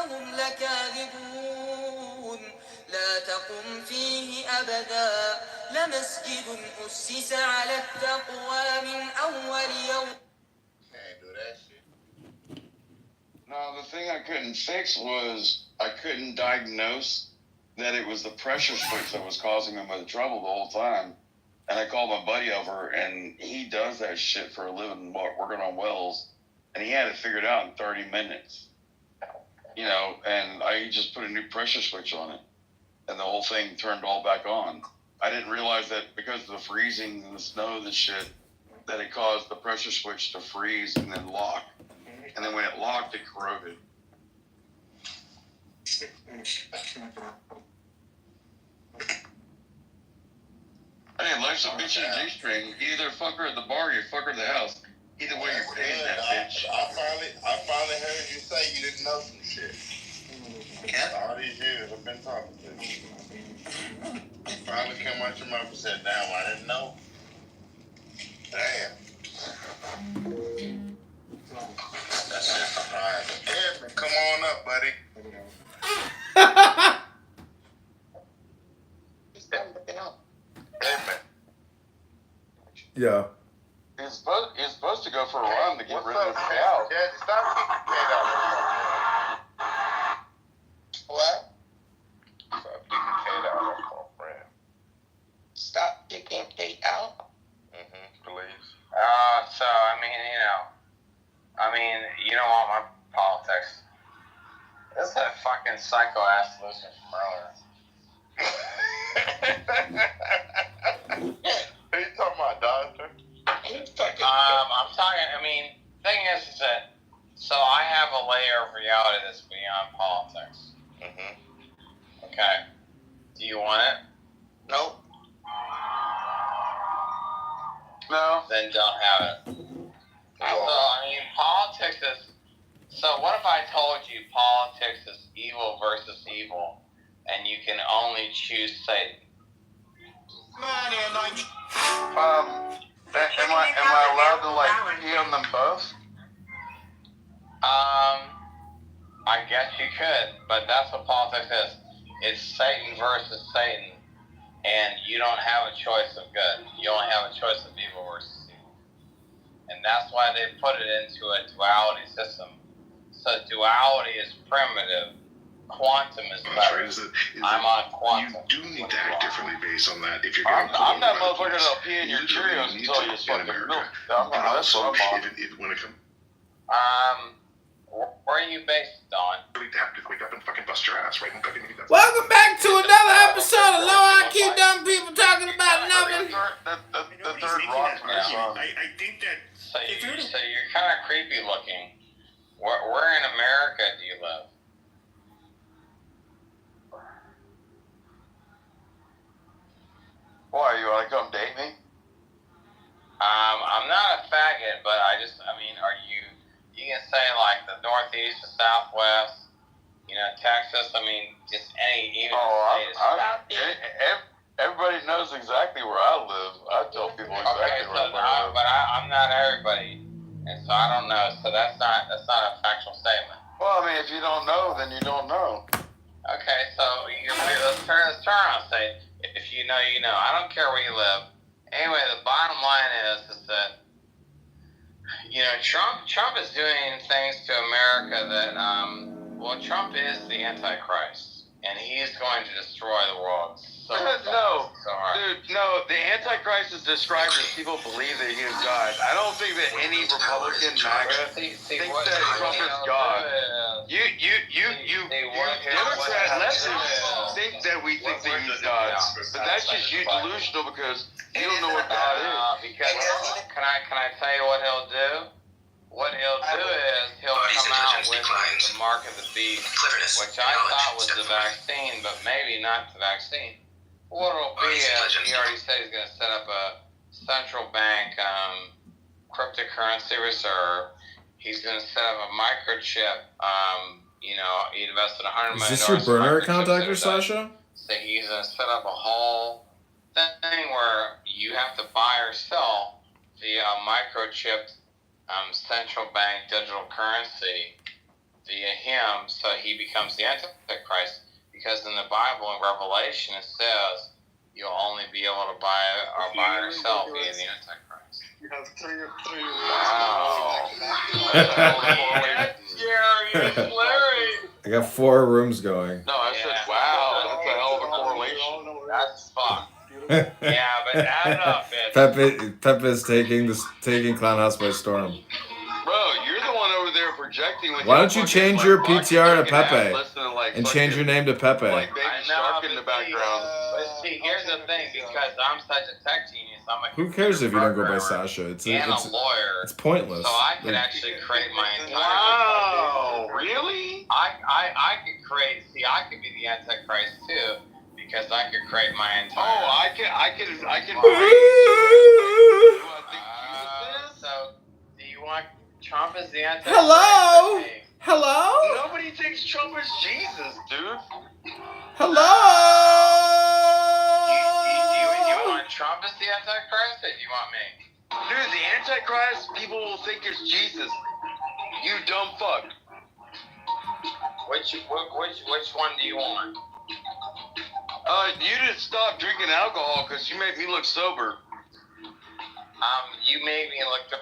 إنهم لكاذبون لا تقم فيه أبدا لمسجد أسس على التقوى من أول يوم. Can't do that shit. No, the thing I couldn't fix was I couldn't diagnose that it was the pressure switch that was causing him the trouble the whole time. And I called my buddy over, and he does that shit for a living, working on wells. And he had it figured out in 30 minutes. You know, and I just put a new pressure switch on it. And the whole thing turned all back on. I didn't realize that because of the freezing and the snow and the shit, that it caused the pressure switch to freeze and then lock. And then when it locked, it corroded. Hey, life's a bitch in a G-string. You either fuck her at the bar or you fuck her at the house. Either way, you're paying that bitch. I finally heard you say you didn't know some shit. Yeah. All these years I've been talking to you. Finally came out your mouth and said, damn, I didn't know. Damn. That's it. All right. Edmund, come on up, buddy. Edmund. Yeah. He's supposed to go for a run to get rid of the cow. Yeah, stop kicking Kate out. What? Stop kicking Kate out, friend. Stop kicking Kate out? Please. So, you don't want my politics. This is a fucking psycho-ass loser from earlier. Who you talking about, Doctor? I'm talking, thing is that, so I have a layer of reality that's beyond politics. Okay. Do you want it? Nope. No. Then don't have it. Politics is, so what if I told you politics is evil versus evil, and you can only choose Satan? Am I allowed to pee on them both? I guess you could, but that's what politics is. It's Satan versus Satan, and you don't have a choice of good. You only have a choice of evil versus evil. And that's why they put it into a duality system. So duality is primitive. Quantum is better. I'm on quantum. You do need to act differently based on that if you're I'm going to... that motherfucker that'll pee in your Cheerios until you fucking milk. That's what I'm on. When it comes... Where are you based, Don? You have to wake up and fucking bust your ass, right? Welcome back to another episode of Low IQ Dumb People Talking About Nothing. The third rock I think that... So you're kind of creepy looking. Where in America do you live? Why, you want to come date me? I'm not a faggot, but are you can say like the Northeast, the Southwest, Texas, just any, even everybody knows exactly where I live. I tell people exactly where I live. But I'm not everybody, and so I don't know, so that's not a factual statement. Well, if you don't know, then you don't know. Okay, so let's turn on and say, if you know, you know. I don't care where you live. Anyway, the bottom line is that, Trump is doing things to America that, Trump is the Antichrist, and he's going to destroy the world. No, the Antichrist is described as people believe that he is God. I don't think that any Republican MAGA thinks that Trump is God. You Democrat leftists think that we think that he's God, but that's just you delusional because you don't know what God is. Because can I tell you what he'll do? What he'll do is he'll come out with the mark of the beast, which I thought was the vaccine, but maybe not the vaccine. What it'll be is, he already said he's going to set up a central bank cryptocurrency reserve. He's going to set up a microchip. He invested $100 million. Is this your burner account, Dr. Sasha? So he's going to set up a whole thing where you have to buy or sell via a microchipped central bank digital currency via him, so he becomes the Antichrist. Because in the Bible, in Revelation, it says you'll only be able to buy or sell via the Antichrist. You have three. Wow. That's scary. It's Larry. I got 4 rooms going. No, I said, wow, that's a hell of a correlation. That's fucked. Yeah, but add it up, bitch. Pepe's taking Clown House by storm. Bro, you're the one over there projecting. Why don't you change your PTR to Pepe like and change your name to Pepe? Like Baby Shark in the background. But see, here's the thing, because I'm such a tech genius, I'm a Who cares if you don't go by programmer Sasha? It's and a lawyer. It's pointless. So I could actually create my entire. Wow, really? I could create. See, I could be the Antichrist too, because I could create my entire. Oh, I can. So, do you want Trump as the Antichrist? Hello? Hello? Nobody thinks Trump is Jesus, dude. Hello? You want Trump as the Antichrist, or do you want me? Dude, the Antichrist, people will think is Jesus. You dumb fuck. Which one do you want? You just stop drinking alcohol because you make me look sober. You made me look.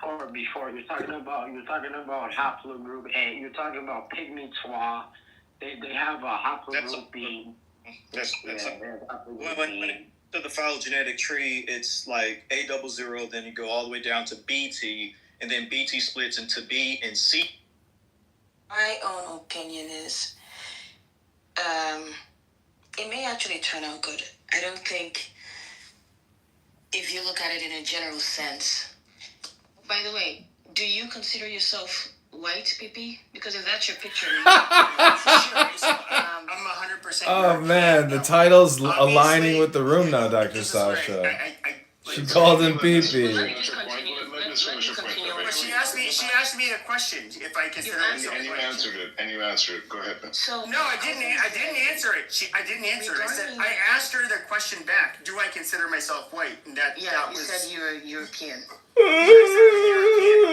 Or before you're talking about haplogroup A. You're talking about pygmy trois. They have a haplogroup B. When it to the phylogenetic tree, it's like A00, then you go all the way down to BT, and then BT splits into B and C. My own opinion is, it may actually turn out good. I don't think, if you look at it in a general sense. By the way, do you consider yourself white, Pippi? Because if that's your picture, I'm 100%. Oh man, the title's aligning with the room now, Dr. Sasha. She called him Let me Pee-Pee. just continue. Let me continue. But she asked me a question if I consider myself And you white. answered it. Go ahead, Ben. So No, I didn't answer it. I didn't answer it. I asked her the question back. Do I consider myself white? And that yeah, you was. said you're European.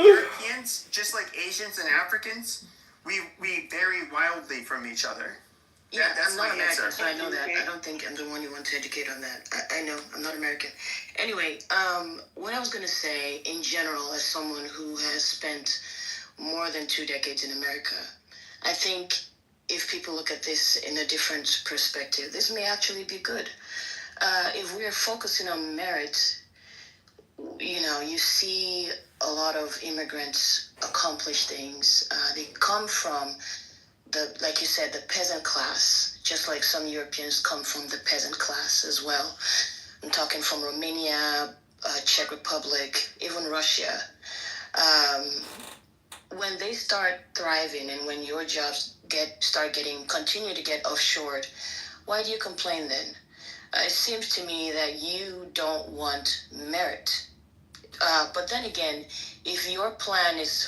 Europeans, just like Asians and Africans, we vary wildly from each other. Yeah, That's I'm not my American, answer. so I know that. I don't think I'm the one you want to educate on that. I know, I'm not American. Anyway, what I was going to say, in general, as someone who has spent more than 2 decades in America, I think if people look at this in a different perspective, this may actually be good. If we're focusing on merit, you see a lot of immigrants accomplish things. They come from like you said, the peasant class, just like some Europeans come from the peasant class as well. I'm talking from Romania, Czech Republic, even Russia. When they start thriving and when your jobs continue to get offshored, why do you complain then? It seems to me that you don't want merit. But then again, if your plan is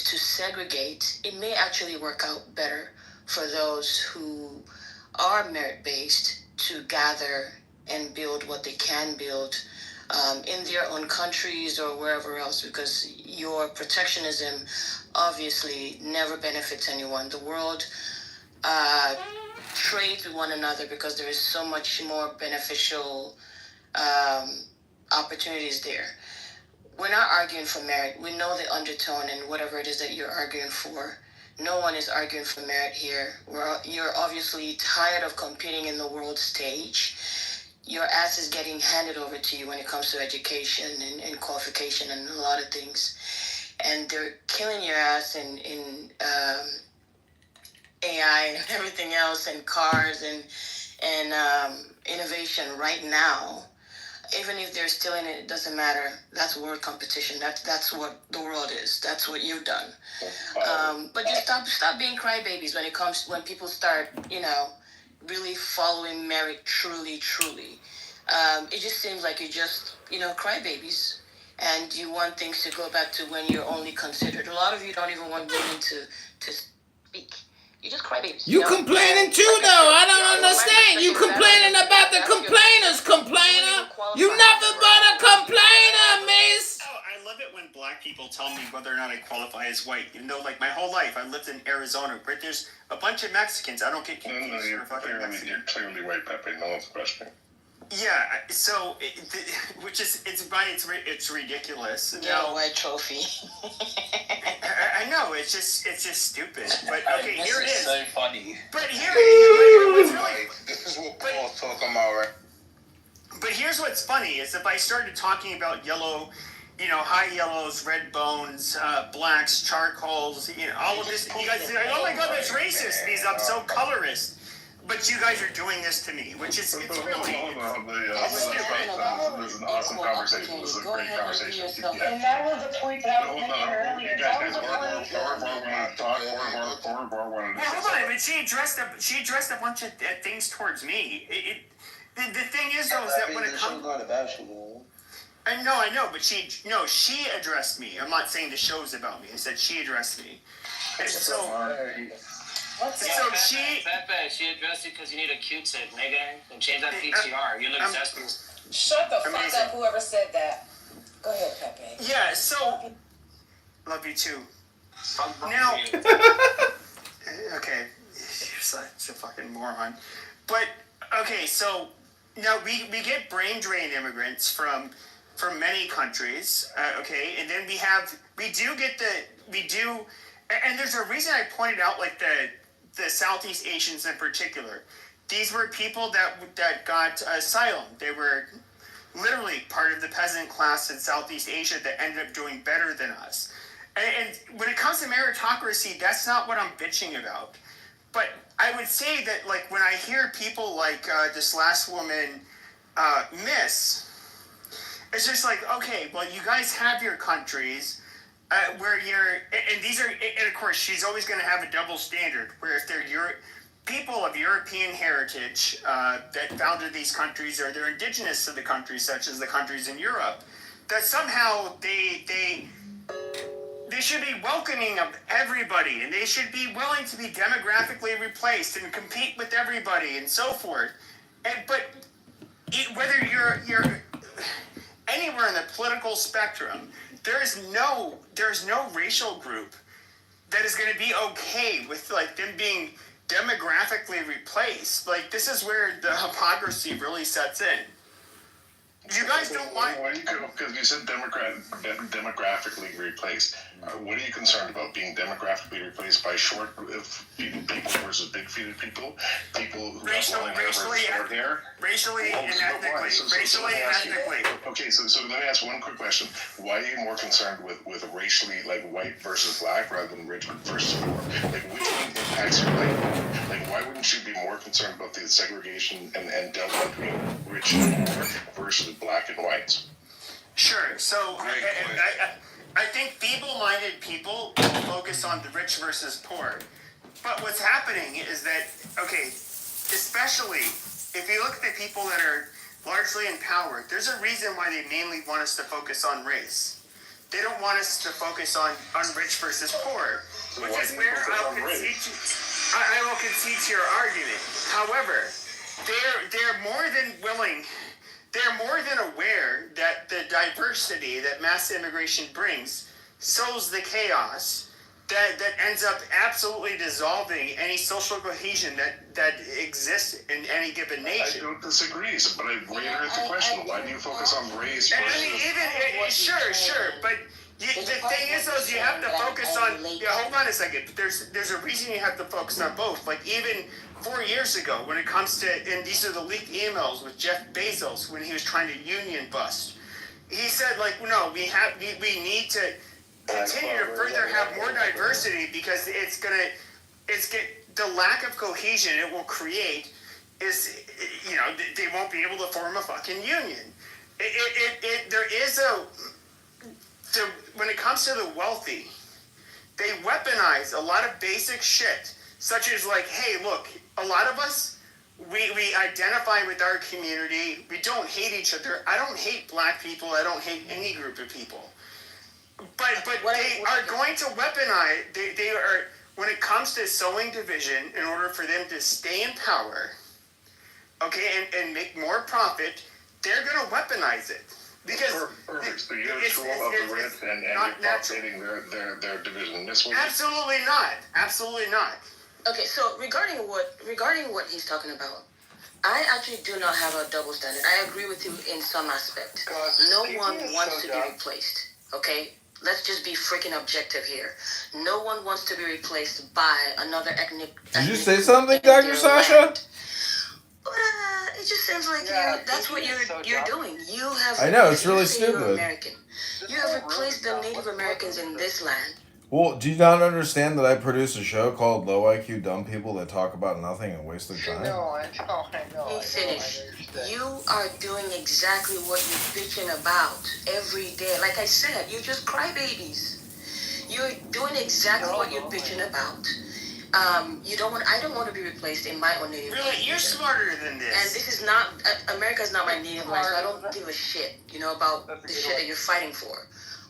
to segregate, it may actually work out better for those who are merit-based to gather and build what they can build in their own countries or wherever else, because your protectionism obviously never benefits anyone. The world trades with one another because there is so much more beneficial opportunities there. We're not arguing for merit. We know the undertone and whatever it is that you're arguing for. No one is arguing for merit here. You're obviously tired of competing in the world stage. Your ass is getting handed over to you when it comes to education and qualification and a lot of things. And they're killing your ass in AI and everything else and cars and innovation right now. Even if they're still in it, it doesn't matter. That's world competition. That's what the world is. That's what you've done. But just stop being crybabies when people start, really following merit truly. It just seems like you're just, crybabies, and you want things to go back to when you're only considered. A lot of you don't even want women to speak. You just crybabies. You complaining too, though. I don't understand. You complaining about the complainers, complainer. You nothing but a complainer, miss. Oh, I love it when black people tell me whether or not I qualify as white. Even though, like, my whole life I lived in Arizona, but there's a bunch of Mexicans. I don't get No, confused you're for fucking Mexican. you're clearly white, Pepe. No one's questioning. Yeah, so which is it's ridiculous. Get a white trophy. I know it's just stupid. But okay, This here it is. so funny. But what's really, This is what Paul's talking about, right? but here's what's funny is if I started talking about yellow, high yellows, red bones, blacks, charcoals, all of this, you guys say, oh my god, that's racist. Because I'm so colorist. But you guys are doing this to me, which is it's really. This is an awesome conversation. This is a great conversation. And that was the point that I was making earlier. That was the point. Well, hold on, but she addressed a bunch of things towards me. The thing is though is that when it comes. I know, but she addressed me. I'm not saying the show's about me. I said she addressed me. And so Pepe, she addressed you because you need a Q-tip, nigga. And change that PTR. You look zesty. Shut the fuck Amazing. up, whoever said that. Go ahead, Pepe. yeah, so love you too. Now, okay, you're such a fucking moron. But okay, so now we get brain drain immigrants from many countries. Okay, and then we do, and there's a reason I pointed out like the Southeast Asians in particular. These were people that got asylum. They were literally part of the peasant class in Southeast Asia that ended up doing better than us. And when it comes to meritocracy, that's not what I'm bitching about. But I would say that, like, when I hear people like this last woman, Miss, it's just like, okay, well, you guys have your countries where and of course, she's always going to have a double standard, where if they're people of European heritage that founded these countries, or they're indigenous to the countries, such as the countries in Europe, that somehow they should be welcoming of everybody, and they should be willing to be demographically replaced and compete with everybody and so forth. But whether you're anywhere in the political spectrum, there's no racial group that is going to be okay with like them being demographically replaced. Like, this is where the hypocrisy really sets in. You guys don't want. Because you said demographically replaced. What are you concerned about? Being demographically replaced by short-feeted people versus big-feeted people? People who racially and ethnically. Okay, so let me ask one quick question. Why are you more concerned with racially, like, white versus black rather than rich versus poor? Like, which one impacts your life? Like, why wouldn't you be more concerned about the segregation and delta between rich and poor versus black and whites? Sure. So I think feeble-minded people focus on the rich versus poor. But what's happening is that, okay, especially if you look at the people that are largely in power, there's a reason why they mainly want us to focus on race. They don't want us to focus on rich versus poor, which is where I will concede to your argument. However, they're more than willing. They're more than aware that the diversity that mass immigration brings sows the chaos that ends up absolutely dissolving any social cohesion that exists in any given nation. I don't disagree, but I reiterate the question. Why do you focus on race versus... Sure, but the thing is, though, is you have to focus on... Yeah, hold on a second. There's a reason you have to focus on both. Like, even 4 years ago, when it comes to... And these are the leaked emails with Jeff Bezos when he was trying to union bust. He said, like, no, we need to continue to further have more diversity because the lack of cohesion it will create is, they won't be able to form a fucking union. When it comes to the wealthy, they weaponize a lot of basic shit, such as like, hey, look, a lot of us, we identify with our community. We don't hate each other. I don't hate black people. I don't hate any group of people. But they are going to weaponize. They are, when it comes to sowing division, in order for them to stay in power, okay, and make more profit, they're going to weaponize it. because perfect. So you're a it's- troll it's- of the it's Red, and not you're natural. propagating their division. This one. Absolutely not. Absolutely not. Okay, so regarding what he's talking about, I actually do not have a double standard. I agree with you in some aspect. No one wants to be replaced. Okay, let's just be freaking objective here. No one wants to be replaced by another ethnic. Did you say something, Dr. Sasha? But it just seems like that's what you're doing. You have. I know, it's you really say you're stupid. American. You have replaced the Native Americans in this land. Well, do you not understand that I produce a show called Low IQ Dumb People that talk about nothing and waste their time? I know. Hey, finish. You are doing exactly what you're bitching about every day. Like I said, you're just crybabies. You're doing exactly what you're bitching about. I don't want to be replaced in my own native land. Really, you're smarter than And this. this is not, America's not my native land, so I don't give a shit, about the shit that you're fighting for.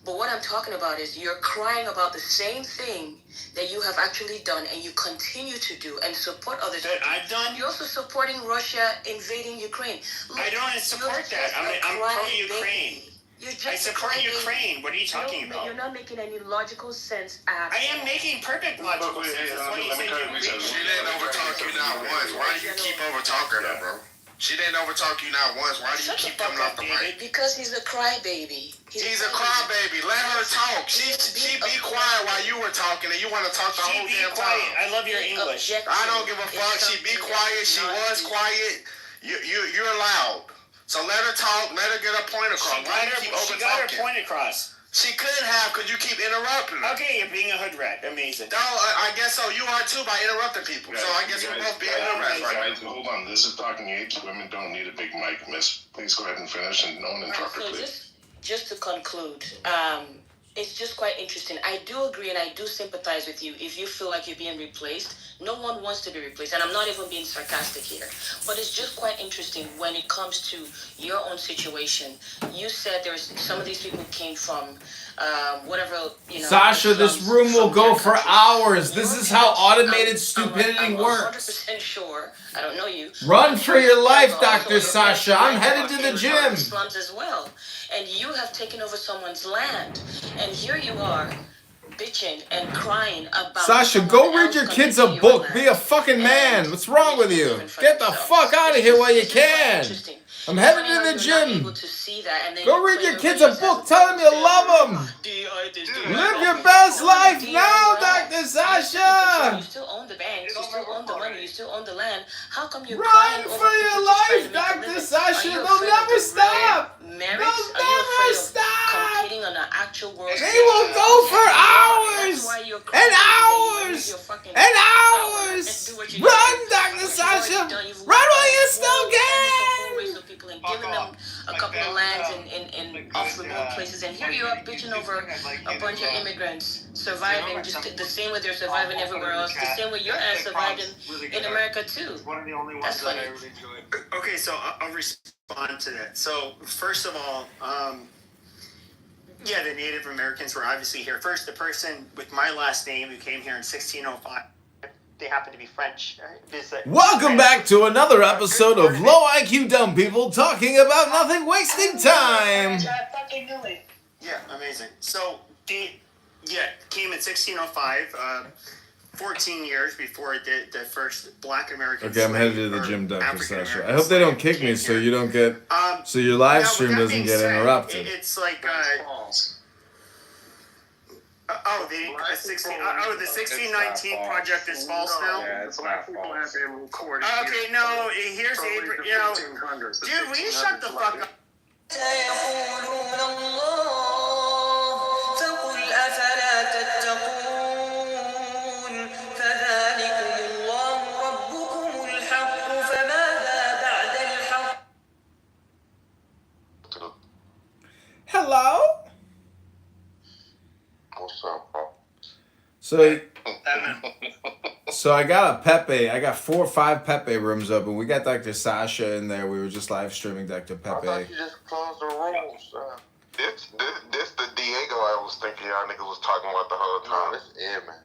But what I'm talking about is you're crying about the same thing that you have actually done and you continue to do and support others. That I've done? You're also supporting Russia invading Ukraine. Look, I don't support you're that. just I'm a pro-Ukraine. crybaby. You're just I support a crybaby. Ukraine. What are you talking about? You're not making any logical sense at I am making perfect logical sense. That's why you said you agree. She didn't overtalk you not once. Why do you keep overtalking her, bro? She didn't overtalk you not once. Why do you keep coming off the mic? Because he's a crybaby. He's a crybaby. Let her talk. She be quiet while you were talking, and you want to talk the whole damn quiet. time. I love your English. I don't give a fuck. She be quiet. She was quiet. You're loud. So let her talk. Let her get her point across. Why do you keep She got her overtalking? point across. She could have, because you keep interrupting her. Okay, you're being a hood rat. Amazing. No, I guess so. You are too by interrupting people. So I guess we're both being hood rats right now. Guys, hold on. This is Talking Apes. Women don't need a big mic, miss. Please go ahead and finish, and no one interrupt her, So please. just to conclude, it's just quite interesting. I do agree and I do sympathize with you. If you feel like you're being replaced, no one wants to be replaced. And I'm not even being sarcastic here. But it's just quite interesting when it comes to your own situation. You said there's some of these people came from whatever, Sasha, this slums room will from go their for country. hours. This is how automated I'm stupidity works. 100% sure. I don't know you. Run for your life, Also, Dr. your Sasha. I'm headed to the came from gym. slums as well. And you have taken over someone's land. And here you are, bitching and crying about Sasha, someone go read else your coming kids to a your book. land. Be a fucking man. What's wrong with you? Get the fuck out of here while you can. I'm headed to the gym. Go read your kids a book. Tell them you love them. Live your best life now, Dr. Sasha. You still own the banks, you still own the money, you still own the land. How come you're Run crying for over your people just life, trying to make a Dr. living? Sasha. Are you They'll afraid never of the stop. real merits? They'll Are you never afraid of stop. competing on an actual world They stage? will go for hours That's why you're and crying hours your fucking and power hours. and do what you Run, do. Dr. You've Sasha. already done. You've Run while you worked still for can. race of people and giving them a couple of lands in off the road places, and here you are bitching over a bunch of immigrants surviving just the same way they're surviving everywhere else, the same way your ass survived in America too. One of the only ones That's that I funny. really enjoyed. Okay, so I'll respond to that. So first of all, yeah, the Native Americans were obviously here first. The person with my last name who came here in 1605, they happen to be French. Welcome back to another episode of Low IQ Dumb People talking about nothing, wasting time. I fucking knew it. Yeah, amazing. So came in 1605, 14 years before the first Black American. Okay, I'm headed to the gym, Dr. Sasha. I hope they don't kick me so you don't get, so your live stream doesn't get interrupted. It's like the 1619 project is false now. Yeah, it's not false. Okay, no, here's Abraham. Dude, will you shut the fuck up? سيقولون الله فقل أفلا تتقون فذلكم الله ربكم الحق فماذا بعد الحق Hello? What's up, bro? So I got a Pepe. I got 4 or 5 Pepe rooms open. We got Dr. Sasha in there. We were just live streaming Dr. I thought Pepe. you just closed the rules. This the Diego I was thinking y'all niggas was talking about the whole time. This Edmund.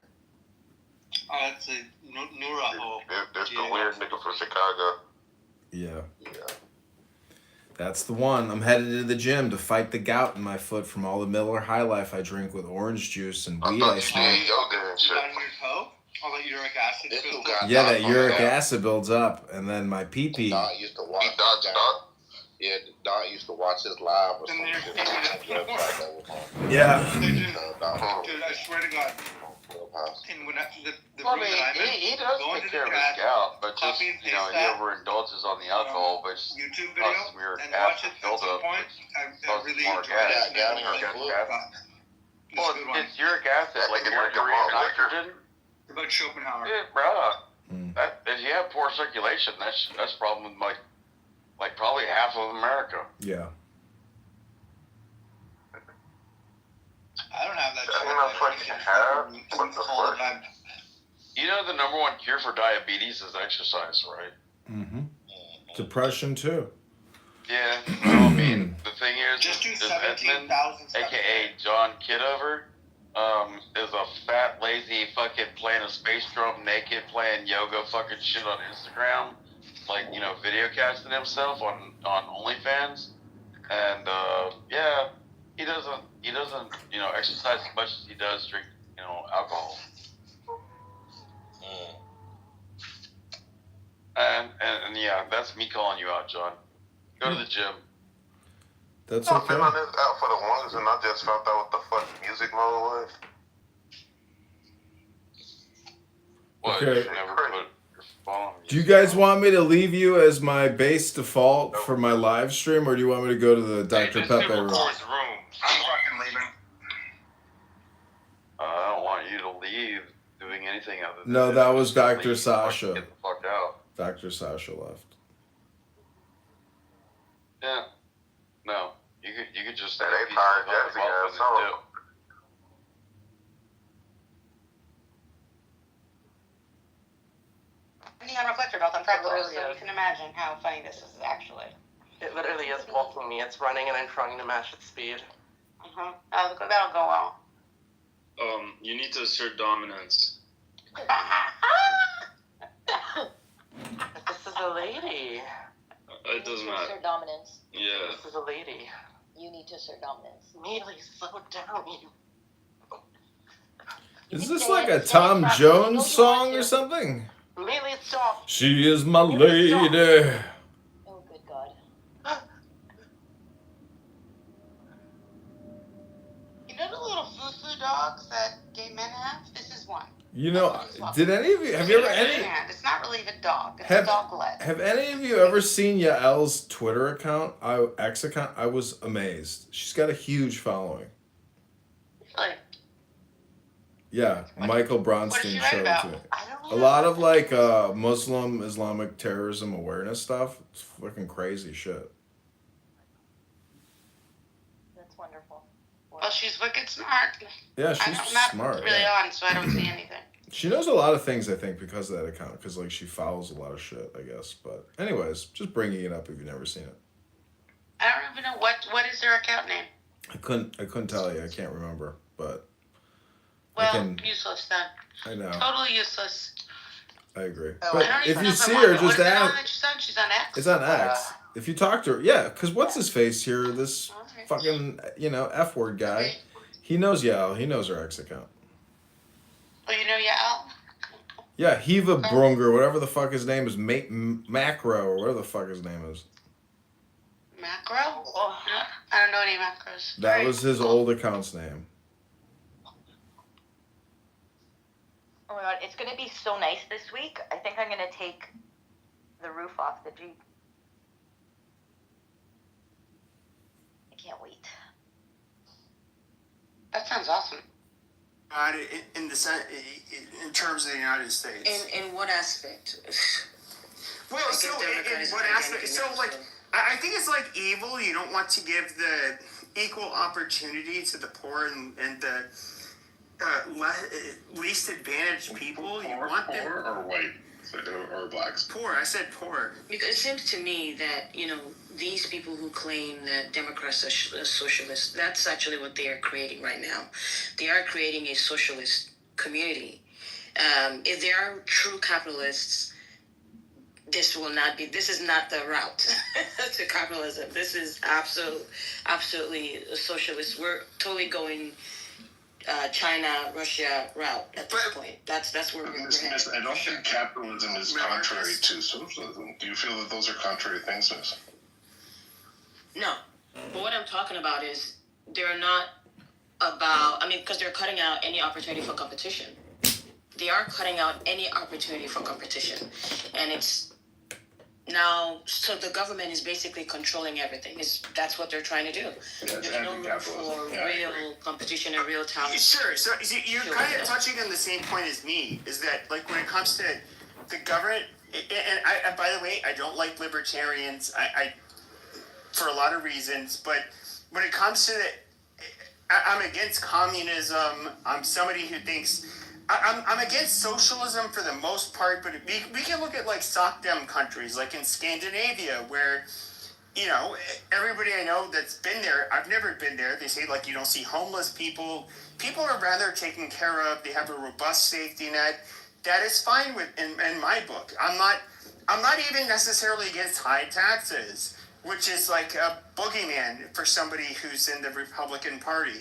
It's a Nura. This the weird nigga from Chicago. Yeah. Yeah. That's the one. I'm headed to the gym to fight the gout in my foot from all the Miller High Life I drink with orange juice and weed I smoke. yoga and shit. On your toe? All that uric acid. This dude got Yeah, dots that on uric his ass. acid builds up, and then my pee-pee. Doc used to watch Yeah, Doc used to watch his live or something. Yeah. Dude, I swear to God. And when the room that I'm in, he does going take to care the of his chat, gout, but just, copy and you know, paste he that, overindulges on the alcohol, but just YouTube video causes some uric and watch acid it at some buildup. point. I really more enjoy gas. that. Yeah, It's a Well, good one. it's uric acid, like Like mercury malt and liquor. nitrogen. About Schopenhauer. Yeah, bro. That, if you have poor circulation, that's a problem with like probably half of America. Yeah. I don't have that That's shit. what I fucking have. What the fuck? You know the number one cure for diabetes is exercise, right? Mm-hmm. Depression, too. Yeah. I mean, the thing is, Just do is 17,000 Edmund, steps. a.k.a. John Kitover, is a fat, lazy fucking playing a space drum naked, playing yoga fucking shit on Instagram. Like, you know, video casting himself on OnlyFans. And, yeah, he doesn't, you know, exercise as much as he does drink, you know, alcohol. And yeah, that's me calling you out, John. Go to the gym. That's I've okay. been on this app for the longest and I just found out what the fuck music mode was. What, Okay. you never put your phone on Do you guys want me to leave you as my base default for my live stream, or do you want me to go to the Dr. Pepe room? I'm fucking leaving. I don't want you to leave doing anything other than No, that was just Dr. leave. Sasha. Get the fuck out. Dr. Sasha left. Yeah. No. You could just Yeah, they tired Jesse ass so. On reflector belt on freckles, so you can imagine how funny this is actually. It literally is walking me. It's running and I'm trying to match its speed. Oh, that'll go well. You need to assert dominance. This is a lady. It doesn't matter. Assert dominance. Yeah. This is a lady. You need to assert dominance. Mealy, slow down, you. Is this like a Tom Jones song or something? Mealy, stop. She is my lady. Oh, good God. You know the little foo-foo dogs that gay men have? This is one. You know, did any of you, have you ever, It's not really even a dog. It's a doglet. have any of you ever seen Yael's Twitter account, X account? I was amazed. She's got a huge following. Really? Yeah, Michael What did Bronstein she write showed it about? to me. I don't A lot of like Muslim Islamic terrorism awareness stuff. It's fucking crazy shit. That's wonderful. Well, she's wicked smart. Yeah, she's I'm not smart. really Yeah. on, so I don't see anything. She knows a lot of things, I think, because of that account. Because like she follows a lot of shit, I guess. But anyways, just bringing it up if you've never seen it. I don't even know what is their account name. I couldn't tell you. I can't remember. But Well, useless then. I know. Totally useless. I agree. I But don't if even you know see I'm her, on it. just What is it on ask. that she's on? She's on X? It's on X. If you talk to her, yeah, because what's his face here? This fucking, F word guy. He knows Yael. He knows her X account. Oh, you know Yael? Yeah, Hiva Brunger, whatever the fuck his name is, Macro, or whatever the fuck his name is. Macro? No, I don't know any macros. That was his old account's name. Oh my God, it's going to be so nice this week. I think I'm going to take the roof off the Jeep. I can't wait. That sounds awesome. In terms of the United States. In what aspect? Well, I so guess in Democrats what are aspect? anything So else, like, so. I think it's like evil. You don't want to give the equal opportunity to the poor and the least advantaged people. You want them Poor or white or blacks? poor. I said poor. Because it seems to me that, these people who claim that Democrats are socialists, that's actually what they are creating right now. They are creating a socialist community. If there are true capitalists, this is not the route to capitalism. This is absolutely a socialist. We're totally going China, Russia route at this point. That's where we're headed. I don't think capitalism is contrary to socialism. Do you feel that those are contrary things, Miss? No. But what I'm talking about is they're not about, because they're cutting out any opportunity for competition. They are cutting out any opportunity for competition. And it's now, so the government is basically controlling everything. That's what they're trying to do. There's no room for real competition and real talent. Sure. So you're kind of touching on the same point as me, is that, like, when it comes to the government, and by the way, I don't like libertarians, I for a lot of reasons, but when it comes to I'm against communism. I'm somebody who thinks I'm against socialism for the most part, but we can look at like SOCDEM countries, like in Scandinavia, where, you know, everybody I know that's been there, I've never been there, they say like you don't see homeless people. People are rather taken care of. They have a robust safety net. That is fine in my book. I'm not even necessarily against high taxes, which is like a boogeyman for somebody who's in the Republican Party.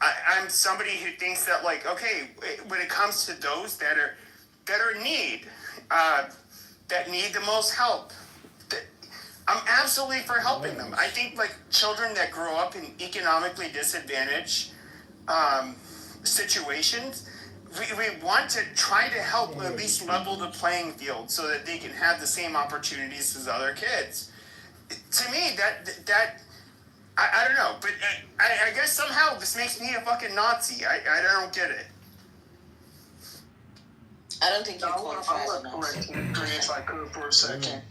I'm somebody who thinks that, like, okay, when it comes to those that are in need, that need the most help, I'm absolutely for helping them. I think, like, children that grow up in economically disadvantaged situations, we want to try to help at least level the playing field so that they can have the same opportunities as other kids. To me, that I don't know, but I guess somehow this makes me a fucking Nazi. I don't get it. I don't think you qualify as a Nazi. I want to correct you, if I could, for a second.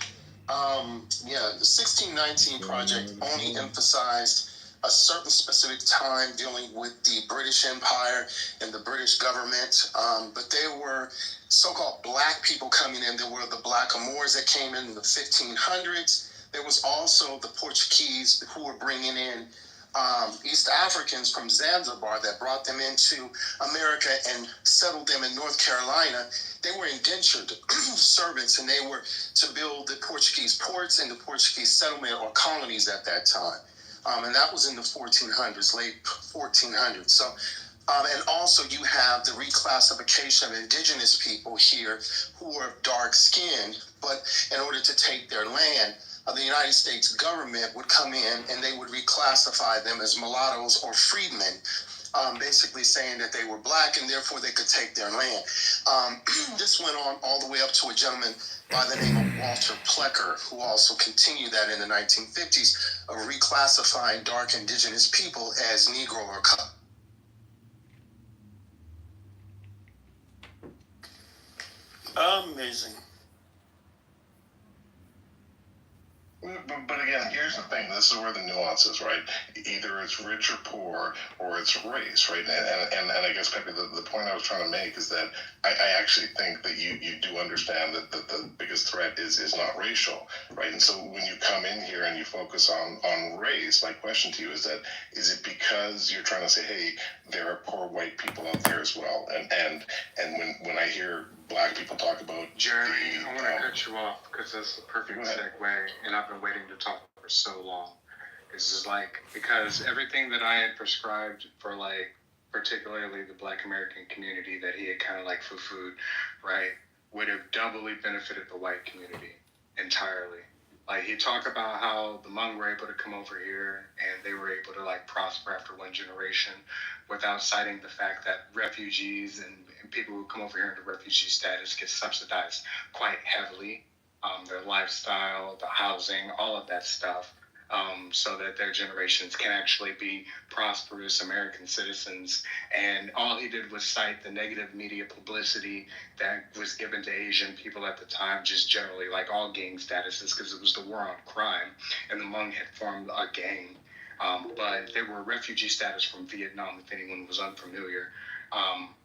The 1619 Project only emphasized a certain specific time dealing with the British Empire and the British government, but there were so-called black people coming in. There were the Blackamoors that came in the 1500s. There was also the Portuguese who were bringing in East Africans from Zanzibar that brought them into America and settled them in North Carolina. They were indentured servants, and they were to build the Portuguese ports and the Portuguese settlement or colonies at that time. And that was in the 1400s, late 1400s. So, and also you have the reclassification of indigenous people here who are dark-skinned, but in order to take their land, the United States government would come in and they would reclassify them as mulattoes or freedmen, basically saying that they were black and therefore they could take their land. This went on all the way up to a gentleman by the name of Walter Plecker, who also continued that in the 1950s of reclassifying dark indigenous people as Negro or colored. Amazing. But again, here's the thing. This is where the nuance is, right? Either it's rich or poor, or it's race, right? And I guess, Pepe, the point I was trying to make is that I actually think that you do understand that the biggest threat is not racial, right? And so when you come in here and you focus on race, my question to you is it because you're trying to say, hey, there are poor white people out there as well? And when I hear black people talk about Jeremy, I want to cut you off because that's the perfect segue, and I've been waiting to talk for so long. This is like, because everything that I had prescribed for, like, particularly the Black American community that he had kind of like foo-fooed, right, would have doubly benefited the white community entirely. Like, he talked about how the Hmong were able to come over here and they were able to, like, prosper after one generation without citing the fact that refugees and people who come over here in the refugee status get subsidized quite heavily. Their lifestyle, the housing, all of that stuff, so that their generations can actually be prosperous American citizens. And all he did was cite the negative media publicity that was given to Asian people at the time, just generally, like all gang statuses, because it was the war on crime, and the Hmong had formed a gang. But they were refugee status from Vietnam, if anyone was unfamiliar.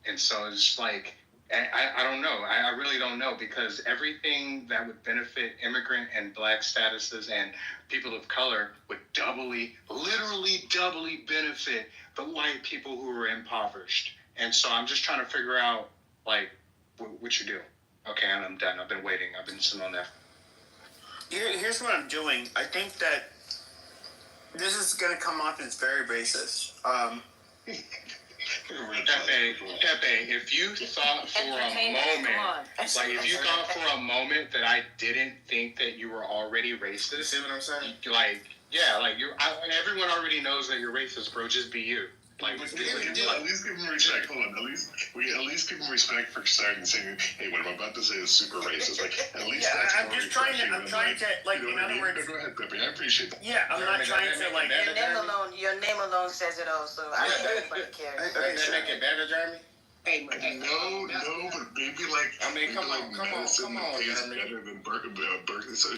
And so it's like, I don't know. I really don't know, because everything that would benefit immigrant and black statuses and people of color would literally doubly benefit the white people who are impoverished. And so I'm just trying to figure out, like, what you do. Okay, and I'm done. I've been waiting. I've been sitting on that Here's what I'm doing. I think that this is going to come off as very racist. Pepe, if you thought for a moment, like if you thought for a moment that I didn't think that you were already racist, you see what I'm saying? Like, yeah, like everyone already knows that you're racist, bro. Just be you. Like, at least give him respect. Hold on, at least give him respect for starting saying, "Hey, what I'm about to say is super racist." Like, at least that's I'm just trying to, like, in other words. Go ahead, Pepe. I appreciate that. Yeah, I'm not trying to, like. Your name alone says it all, so I don't think anybody cares. Does that make it better, Jeremy? No, but maybe like. I mean, come on, Jeremy. Better than Berkeley. So.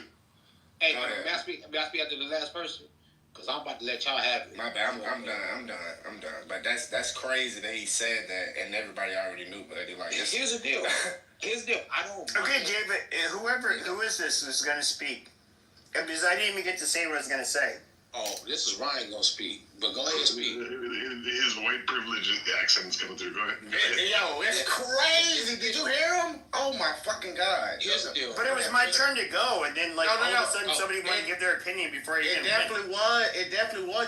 Hey, may I speak after the last person? Because I'm about to let y'all have it. My bad. I'm done. But that's crazy that he said that and everybody already knew, buddy. Like, here's the deal. I don't. Okay, Jay, but who is this who's going to speak? Because I didn't even get to say what I was going to say. Oh, this is Ryan going to speak. But go ahead and speak. His white privilege accent is coming through. Go ahead. Yo, it's crazy. Did you hear him? Oh, my fucking God. Here's the deal. But it was my turn to go, and then, like, all of a sudden somebody wanted to give their opinion before you It definitely was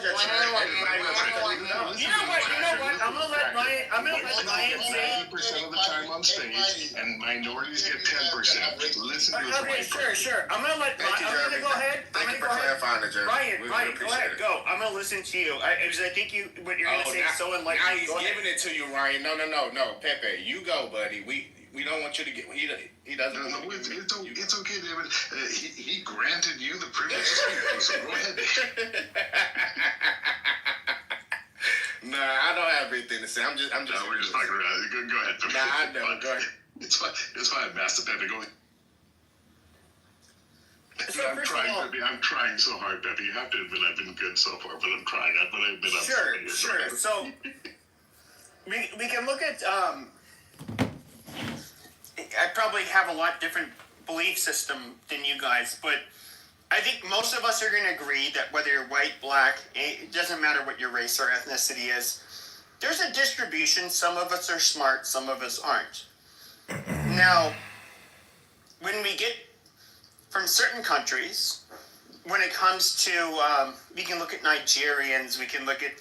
your turn. You know what? I'm going to let Ryan say. 90% of the time on stage, and minorities get 10%. Listen to his Okay, white sure. I'm going to let Ryan. I'm going to go ahead. Thank you for clarifying it, Jeremy. Ryan, go ahead. Go. I'm going to listen to you. I think what you're going to say is so enlightening. Now he's giving it to you, Ryan. No, Pepe, you go, buddy. We don't want you to get. He doesn't. No, it's okay, David. He granted you the privilege to speak, so go ahead. Nah, I don't have anything to say. I'm just. No, we're just talking about it. Go ahead. Nah, I know. Go ahead. It's fine, Master Pepe. Go ahead. So I'm trying so hard, Pepe. You have to admit I've been good so far, but I'm trying. But I admit I'm Sure. So we can look at. I probably have a lot different belief system than you guys, but I think most of us are going to agree that whether you're white, black, it doesn't matter what your race or ethnicity is. There's a distribution. Some of us are smart, some of us aren't. Now, when we get from certain countries, when it comes to, we can look at Nigerians, we can look at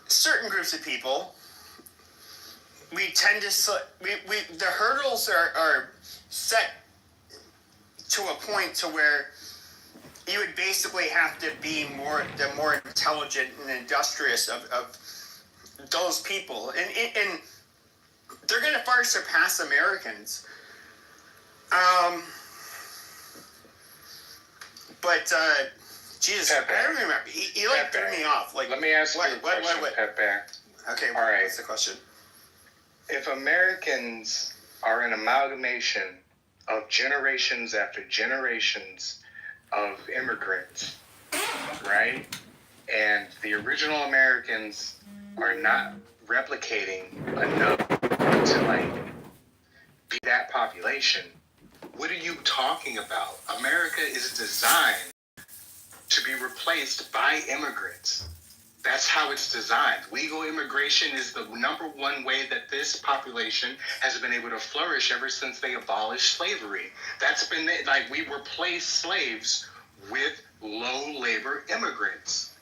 certain groups of people, we tend to, the hurdles are set to a point to where you would basically have to be the more intelligent and industrious of those people. And they're going to far surpass Americans. But Jesus, Pepe. I don't remember. He threw me off. Like, let me ask you a question, Pepe. Okay, all right. What's the question? If Americans are an amalgamation of generations after generations of immigrants, right? And the original Americans are not replicating enough to, like, be that population, what are you talking about? America is designed to be replaced by immigrants. That's how it's designed. Legal immigration is the number one way that this population has been able to flourish ever since they abolished slavery. That's been, like, we replace slaves with low labor immigrants.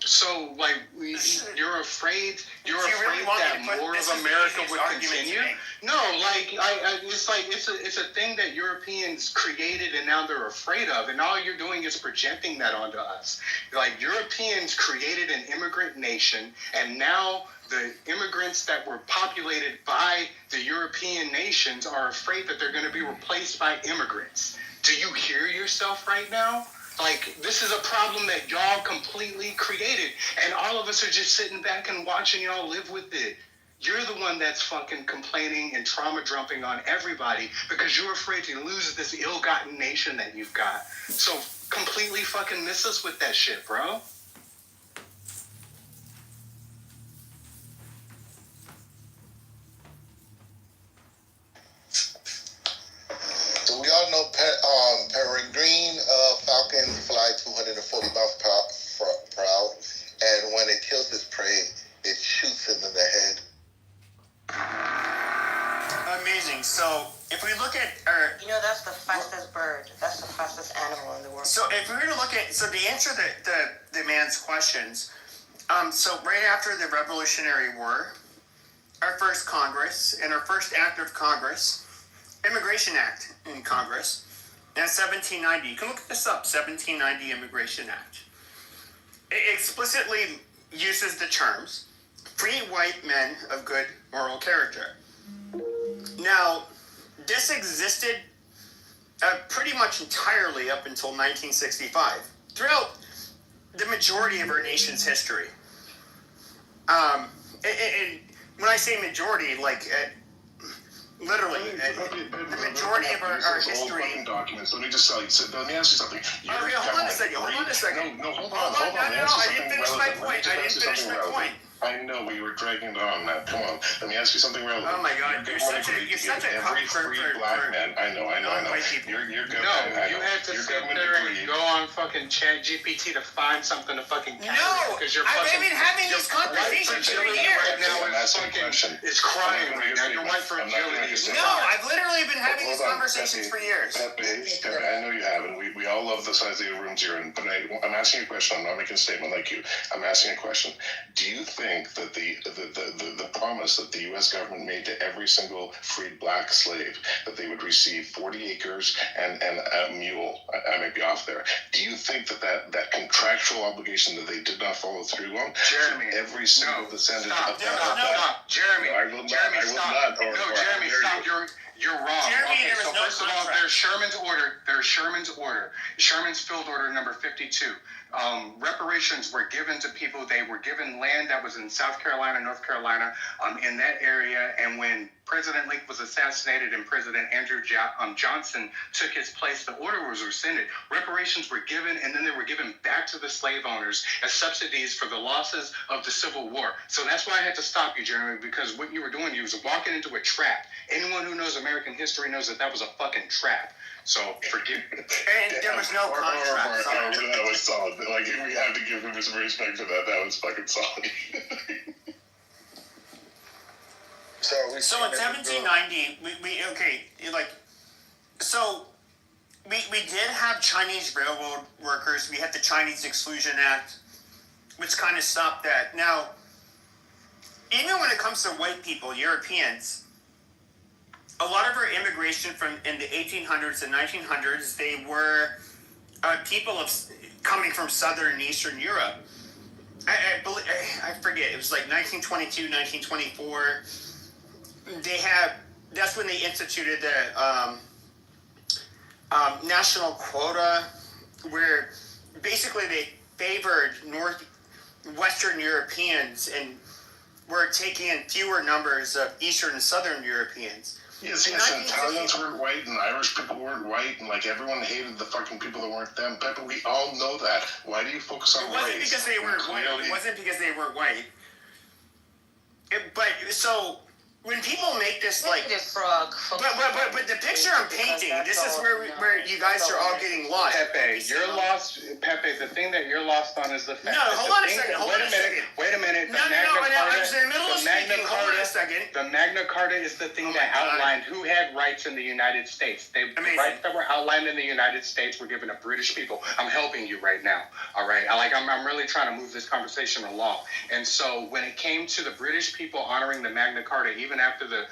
So, like, you're afraid that more of America would continue? No, like, it's a thing that Europeans created and now they're afraid of, and all you're doing is projecting that onto us. Like, Europeans created an immigrant nation, and now the immigrants that were populated by the European nations are afraid that they're going to be replaced by immigrants. Do you hear yourself right now? Like, this is a problem that y'all completely created, and all of us are just sitting back and watching y'all live with it. You're the one that's fucking complaining and trauma dumping on everybody because you're afraid to lose this ill-gotten nation that you've got. So completely fucking miss us with that shit, bro. So we all know peregrine falcons fly 240 miles per hour, and when it kills its prey, it shoots it in the head. Amazing. So if we we look at that's the fastest bird. That's the fastest animal in the world. So if we were to look at, to answer the man's questions, so right after the Revolutionary War, our first Congress and our first act of Congress, Immigration Act in Congress, in 1790. You can look this up, 1790 Immigration Act. It explicitly uses the terms free white men of good moral character. Now, this existed pretty much entirely up until 1965, throughout the majority of our nation's history. And when I say majority, like literally, the majority of our history. Documents. Let me just tell you. Let me ask you something. Hold on a second. No, hold on. I didn't finish my point. I know, but you were dragging it on, Matt. Come on. Let me ask you something relevant. Oh my God, you're such a every free black man. I know. You're good. No, you had to sit there and go on fucking Chat GPT to find something to fucking No, I've been having these conversations for years. Right now it's crying right now. Your white fragility is No, I've literally been having these conversations for years. Pepe, I know you haven't. We all love the size of the rooms you're in, but I'm asking you a question. I'm not making a statement like you. I'm asking a question. Do you think that the promise that the U.S. government made to every single freed black slave that they would receive 40 acres and a mule, I may be off there, do you think that contractual obligation that they did not follow through on, Jeremy, every single descendant of that? Stop. Jeremy, stop. Jeremy, stop. You're wrong. Jeremy, okay, so first of all, there's Sherman's order. Sherman's field order number 52. Reparations were given to people. They were given land that was in South Carolina, North Carolina, in that area. And when President Lincoln was assassinated and President Andrew Johnson took his place, the order was rescinded. Reparations were given, and then they were given back to the slave owners as subsidies for the losses of the Civil War. So that's why I had to stop you, Jeremy, because what you were doing, you was walking into a trap. Anyone who knows American history knows that was a fucking trap. So forgive me. And there was no contract. That was solid. Like, we have to give him some respect for that. That was fucking solid. So in 1790, we did have Chinese railroad workers. We had the Chinese Exclusion Act, which kind of stopped that. Now, even when it comes to white people, Europeans, a lot of our immigration in the 1800s and 1900s, they were people coming from Southern and Eastern Europe. I forget, it was like 1922, 1924. That's when they instituted the national quota, where basically they favored Western Europeans and were taking in fewer numbers of Eastern and Southern Europeans. Yes, Italians weren't white and Irish people weren't white and like everyone hated the fucking people that weren't them. Pepper, we all know that. Why do you focus on race? It wasn't because they weren't white. It wasn't because they weren't white. But so when people make this like but the picture I'm painting, this is where you guys are all getting lost. Pepe, you're lost. Pepe, the thing that you're lost on is the fact. No, hold on a second. Wait a minute. No, I was in the middle of speaking. Hold on a second. The Magna Carta is the thing that outlined who had rights in the United States. The rights that were outlined in the United States were given to British people. I'm helping you right now. All right, I'm really trying to move this conversation along. And so when it came to the British people honoring the Magna Carta, even after the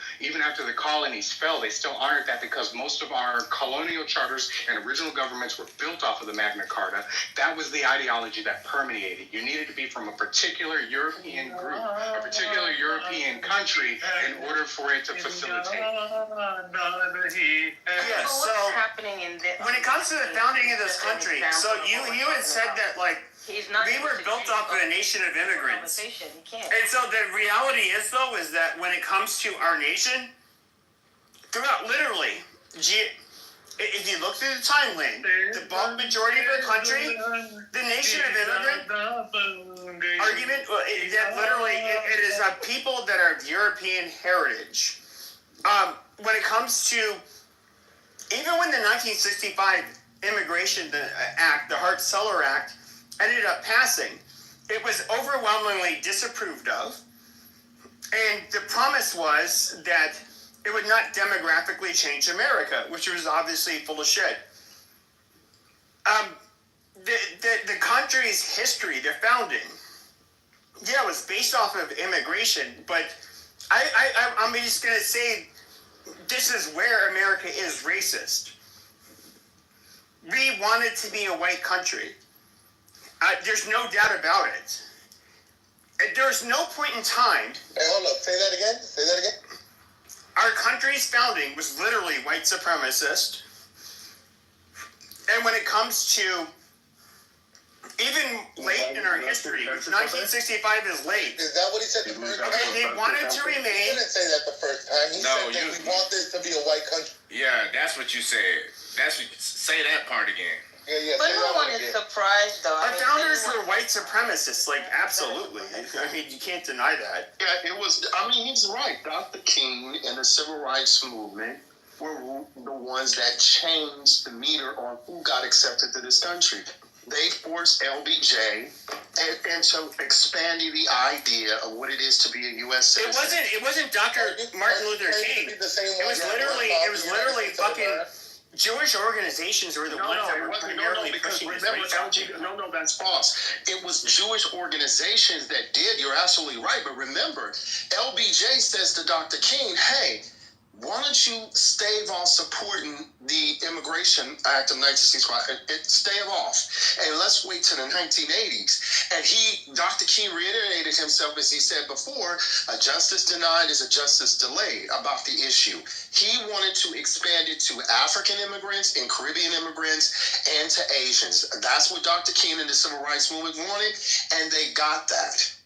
colonies fell, they still honored that because most of our colonial charters and original governments were built off of the Magna Carta. That was the ideology that permeated. You needed to be from a particular European group, a particular European country in order for it to facilitate. Yes, so happening in this? When it comes to the founding of this country, so you had said that like we were built off of a nation of immigrants. And so the reality is that when it comes to our nation, throughout literally, if you look through the timeline, the bulk majority of our country, the nation of immigrant argument, that literally it is a people that are of European heritage. When it comes to, even when the 1965 Immigration Act, the Hart-Celler Act, ended up passing, it was overwhelmingly disapproved of. And the promise was that it would not demographically change America, which was obviously full of shit. The country's history, their founding, yeah, it was based off of immigration, but I'm just going to say this is where America is racist. We want it to be a white country. There's no doubt about it. There's no point in time. Hey, hold up. Say that again. Say that again. Our country's founding was literally white supremacist. And when it comes to even late in our history, 1965 is late. Is that what he said the first time? Okay, they wanted to He remain. didn't say that the first time. He said that we want this to be a white country. Yeah, that's what you said. Say that part again. Yeah, But no one is surprised, though. Our founders were white supremacists, like, absolutely. I mean, you can't deny that. Yeah, it was. I mean, he's right. Dr. King and the civil rights movement were the ones that changed the meter on who got accepted to this country. They forced LBJ into expanding the idea of what it is to be a U.S. citizen. It wasn't Dr. Martin Luther King. It was literally fucking Jewish organizations were the ones that were primarily pushing this race. No, that's false. It was Jewish organizations that did. You're absolutely right. But remember, LBJ says to Dr. King, hey, why don't you stave off supporting the Immigration Act of 1965? Stave off. And let's wait till the 1980s. And Dr. King reiterated himself, as he said before, a justice denied is a justice delayed about the issue. He wanted to expand it to African immigrants and Caribbean immigrants and to Asians. That's what Dr. King and the Civil Rights Movement wanted, and they got that.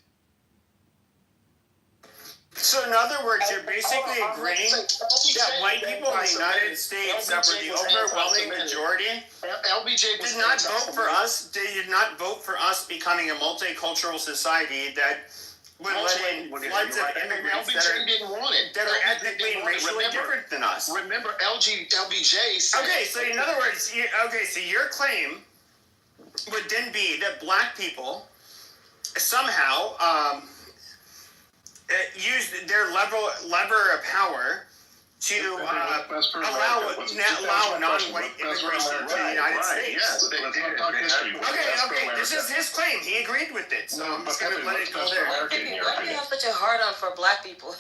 So in other words, you're basically agreeing that white people in the United States that were the overwhelming majority did not vote for us. They did not vote for us becoming a multicultural society that would let in floods of immigrants that are ethnically and racially different than us. Remember, LBJ said... Okay, so in other words, so your claim would then be that black people somehow... used their lever of power to allow non-white immigration to the United States. Yes, let's not talk history. Okay, this is his claim. He agreed with it, so I'm just going to let it go there. Why do you have such a hard-on for black people?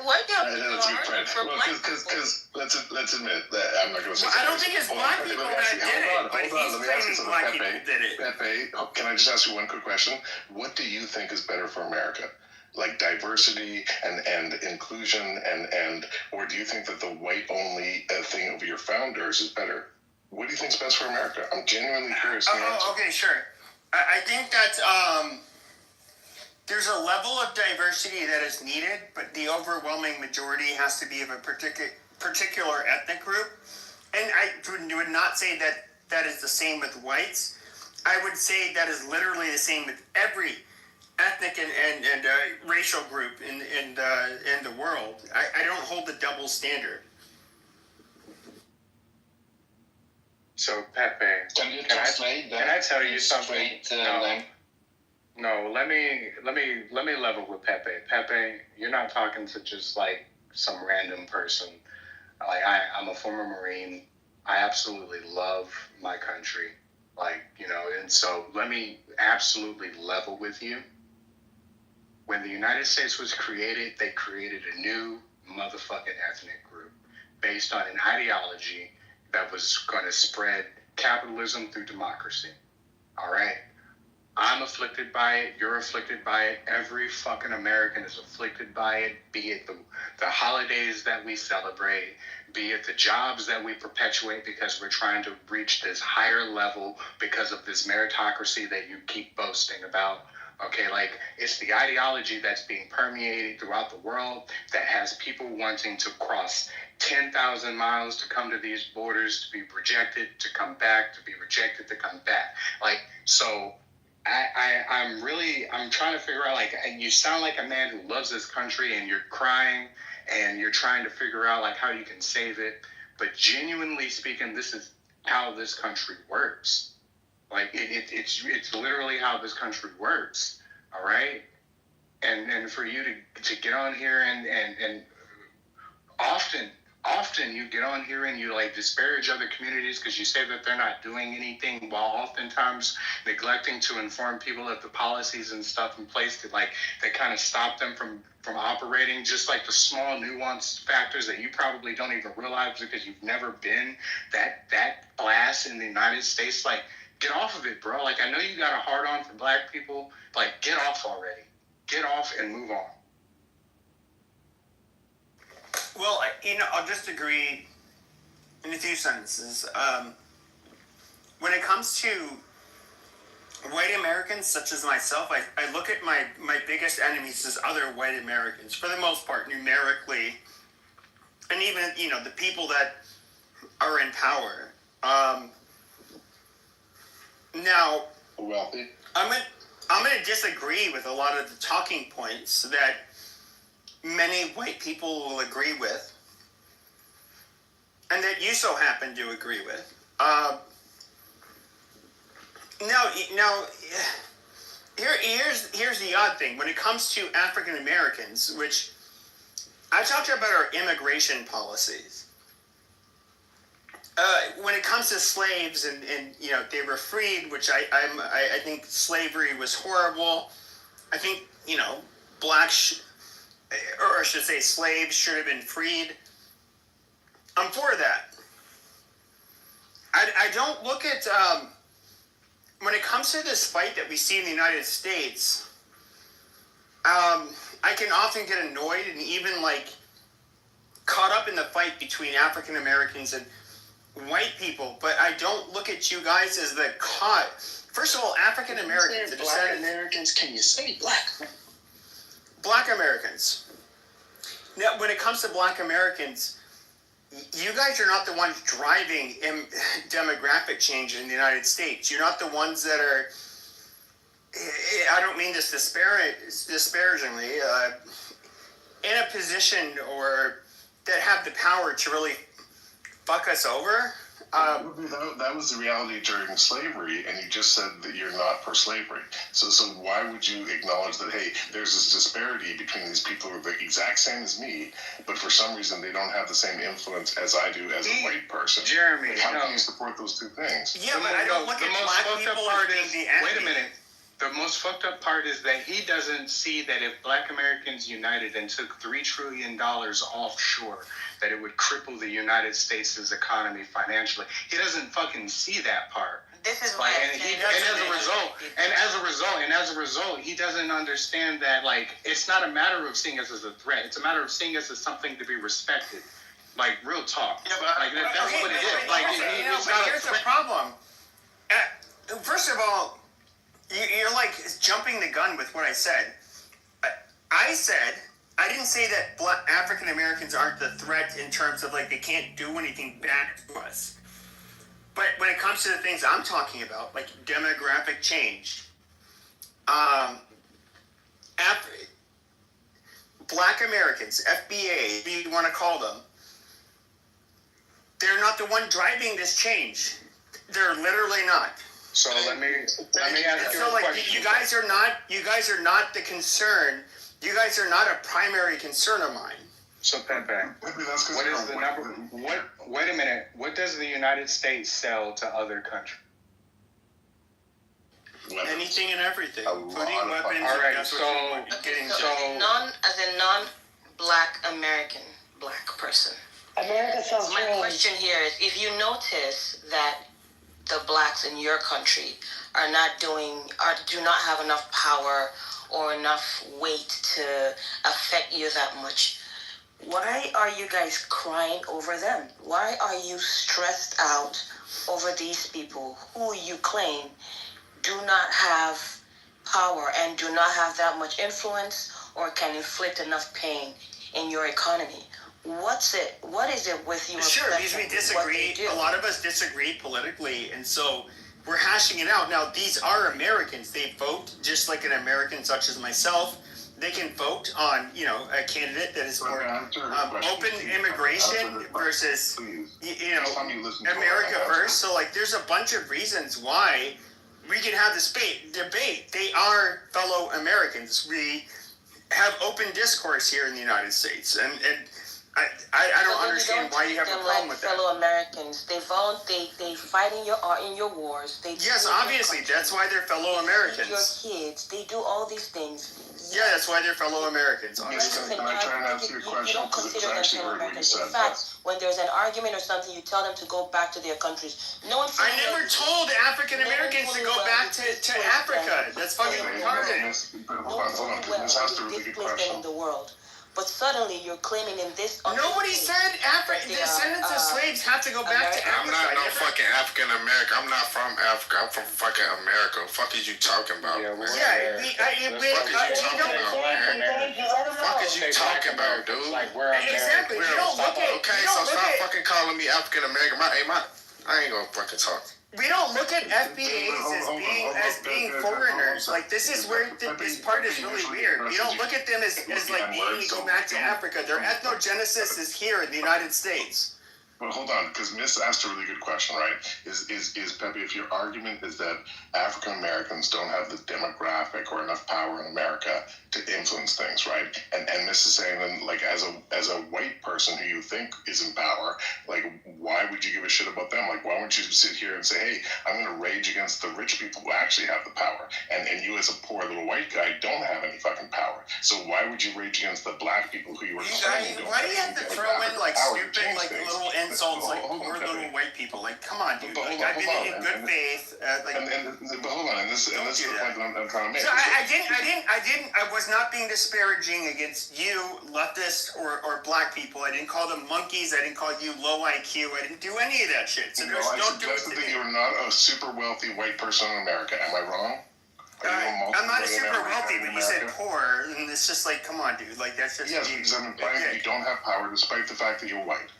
Why do you have such a hard-on for black people? Because let's admit that I'm not going to say. I don't think it's black people that did it, but he's claiming black people did it. Pepe, can I just ask you one quick question? What do you think is better for America? Like diversity and inclusion and or do you think that the white only thing of your founders is better? What do you think is best for America? I'm genuinely curious. Okay, sure. I think that there's a level of diversity that is needed, but the overwhelming majority has to be of a particular ethnic group. And I would not say that that is the same with whites. I would say that is literally the same with every ethnic and racial group in the world. I don't hold the double standard. So Pepe, can I tell you something? No, let me level with Pepe. Pepe, you're not talking to just like some random person. Like I'm a former Marine. I absolutely love my country. And so let me absolutely level with you. When the United States was created, they created a new motherfucking ethnic group based on an ideology that was going to spread capitalism through democracy. All right? I'm afflicted by it. You're afflicted by it. Every fucking American is afflicted by it, be it the holidays that we celebrate, be it the jobs that we perpetuate because we're trying to reach this higher level because of this meritocracy that you keep boasting about. Okay, it's the ideology that's being permeated throughout the world that has people wanting to cross 10,000 miles to come to these borders, to be rejected, to come back, to be rejected, to come back. So I'm trying to figure out, you sound like a man who loves this country and you're crying and you're trying to figure out, how you can save it. But genuinely speaking, this is how this country works. It's literally how this country works, all right? And for you to get on here and often you get on here and you like disparage other communities because you say that they're not doing anything, while oftentimes neglecting to inform people of the policies and stuff in place that kind of stop them from operating, just like the small nuanced factors that you probably don't even realize because you've never been that class in the United States. Like, get off of it, bro. Like, I know you got a hard on for black people. Like, get off already. Get off and move on. Well, I'll just agree in a few sentences. When it comes to white Americans, such as myself, I look at my biggest enemies as other white Americans, for the most part, numerically, and even, the people that are in power. Now, wealthy. I'm gonna disagree with a lot of the talking points that many white people will agree with, and that you so happen to agree with. Here's the odd thing. When it comes to African Americans, which I talked about our immigration policies. When it comes to slaves and they were freed, which I think slavery was horrible. I think blacks, or I should say slaves, should have been freed. I'm for that. I don't look at when it comes to this fight that we see in the United States. I can often get annoyed and even caught up in the fight between African Americans and white people, but I don't look at you guys as the caught. First of all, African Americans. Black Americans, can you say black? Black Americans. Now, when it comes to Black Americans, you guys are not the ones driving demographic change in the United States. You're not the ones that are. I don't mean this disparagingly. In a position or that have the power to really fuck us over. That was the reality during slavery, and you just said that you're not for slavery. So why would you acknowledge that, hey, there's this disparity between these people who are the exact same as me, but for some reason they don't have the same influence as I do as a white person? Jeremy, how can you support those two things? Yeah, but I don't look at black people as being the enemy. Wait a minute. The most fucked up part is that he doesn't see that if Black Americans united and took $3 trillion offshore, that it would cripple the United States' economy financially. He doesn't fucking see that part. This is why. And as a result, he doesn't understand that it's not a matter of seeing us as a threat. It's a matter of seeing us as something to be respected. Real talk. Yeah, but that's what it is. It's not here's the problem. First of all, you're jumping the gun with what I said. I didn't say that African Americans aren't the threat in terms of they can't do anything bad to us. But when it comes to the things I'm talking about, like demographic change, Black Americans, FBA, whatever you want to call them, they're not the one driving this change. They're literally not. So let me ask you a question. You guys are not the concern. You guys are not a primary concern of mine. So Pepe, what is the number? Wait a minute. What does the United States sell to other countries? Anything and everything, including weapons. All right. As a non-Black American Black person, America sells my question here is: if you notice that the blacks in your country do not have enough power or enough weight to affect you that much, why are you guys crying over them? Why are you stressed out over these people who you claim do not have power and do not have that much influence or can inflict enough pain in your economy? What is it with you? Sure, because we disagree. A lot of us disagree politically, and so we're hashing it out. Now, these are Americans. They vote just like an American such as myself. They can vote on, a candidate that is more open immigration versus, America first. So, there's a bunch of reasons why we can have this debate. They are fellow Americans. We have open discourse here in the United States, and I don't understand why you have a problem with that. Fellow Americans, they fight in your wars. Yes, obviously, that's why they're fellow Americans. Your kids, they do all these things. Yeah, that's why they're fellow Americans. Can I try and answer your question? You don't consider them fellow Americans. In fact, when there's an argument or something, you tell them to go back to their countries. No one. I never told African Americans to go back to Africa. That's fucking retarded. Hold on, because this has to really good question. In the world. But suddenly you're claiming in this. Nobody said the descendants of slaves have to go back to Africa. I'm not no fucking African American. I'm not from Africa. I'm from fucking America. What the fuck is you talking about? What the fuck is you talking about, dude? Exactly. You don't look at. Okay, so stop fucking calling me African American. I ain't gonna fucking talk. We don't look at FBAs as being foreigners. Like, this is where this part is really weird. We don't look at them as like needing to go back to Africa. Their ethnogenesis is here in the United States. But hold on, because Miss asked a really good question, right? Is Pepe, if your argument is that African Americans don't have the demographic or enough power in America to influence things, right? And Miss is saying, then, like, as a white person who you think is in power, like, why would you give a shit about them? Like, why wouldn't you sit here and say, hey, I'm going to rage against the rich people who actually have the power, and you as a poor little white guy don't have any fucking power. So why would you rage against the black people who you were saying don't Why do you have to throw in, like, stupid, like, little insults, like, poor little white people? Like, come on, dude. Like, I've been in good faith. But hold on, and this is the point that I'm trying to make. So I was not being disparaging against you, leftists, or black people. I didn't call them monkeys. I didn't call you low IQ. I didn't do any of that shit. So I suggested that you're not a super wealthy white person in America. Am I wrong? I'm not a super wealthy, but you said poor, and it's just like, come on, dude. Like, that's just... Yes, because I'm implying that you don't have power despite the fact that you're white.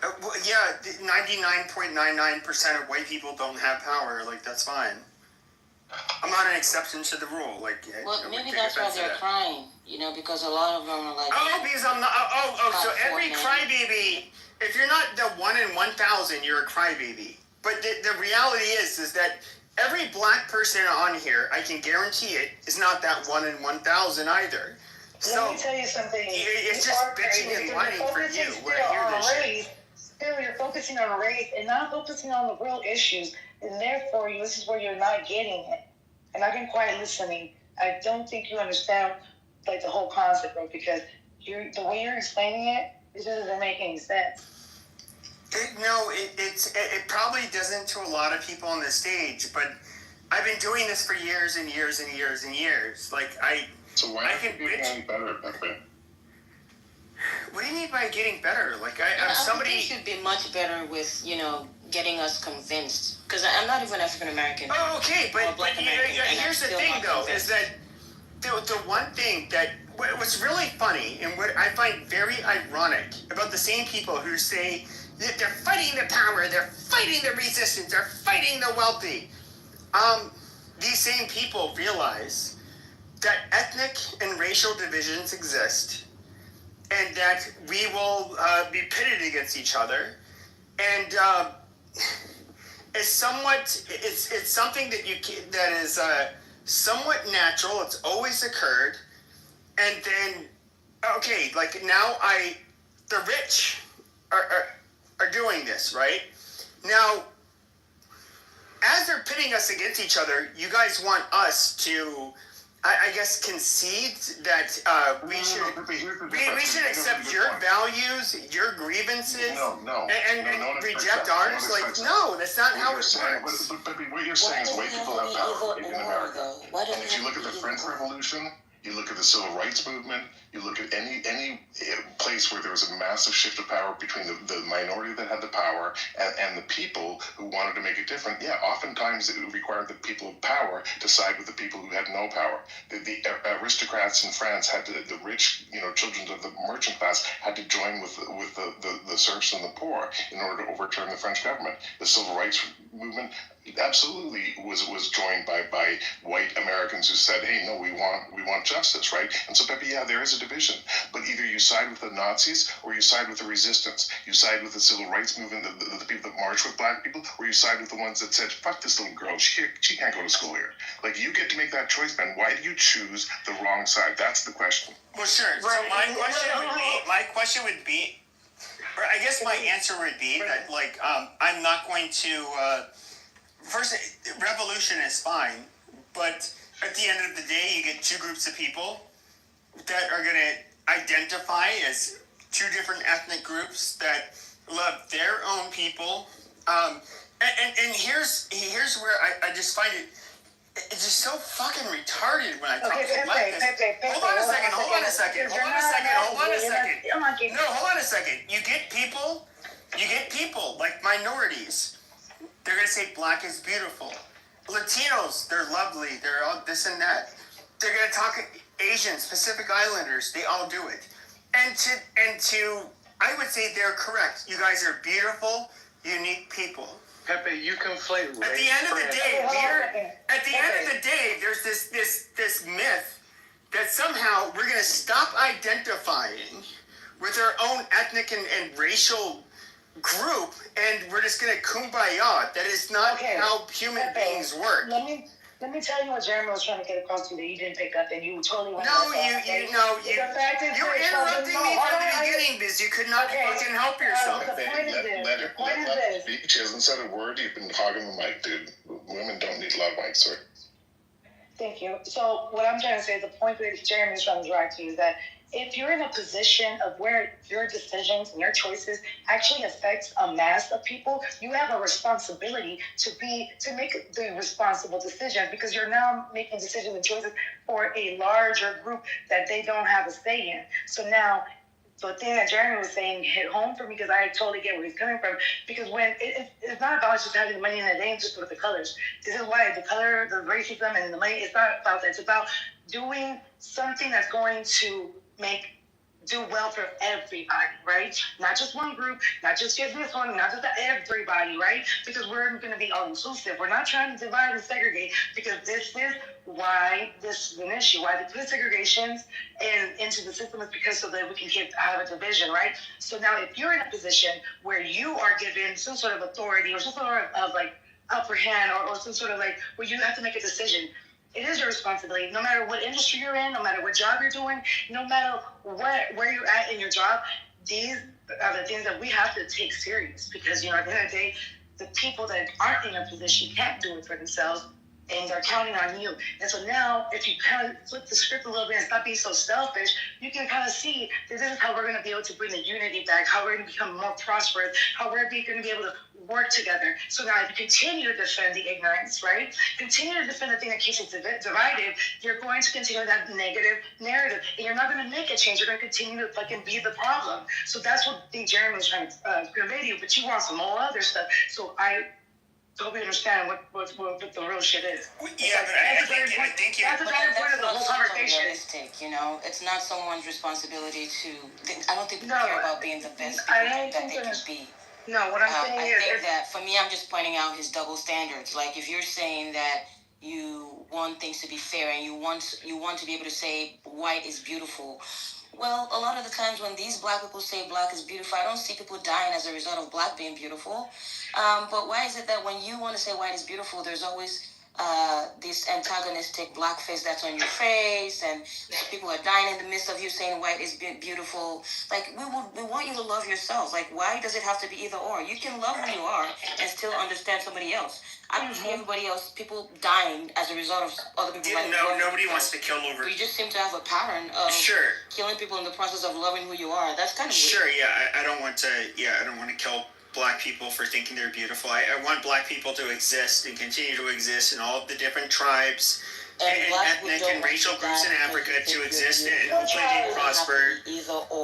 Well, yeah, 99.99% of white people don't have power. Like, that's fine. I'm not an exception to the rule. Like, well, maybe that's why they're crying. You know, because a lot of them are like. Because I'm not. So every crybaby. If you're not the 1 in 1,000, you're a crybaby. But the reality is that every black person on here, I can guarantee it, is not that 1 in 1,000 either. So let me tell you something. It's just bitching and whining for you when I hear this shit. Still, you're focusing on race and not focusing on the real issues, and therefore, this is where you're not getting it. And I've been quiet listening. I don't think you understand, like, the whole concept, bro, because the way you're explaining it just doesn't make any sense. It probably doesn't to a lot of people on the stage, but I've been doing this for years and years and years and years. Like, So why aren't you getting better, Pepe? What do you mean by getting better? Like, somebody should be much better with, getting us convinced. Because I'm not even African American. Oh, okay, but here's the thing, though, is that the one thing that what's really funny and what I find very ironic about the same people who say that they're fighting the power, they're fighting the resistance, they're fighting the wealthy. These same people realize that ethnic and racial divisions exist, and that we will be pitted against each other, and it's something that is somewhat natural. It's always occurred, and then now the rich are doing this, right? Now, as they're pitting us against each other, you guys want us to, I guess, concede that we should accept your values, your grievances, and reject ours? Like, no, that's not how it works. But what you're saying is white people have power in America. And if you look at the French Revolution, you look at the Civil Rights Movement, you look at any place where there was a massive shift of power between the minority that had the power and the people who wanted to make it different. Yeah, oftentimes it required the people of power to side with the people who had no power. The aristocrats in France had to, the rich, children of the merchant class had to join with the serfs and the poor in order to overturn the French government. The Civil Rights movement absolutely was joined by white Americans who said, "Hey, no, we want justice," right? And so, Pepe, yeah, there is a division, but either you side with the Nazis or you side with the resistance. You side with the civil rights movement, the people that marched with black people, or you side with the ones that said, "Fuck this little girl, she can't go to school here." Like, you get to make that choice, man. Why do you choose the wrong side? That's the question. Well, sure. So my question would be, or I guess my answer would be that, like, I'm not going to. First, revolution is fine, but at the end of the day, you get two groups of people that are going to identify as two different ethnic groups that love their own people. And here's where I just find it's just so fucking retarded when I talk to like this. Hold on a second. No, hold on a second. You get people like minorities. They're going to say black is beautiful. Latinos, they're lovely. They're all this and that. They're going to talk Asians, Pacific Islanders. They all do it. And to, I would say they're correct. You guys are beautiful, unique people. Pepe, you conflate race. At the end of the day, there's this myth that somehow we're going to stop identifying with our own ethnic and racial group, and we're just going to kumbaya. That is not how human beings work. Let me tell you what Jeremy was trying to get across to you that you didn't pick up, and you totally went. You were interrupting me from the beginning because you could not fucking help yourself. Let her speak. She hasn't said a word. You've been hogging the mic, dude. Women don't need loud mics, right? Thank you. So what I'm trying to say, the point that Jeremy's trying to drive to is that if you're in a position of where your decisions and your choices actually affect a mass of people, you have a responsibility to make the responsible decision, because you're now making decisions and choices for a larger group that they don't have a say in. So now, the thing that Jeremy was saying hit home for me, because I totally get where he's coming from. Because when it's not about just having the money in the name just with the colors. This is why the color, the racism, and the money, it's not about that. It's about doing something that's going to do well for everybody, right? Not just one group, not just this one, not just everybody, right? Because we're going to be all inclusive. We're not trying to divide and segregate, because this is why this is an issue. Why they put segregations into the system is because so that we can have a division, right? So now if you're in a position where you are given some sort of authority or some sort of like upper hand or some sort of like where you have to make a decision, it is your responsibility, no matter what industry you're in, no matter what job you're doing, no matter where you're at in your job. These are the things that we have to take serious, because, at the end of the day, the people that aren't in a position can't do it for themselves, and they're counting on you. And so now, if you kind of flip the script a little bit and stop being so selfish, you can kind of see that this is how we're going to be able to bring the unity back, how we're going to become more prosperous, how we're going to be able to work together. So now if you continue to defend the ignorance, right? Continue to defend the thing that keeps us divided, you're going to continue that negative narrative. And you're not going to make a change. You're going to continue to fucking be the problem. So that's what I think Jeremy was trying to convey to you, but you want some more other stuff. So I hope you understand what the real shit is. Yeah, but I think that's a better point of the whole conversation. It's not someone's responsibility to. I don't think people care about being the best people that they can be. No, what I'm saying I is, think that for me, I'm just pointing out his double standards. Like, if you're saying that you want things to be fair and you want to be able to say white is beautiful. Well, a lot of the times when these black people say black is beautiful, I don't see people dying as a result of black being beautiful. But why is it that when you want to say white is beautiful, there's always this antagonistic black face that's on your face, and people are dying in the midst of you saying white is beautiful? Like, we want you to love yourselves. Like, why does it have to be either or? You can love who you are and still understand somebody else. I don't see everybody else, people dying as a result of other people. Nobody wants to kill over. We just seem to have a pattern of killing people in the process of loving who you are. That's kind of weird. Sure, yeah. I don't want to kill black people for thinking they're beautiful. I want black people to exist and continue to exist in all of the different tribes and ethnic and racial groups in Africa to exist and hopefully they prosper.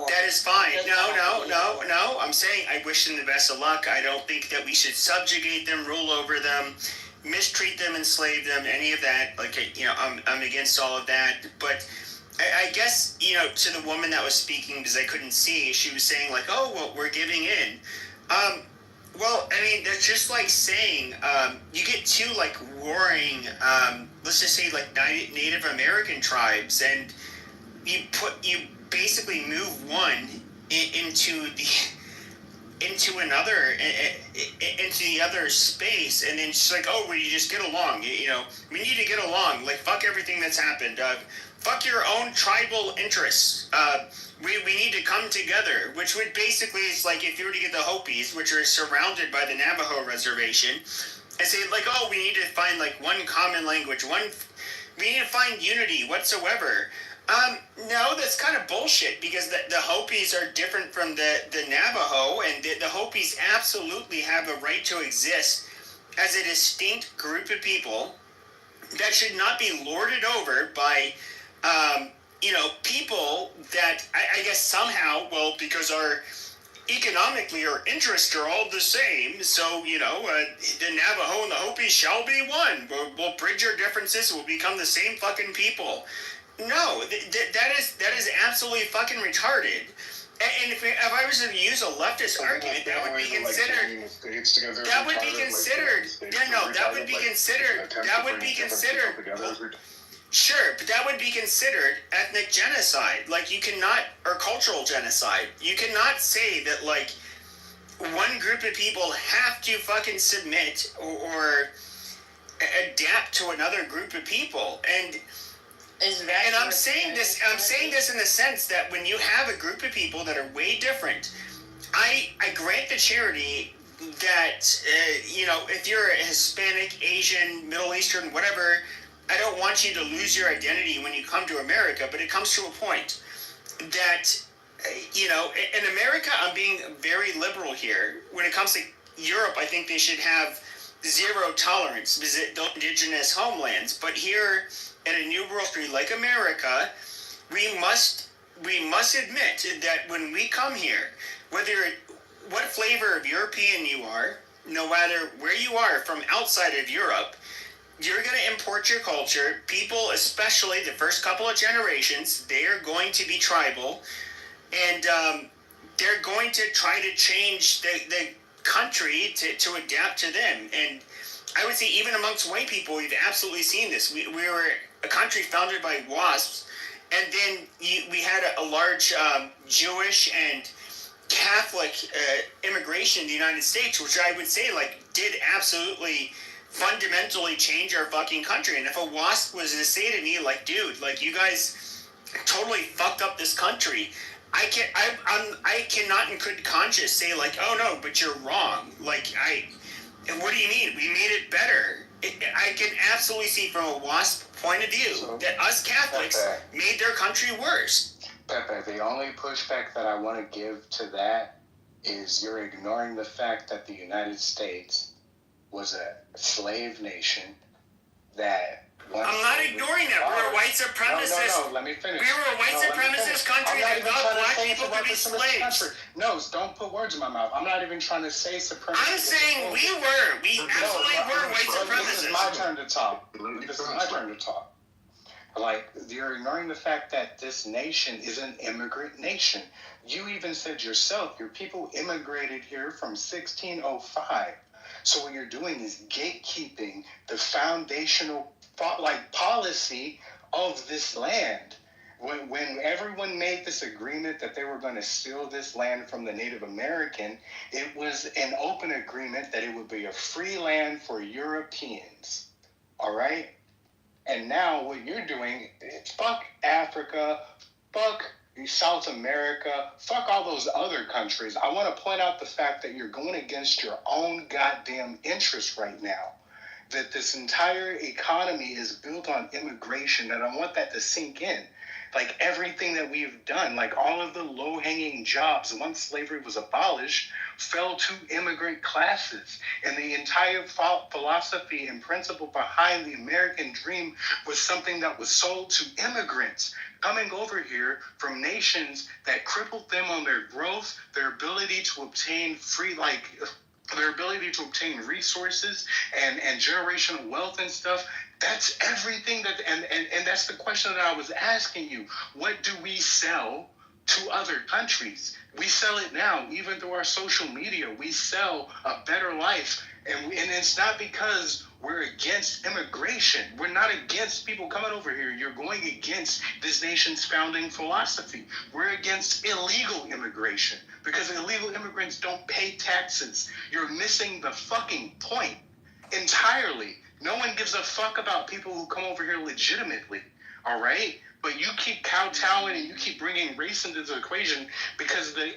That is fine. No. I'm saying I wish them the best of luck. I don't think that we should subjugate them, rule over them, mistreat them, enslave them, any of that. Like, I'm against all of that. But I guess, to the woman that was speaking, because I couldn't see, she was saying like, oh, well, we're giving in. Well, I mean, it's just like saying you get two like warring, let's just say like Native American tribes, and you basically move one into another into the other space, and then she's like, oh, well, you just get along, we need to get along, like fuck everything that's happened, fuck your own tribal interests, we need to come together, which would basically is like if you were to get the Hopis, which are surrounded by the Navajo reservation, and say like, oh, we need to find like one common language, we need to find unity whatsoever. No, that's kind of bullshit, because the Hopis are different from the Navajo, and the Hopis absolutely have a right to exist as a distinct group of people that should not be lorded over by, people that I guess somehow, well, because economically our interests are all the same, so, the Navajo and the Hopi shall be one. We'll bridge our differences, we'll become the same fucking people. No, that is absolutely fucking retarded. And if I was to use a leftist argument, that would be considered. That would be considered. That would be considered. Sure, but that would be considered ethnic genocide. Like, you cannot, or cultural genocide. You cannot say that, like, one group of people have to fucking submit or adapt to another group of people. And I'm saying this in the sense that when you have a group of people that are way different, I grant the charity that, if you're a Hispanic, Asian, Middle Eastern, whatever, I don't want you to lose your identity when you come to America, but it comes to a point that, in America, I'm being very liberal here. When it comes to Europe, I think they should have zero tolerance, visit the indigenous homelands. But here in a new world country like America, we must admit that when we come here, what flavor of European you are, no matter where you are from outside of Europe, you're going to import your culture. People, especially the first couple of generations, they are going to be tribal, and they're going to try to change the country to adapt to them. And I would say even amongst white people, we've absolutely seen this. We were a country founded by WASPs, and then we had a large Jewish and Catholic immigration in the United States, which I would say did absolutely fundamentally change our fucking country. And if a WASP was to say to me, dude, you guys totally fucked up this country, I cannot in good conscience say oh no, but you're wrong. What do you mean? We made it better. I can absolutely see from a WASP point of view that us Catholics made their country worse. Pepe, the only pushback that I want to give to that is you're ignoring the fact that the United States was a slave nation that... I'm not ignoring that. We're a white supremacist. No, let me finish. We were a white supremacist country that got black people to be slaves. No, don't put words in my mouth. I'm not even trying to say supremacy. I'm saying we absolutely were white supremacists. This is my turn to talk. You're ignoring the fact that this nation is an immigrant nation. You even said yourself, your people immigrated here from 1605. So what you're doing is gatekeeping the foundational policy of this land. When everyone made this agreement that they were going to steal this land from the Native American, it was an open agreement that it would be a free land for Europeans. All right? And now what you're doing, fuck Africa, fuck South America, fuck all those other countries. I want to point out the fact that you're going against your own goddamn interests right now. That this entire economy is built on immigration, and I want that to sink in. Everything that we've done, all of the low-hanging jobs once slavery was abolished, fell to immigrant classes. And the entire philosophy and principle behind the American dream was something that was sold to immigrants coming over here from nations that crippled them on their growth, their ability to obtain their ability to obtain resources and generational wealth and stuff. That's everything and that's the question that I was asking you. What do we sell to other countries. We sell it now, even through our social media. We sell a better life, and it's not because we're against immigration. We're not against people coming over here. You're going against this nation's founding philosophy. We're against illegal immigration because illegal immigrants don't pay taxes. You're missing the fucking point entirely. No one gives a fuck about people who come over here legitimately, all right? But you keep kowtowing and you keep bringing race into the equation because the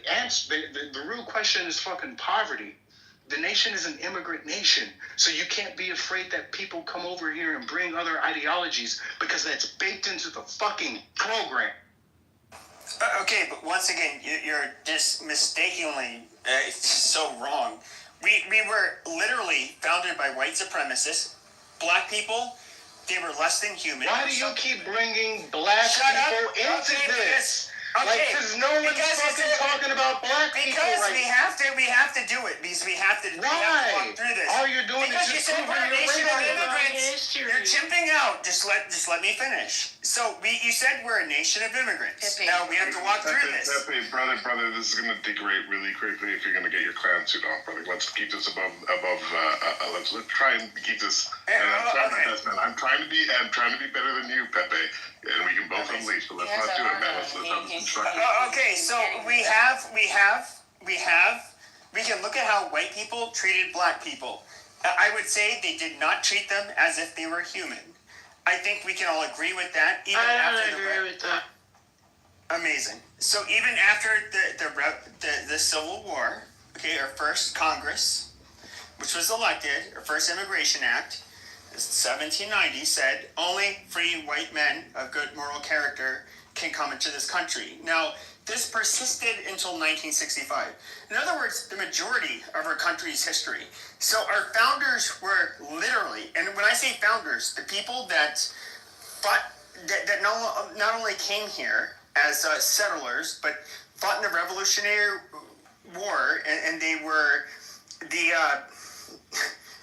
real question is fucking poverty. The nation is an immigrant nation, so you can't be afraid that people come over here and bring other ideologies because that's baked into the fucking program. Okay, but once again, you're just mistakenly it's so wrong. We were literally founded by white supremacists, black people. They were less than human. Why do you keep bringing black people into this? Okay, because no one's fucking talking about black people right now. Because we have to do it. Because we have to. Why? We have to walk through this. All you're doing because is you said we're a nation of immigrants. You're chimping out. Just let me finish. So you said we're a nation of immigrants. Now we have to walk through this. Brother, this is going to degrade really quickly if you're going to get your clown suit on, brother. Let's keep this above. Let's try and keep this. And I'm trying my best, man. I'm trying to be better than you, Pepe. And we can both unleash, but let's not do it, man. Let's have this constructive. Okay, so we can look at how white people treated black people. I would say they did not treat them as if they were human. I think we can all agree with that. I don't agree with that. Amazing. So even after the Civil War, okay, our first Congress, which was elected, our first Immigration Act, 1790 said only free white men of good moral character can come into this country. Now, this persisted until 1965. In other words, the majority of our country's history. So our founders were literally, and when I say founders, the people that fought, that not only came here as settlers, but fought in the Revolutionary War, and they were the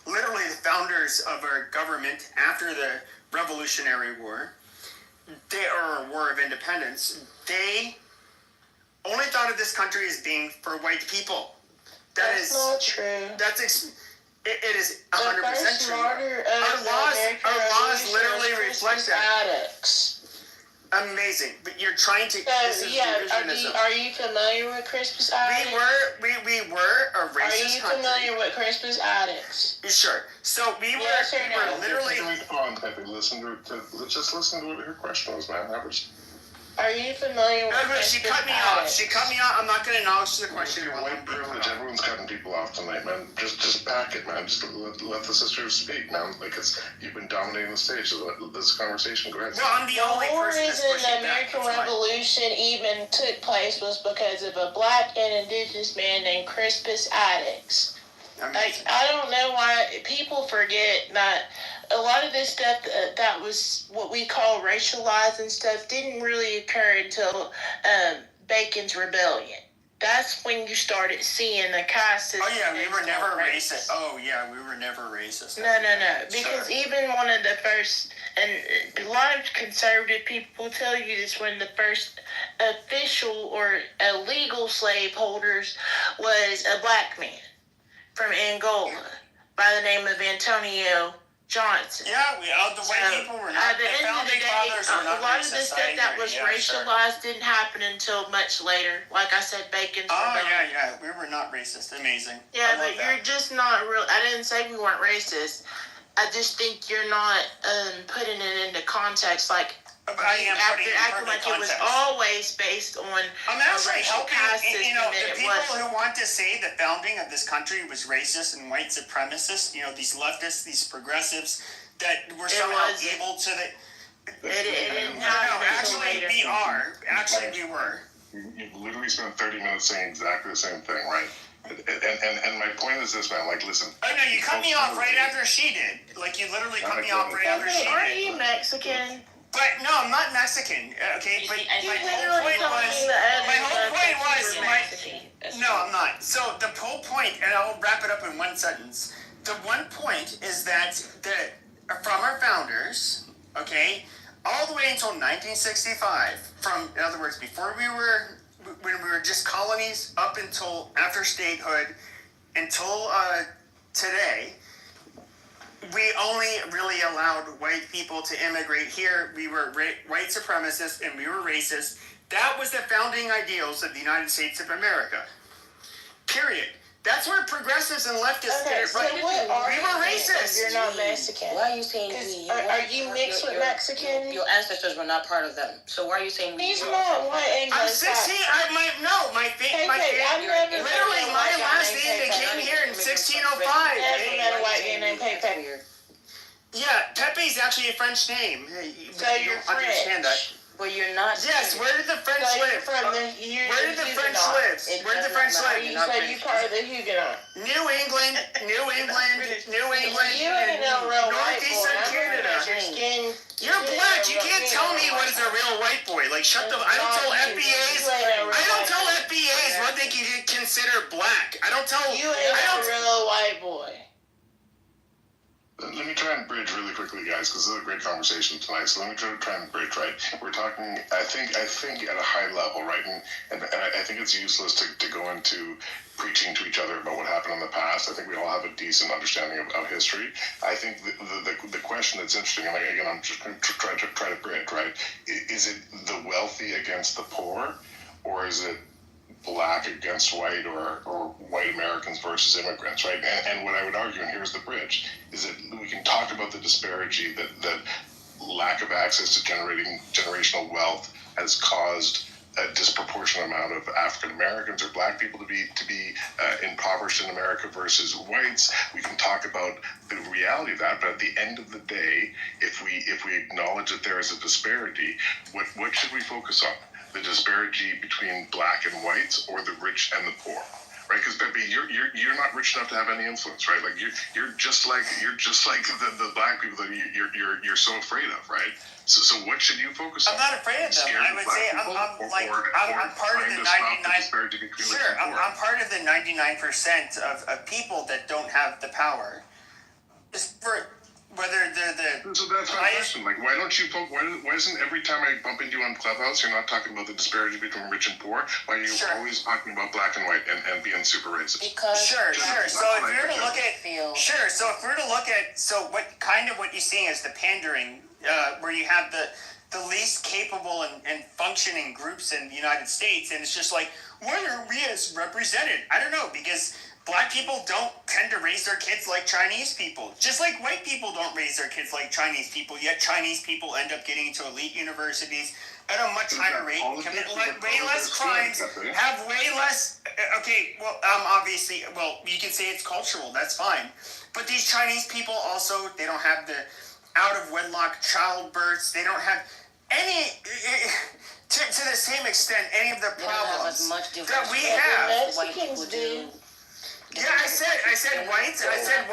literally the founders of our government after the Revolutionary War, or War of Independence. They only thought of this country as being for white people. That's not true. It is 100% true. Our laws literally reflect that. Addicts. Amazing, but you're trying to. Are you familiar with Crispus Attucks? We were a racist country. Are you familiar with Crispus Attucks? Sure. So we were literally. Just listen to what her question was, man. Are you familiar with Crispus She cut me off. She cut me off. I'm not going to acknowledge the question. White privilege. Everyone's cutting people off tonight, man. Just back it, man. Just let the sisters speak, man. You've been dominating the stage. So let this conversation go ahead. Well, I'm the only reason the American Revolution even took place was because of a black and indigenous man named Crispus Attucks. I don't know why people forget that a lot of this stuff that was what we call racialized and stuff didn't really occur until Bacon's Rebellion. That's when you started seeing the caste system. Oh yeah, we were never racist. Oh yeah, we were never racist. No. Because even one of the first, and a lot of conservative people will tell you this, when the first official or illegal slaveholders was a black man from Angola by the name of Antonio Johnson. Yeah, the white people were not. At the end of the day, a lot of the stuff that was racialized didn't happen until much later. Like I said, Bacon's Rebellion. Yeah, we were not racist. Amazing. Yeah, but you're just not real. I didn't say we weren't racist. I just think you're not putting it into context. Like, acting like it was always based on I'm actually helping, the people who want to say the founding of this country was racist and white supremacist, these leftists, these progressives, that were somehow able to... It didn't happen. Actually, we are. Actually, we were. You've literally spent 30 minutes saying exactly the same thing, right? And my point is this, man. Listen. Oh no, you cut me off right after she did. You literally cut me off right after she did. Aren't you Mexican? But no, I'm not Mexican. Okay, but my whole point was. No, I'm not. So the whole point, and I'll wrap it up in one sentence. The one point is that from our founders, okay, all the way until 1965. In other words, before we were when we were just colonies up until after statehood, until today, we only really allowed white people to immigrate here. We were white supremacists and we were racist. That was the founding ideals of the United States of America. Period. That's where progressives and leftists get it right. We were racist. You're not Mexican. Why are you saying we? Are you mixed with Mexican? Your ancestors were not part of them. So why are you saying we? He's not white. I'm 16. My last name that came here in 1605. Never met a white man named Pepe. Yeah, Pepe is actually a French name. So you're understand that. But you're not. Yes, where did the French live? Where did the French live? Where did the French live? You said you part of the Huguenot. New England, You ain't no real white boy. northeastern Canada. You're black. You can't tell me what is a real white boy. Like, shut the. I don't tell FBAs what they can consider black. I don't tell. You ain't a real white boy. Let me try and bridge really quickly, guys, because this is a great conversation tonight. So let me try and bridge, right? We're talking, I think at a high level, right? And I think it's useless to go into preaching to each other about what happened in the past. I think we all have a decent understanding of history. I think the question that's interesting, and again, I'm just going to try to bridge, right? Is it the wealthy against the poor, or is it black against white, or white Americans versus immigrants, right? And what I would argue, and here's the bridge, is that we can talk about the disparity that lack of access to generational wealth has caused a disproportionate amount of African Americans or black people to be impoverished in America versus whites. We can talk about the reality of that, but at the end of the day, if we acknowledge that there is a disparity, what should we focus on? The disparity between black and whites, or the rich and the poor, right? Because Pepe, you're not rich enough to have any influence, right? Like you're just like the black people that you're so afraid of, right? So what should you focus on? I'm not afraid of them. I would say I'm part of the 99. Sure, I'm part of the 99% of people that don't have the power. Just for. Whether they're So that's my question. Like, why don't you? Why isn't every time I bump into you on Clubhouse, you're not talking about the disparity between rich and poor? Why are you always talking about black and white and being super racist? Because sure. So if we were to look at what you're seeing is the pandering, where you have the least capable and functioning groups in the United States, and it's just like, why are we as represented? I don't know, because black people don't tend to raise their kids like Chinese people. Just like white people don't raise their kids like Chinese people, yet Chinese people end up getting into elite universities at a much higher rate, commit way less crimes, have way less... obviously, you can say it's cultural, that's fine. But these Chinese people also, they don't have the out-of-wedlock childbirths, they don't have any... To the same extent, any of the problems that we have. Mexicans do. Yeah, I said whites and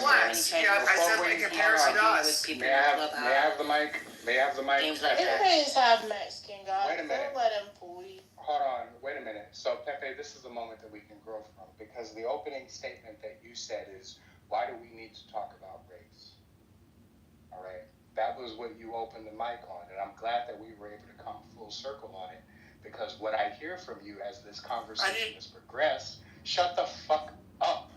blacks. Yeah, I said in comparison to us. May I have the mic? Everybody's half Mexican, guys. Wait a minute. Don't let him fool you. Hold on, wait a minute. So, Pepe, this is the moment that we can grow from, because the opening statement that you said is, why do we need to talk about race? All right? That was what you opened the mic on, and I'm glad that we were able to come full circle on it, because what I hear from you as this conversation has progressed, shut the fuck up,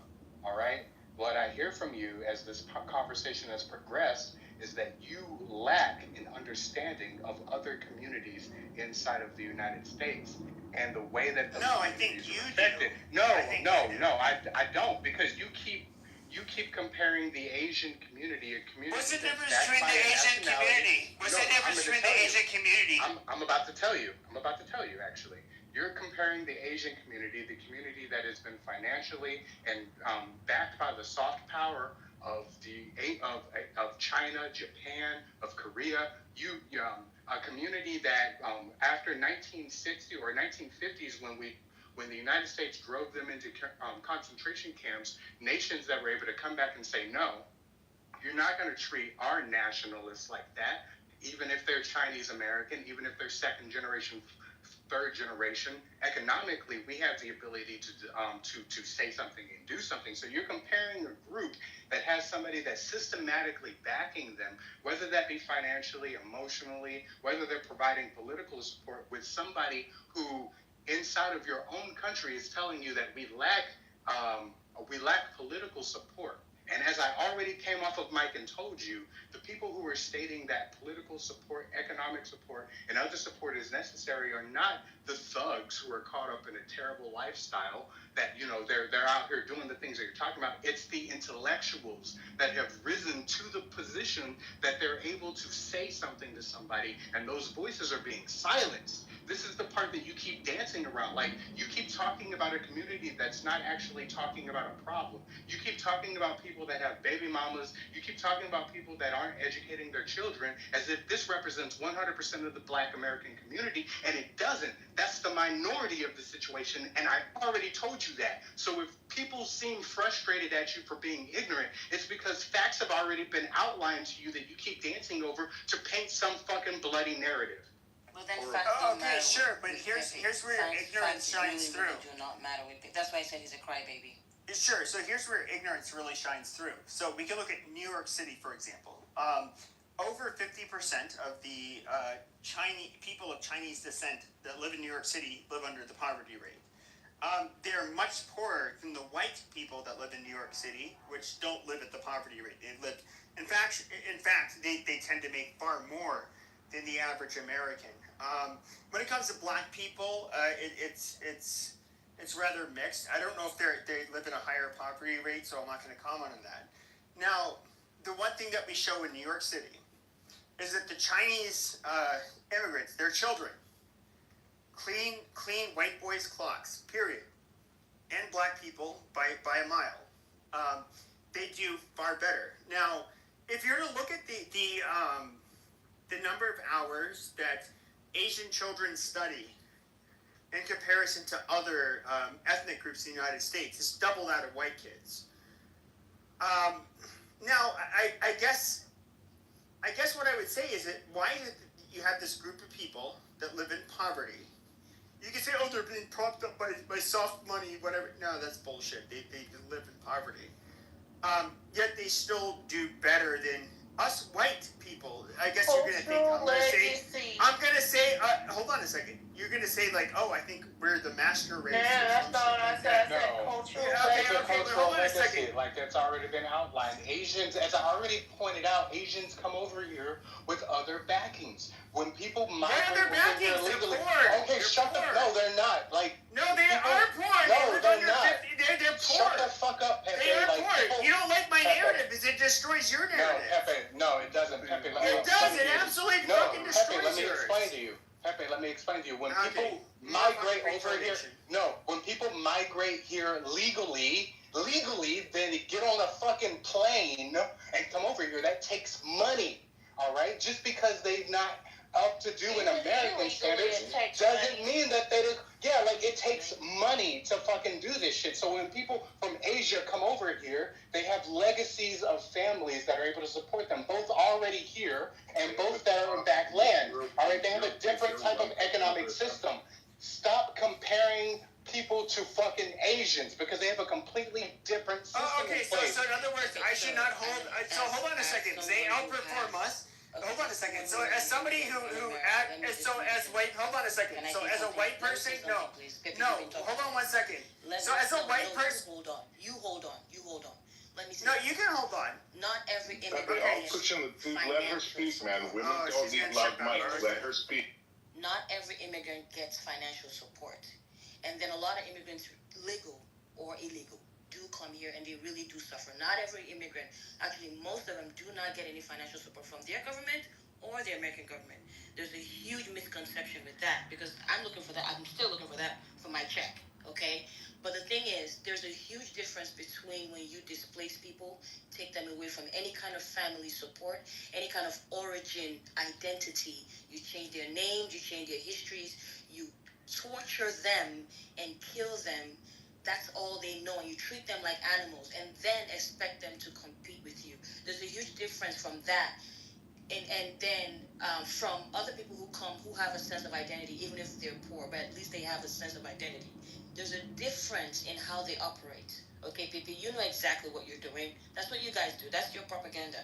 all right? What I hear from you as this conversation has progressed is that you lack an understanding of other communities inside of the United States and the way that the I think you affected. do. I don't, because you keep comparing the Asian community, a community. What's the difference between the Asian community? I'm about to tell you. Actually. You're comparing the Asian community, the community that has been financially and backed by the soft power of China, Japan, of Korea. A community that after 1960 or 1950s, when the United States drove them into concentration camps, nations that were able to come back and say, no, you're not going to treat our nationalists like that, even if they're Chinese American, even if they're second generation, third generation. Economically, we have the ability to say something and do something. So you're comparing a group that has somebody that's systematically backing them, whether that be financially, emotionally, whether they're providing political support, with somebody who inside of your own country is telling you that we lack political support. And as I already came off of mic and told you, the people who are stating that political support, economic support, and other support is necessary are not the thugs who are caught up in a terrible lifestyle that, they're out here doing the things that you're talking about. It's the intellectuals that have risen to the position that they're able to say something to somebody, and those voices are being silenced. This is the part that you keep dancing around. Like, you keep talking about a community that's not actually talking about a problem. You keep talking about people that have baby mamas. You keep talking about people that aren't educating their children as if this represents 100% of the Black American community, and it doesn't. That's the minority of the situation, and I already told you that. So if people seem frustrated at you for being ignorant, it's because facts have already been outlined to you that you keep dancing over to paint some fucking bloody narrative. Well, then okay, sure, but here's where ignorance shines through. Do not matter. That's why I said he's a crybaby. Sure, so here's where ignorance really shines through. So we can look at New York City, for example. Over 50% of the Chinese people of Chinese descent that live in New York City live under the poverty rate. They're much poorer than the white people that live in New York City, which don't live at the poverty rate. In fact, they tend to make far more than the average American. When it comes to Black people, it's rather mixed. I don't know if they live in a higher poverty rate, so I'm not going to comment on that. Now, the one thing that we show in New York City is that the Chinese immigrants, their children, clean white boys' clocks, period, and Black people by a mile. They do far better. Now, if you're to look at the number of hours that Asian children study in comparison to other ethnic groups in the United States, it's double that of white kids. Now, I guess what I would say is that why you have this group of people that live in poverty. You can say, oh, they're being propped up by soft money, whatever. No, that's bullshit. They live in poverty. Yet they still do better than us white people. I guess you're going to think, I'm going to say, hold on a second. You're going to say, like, oh, I think we're the master race. Yeah, that's not what I said. I said No. cultural Okay, cultural hold on a second. legacy. Like, that's already been outlined. Asians, as I already pointed out, Asians come over here with other backings. When people migrate over here illegally, okay, shut the. No, they're not. Like, no, they are poor. No, they're not. They're poor. Shut the fuck up, Pepe. They are like, poor. people, You don't like my Pepe. narrative because it destroys your narrative. No, Pepe. No, it doesn't, Pepe. It does. It absolutely fucking destroys Pepe, let me yours. explain to you. Pepe, let me explain to you. When people migrate over here, when people migrate here legally, then they get on a fucking plane and come over here. That takes money, all right? Just because they've not up to do in American standards doesn't mean that they don't. Yeah, like, it takes money to fucking do this shit. So when people from Asia come over here, they have legacies of families that are able to support them, both already here and both that are in back land. All right, they have a different type of economic system. Stop comparing people to fucking Asians because they have a completely different system. Okay, so in other words, I should not hold. So hold on a second. They outperform us. Hold on a second. So as somebody who as white, hold on a second. So as a white person, no, hold on one second. So as a white person, You hold on. Let me see. no, you can hold on. Not every Pepe, immigrant I'll put you in the dude. Let her speak, man. Women don't need loud mics. Let her speak. Not every immigrant gets financial support. And then a lot of immigrants, legal or illegal, do come here and they really do suffer. Not every immigrant, actually most of them do not get any financial support from their government or the American government. There's a huge misconception with that because I'm still looking for that for my check, okay? But the thing is, there's a huge difference between when you displace people, take them away from any kind of family support, any kind of origin identity. You change their names, you change their histories, you torture them and kill them. That's all they know, and you treat them like animals and then expect them to compete with you. There's a huge difference from that. And then from other people who come who have a sense of identity, even if they're poor, but at least they have a sense of identity. There's a difference in how they operate. Okay, Pipi, you know exactly what you're doing. That's what you guys do. That's your propaganda.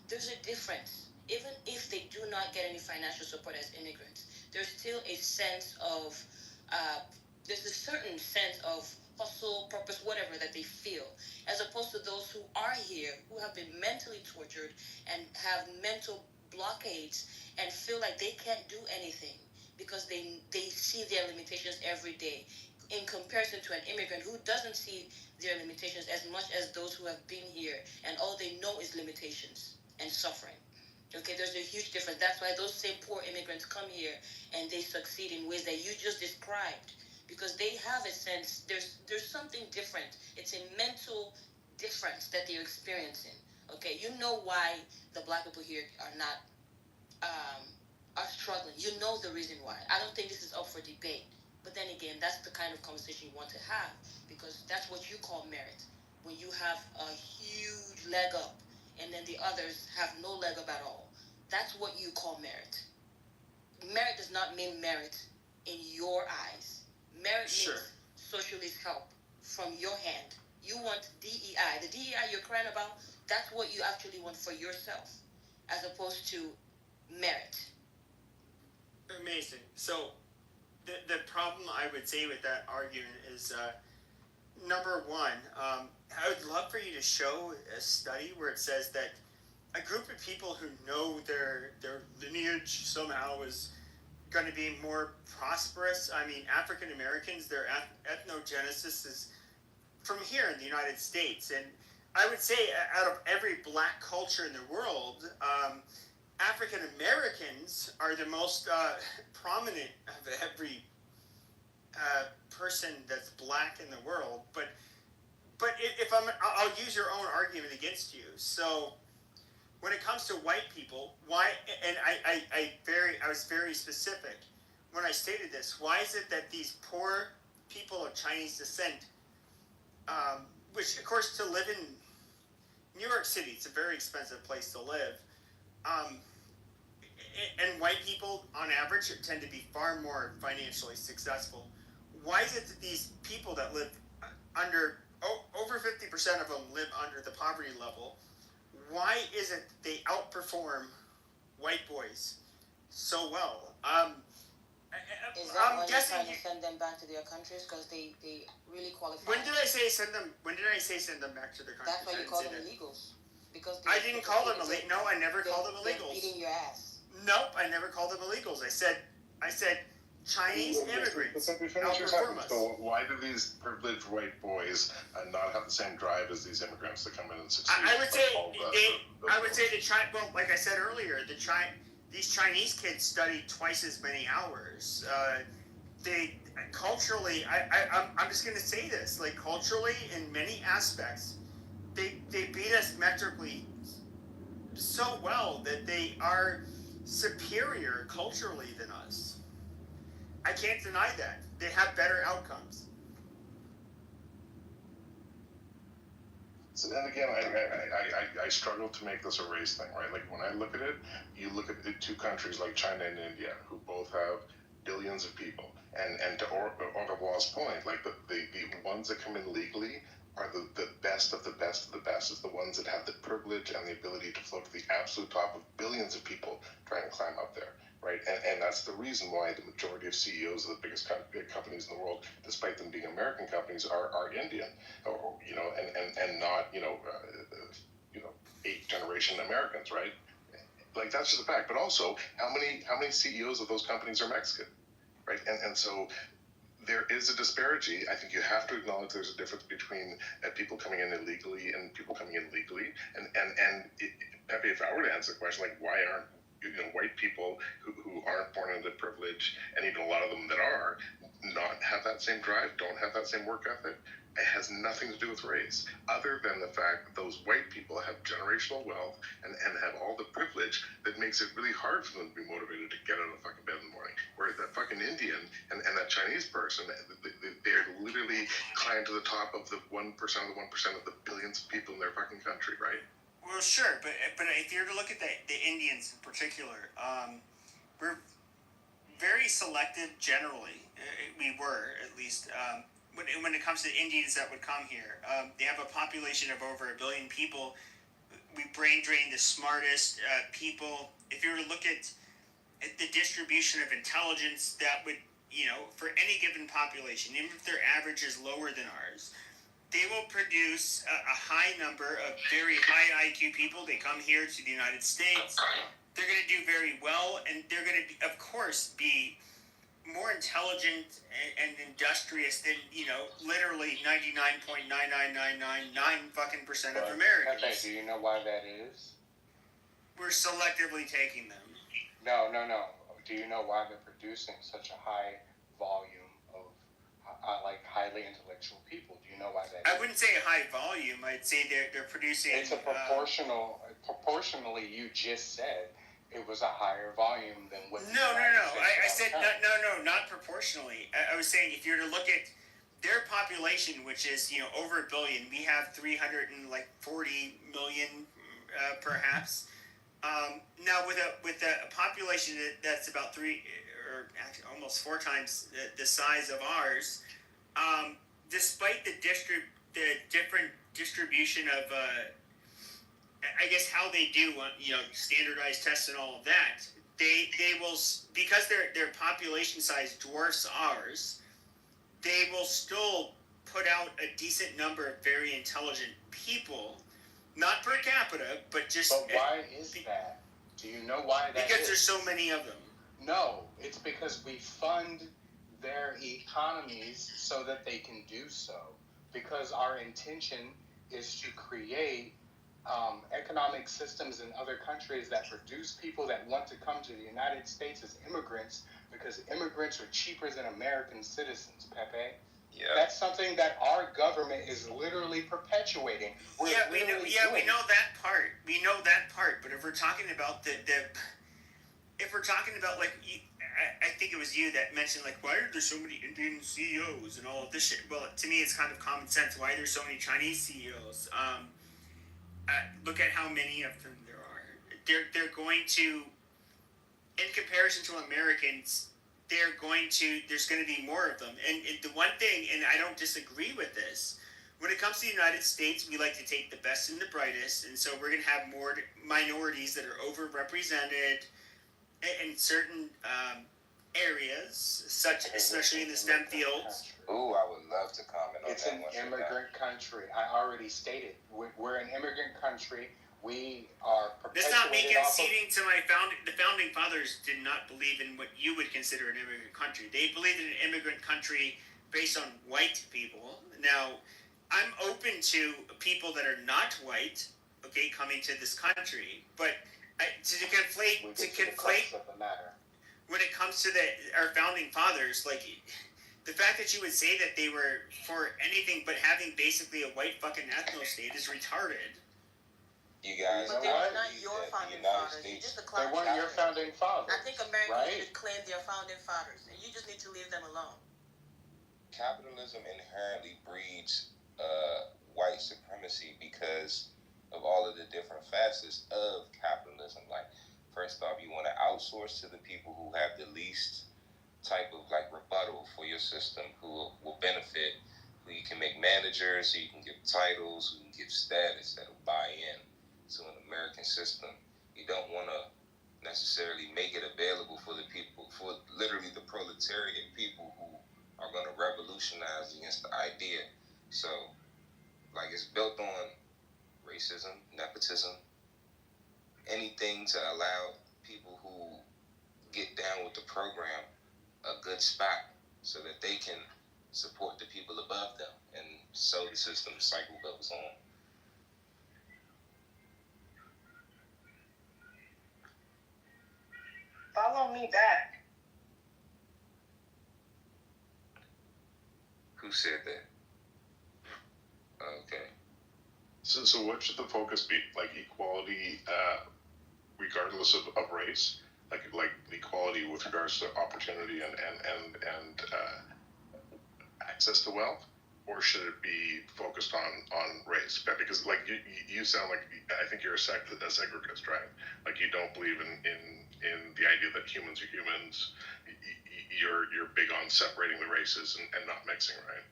There's a difference. Even if they do not get any financial support as immigrants, there's still a sense of there's a certain sense of hustle, purpose, whatever that they feel, as opposed to those who are here, who have been mentally tortured and have mental blockades and feel like they can't do anything because they see their limitations every day, in comparison to an immigrant who doesn't see their limitations as much as those who have been here and all they know is limitations and suffering. Okay, there's a huge difference. That's why those same poor immigrants come here and they succeed in ways that you just described, because they have a sense there's something different. It's a mental difference that they're experiencing. Okay, you know why the black people here are not are struggling. You know the reason why. I don't think this is up for debate. But then again, that's the kind of conversation you want to have, because that's what you call merit. When you have a huge leg up and then the others have no leg up at all. That's what you call merit. Merit does not mean merit in your eyes. Merit means socialist help from your hand. You want DEI. The DEI you're crying about, that's what you actually want for yourself, as opposed to merit. Amazing. So the problem I would say with that argument is, number one, I would love for you to show a study where it says that a group of people who know their lineage somehow is going to be more prosperous. I mean, African Americans, their ethnogenesis is from here in the United States. And I would say out of every black culture in the world, African Americans are the most prominent of every person that's black in the world. But if I'll use your own argument against you. So when it comes to white people, why? And I was very specific when I stated this. Why is it that these poor people of Chinese descent, which of course to live in New York City, it's a very expensive place to live. And white people, on average, tend to be far more financially successful. Why is it that these people that live under, over 50% of them live under the poverty level, why is it they outperform white boys so well? Is that why you're trying to send them back to their countries? Because they really qualify. When did I say send them back to their countries? That's why you call them illegals. Because I didn't call them illegals. No, I never called them illegals. They're beating your ass. Nope, I never called them illegals. I said Chinese immigrants outperform us. So why do these privileged white boys not have the same drive as these immigrants that come in and succeed? I would say well, like I said earlier, these Chinese kids study twice as many hours. They culturally, I'm just going to say this, like culturally, in many aspects, they beat us metrically so well that they are superior culturally than us. I can't deny that. They have better outcomes. So then again, I struggle to make this a race thing, right? Like when I look at it, you look at the two countries like China and India, who both have billions of people. And to Orwell's point, like the ones that come in legally are the best of the best of the best, is the ones that have the privilege and the ability to float to the absolute top of billions of people trying to climb up there, right? And that's the reason why the majority of CEOs of the biggest companies in the world, despite them being American companies, are Indian, or and not 8th generation Americans, right? Like that's just a fact. But also, how many CEOs of those companies are Mexican, right? And so there is a disparity. I think you have to acknowledge there's a difference between people coming in illegally and people coming in legally. And Pepe, if I were to answer the question, like why aren't white people who aren't born into privilege, and even a lot of them that are, not have that same drive, don't have that same work ethic, it has nothing to do with race, other than the fact that those white people have generational wealth and have all the privilege that makes it really hard for them to be motivated to get out of the fucking bed in the morning. Whereas that fucking Indian and that Chinese person, they're literally climbing to the top of the 1% of the 1% of the billions of people in their fucking country, right? Well, sure, but if you're to look at the Indians in particular, we're very selective generally. We were, at least, when it comes to Indians that would come here. They have a population of over 1 billion people. We brain drain the smartest people. If you were to look at the distribution of intelligence, that would for any given population, even if their average is lower than ours, they will produce a high number of very high IQ people. They come here to the United States. They're going to do very well, and they're going to, of course, be more intelligent and industrious than, literally 99.99999 fucking percent of Americans. Okay, do you know why that is? We're selectively taking them. No. Do you know why they're producing such a high volume of highly intellectual people? Do you know why that is? I wouldn't say a high volume. I'd say they're producing. It's a proportionally. You just said it was a higher volume than what. No. I said no, not proportionally. I was saying if you're to look at their population, which is over 1 billion, we have 340 million, perhaps. Now with a population that's about 3 or actually almost 4 times the size of ours, despite the different distribution of I guess how they do standardized tests and all of that, they will, because their population size dwarfs ours, they will still put out a decent number of very intelligent people. Not per capita, but just... But why is that? Do you know why that is? Because there's so many of them. No, it's because we fund their economies so that they can do so. Because our intention is to create economic systems in other countries that produce people that want to come to the United States as immigrants, because immigrants are cheaper than American citizens, Pepe. Yeah. That's something that our government is literally perpetuating. We know that part. We know that part. But if we're talking about if we're talking about I think it was you that mentioned why are there so many Indian CEOs and all of this shit? Well, to me, it's kind of common sense. Why are there so many Chinese CEOs? Look at how many of them there are. They're going to, in comparison to Americans, there's going to be more of them. And the one thing, and I don't disagree with this, when it comes to the United States, we like to take the best and the brightest, and so we're going to have more minorities that are overrepresented in certain areas, especially in the STEM fields. Ooh, I would love to comment on that. It's an immigrant country. I already stated, we're an immigrant country. We are perpetuated. That's not me conceding to the founding fathers did not believe in what you would consider an immigrant country. They believed in an immigrant country based on white people. Now, I'm open to people that are not white, coming to this country, but to conflate when it comes to our founding fathers, the fact that you would say that they were for anything but having basically a white fucking ethno-state is retarded. You guys, but they were not your founding fathers. You're just a they weren't your founding fathers. I think Americans should claim their founding fathers, and you just need to leave them alone. Capitalism inherently breeds white supremacy because of all of the different facets of capitalism. First off, you want to outsource to the people who have the least type of rebuttal for your system, who will benefit, who you can make managers, who you can give titles, who can give status, that'll buy in to an American system. You don't want to necessarily make it available for the people, for literally the proletariat people who are going to revolutionize against the idea. So, it's built on racism, nepotism, anything to allow people who get down with the program a good spot so that they can support the people above them. And so the system cycle goes on. Follow me back. Who said that? Okay. So what should the focus be? Equality, regardless of race, like equality with regards to opportunity and access to wealth, or should it be focused on race? Because you sound like, I think you're a segregist, right? You don't believe in the idea that humans are humans. You're big on separating the races and not mixing, right?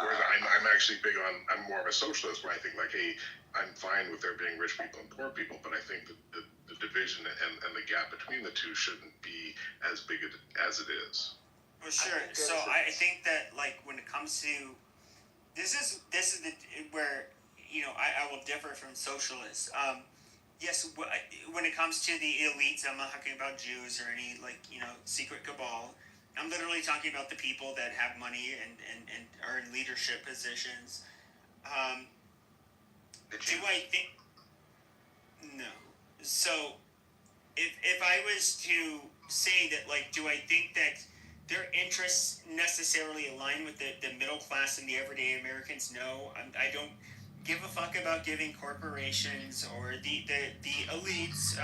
Whereas I'm actually big on, I'm more of a socialist where I think hey, I'm fine with there being rich people and poor people, but I think that the division and the gap between the two shouldn't be as big as it is. Well, sure. So I think that like when it comes to this is where I will differ from socialists. Yes, when it comes to the elites, I'm not talking about Jews or any secret cabal. I'm literally talking about the people that have money and are in leadership positions. Do I think? No. So if I was to say that, like, do I think that their interests necessarily align with the middle class and the everyday Americans? No, I don't give a fuck about giving corporations or the elites,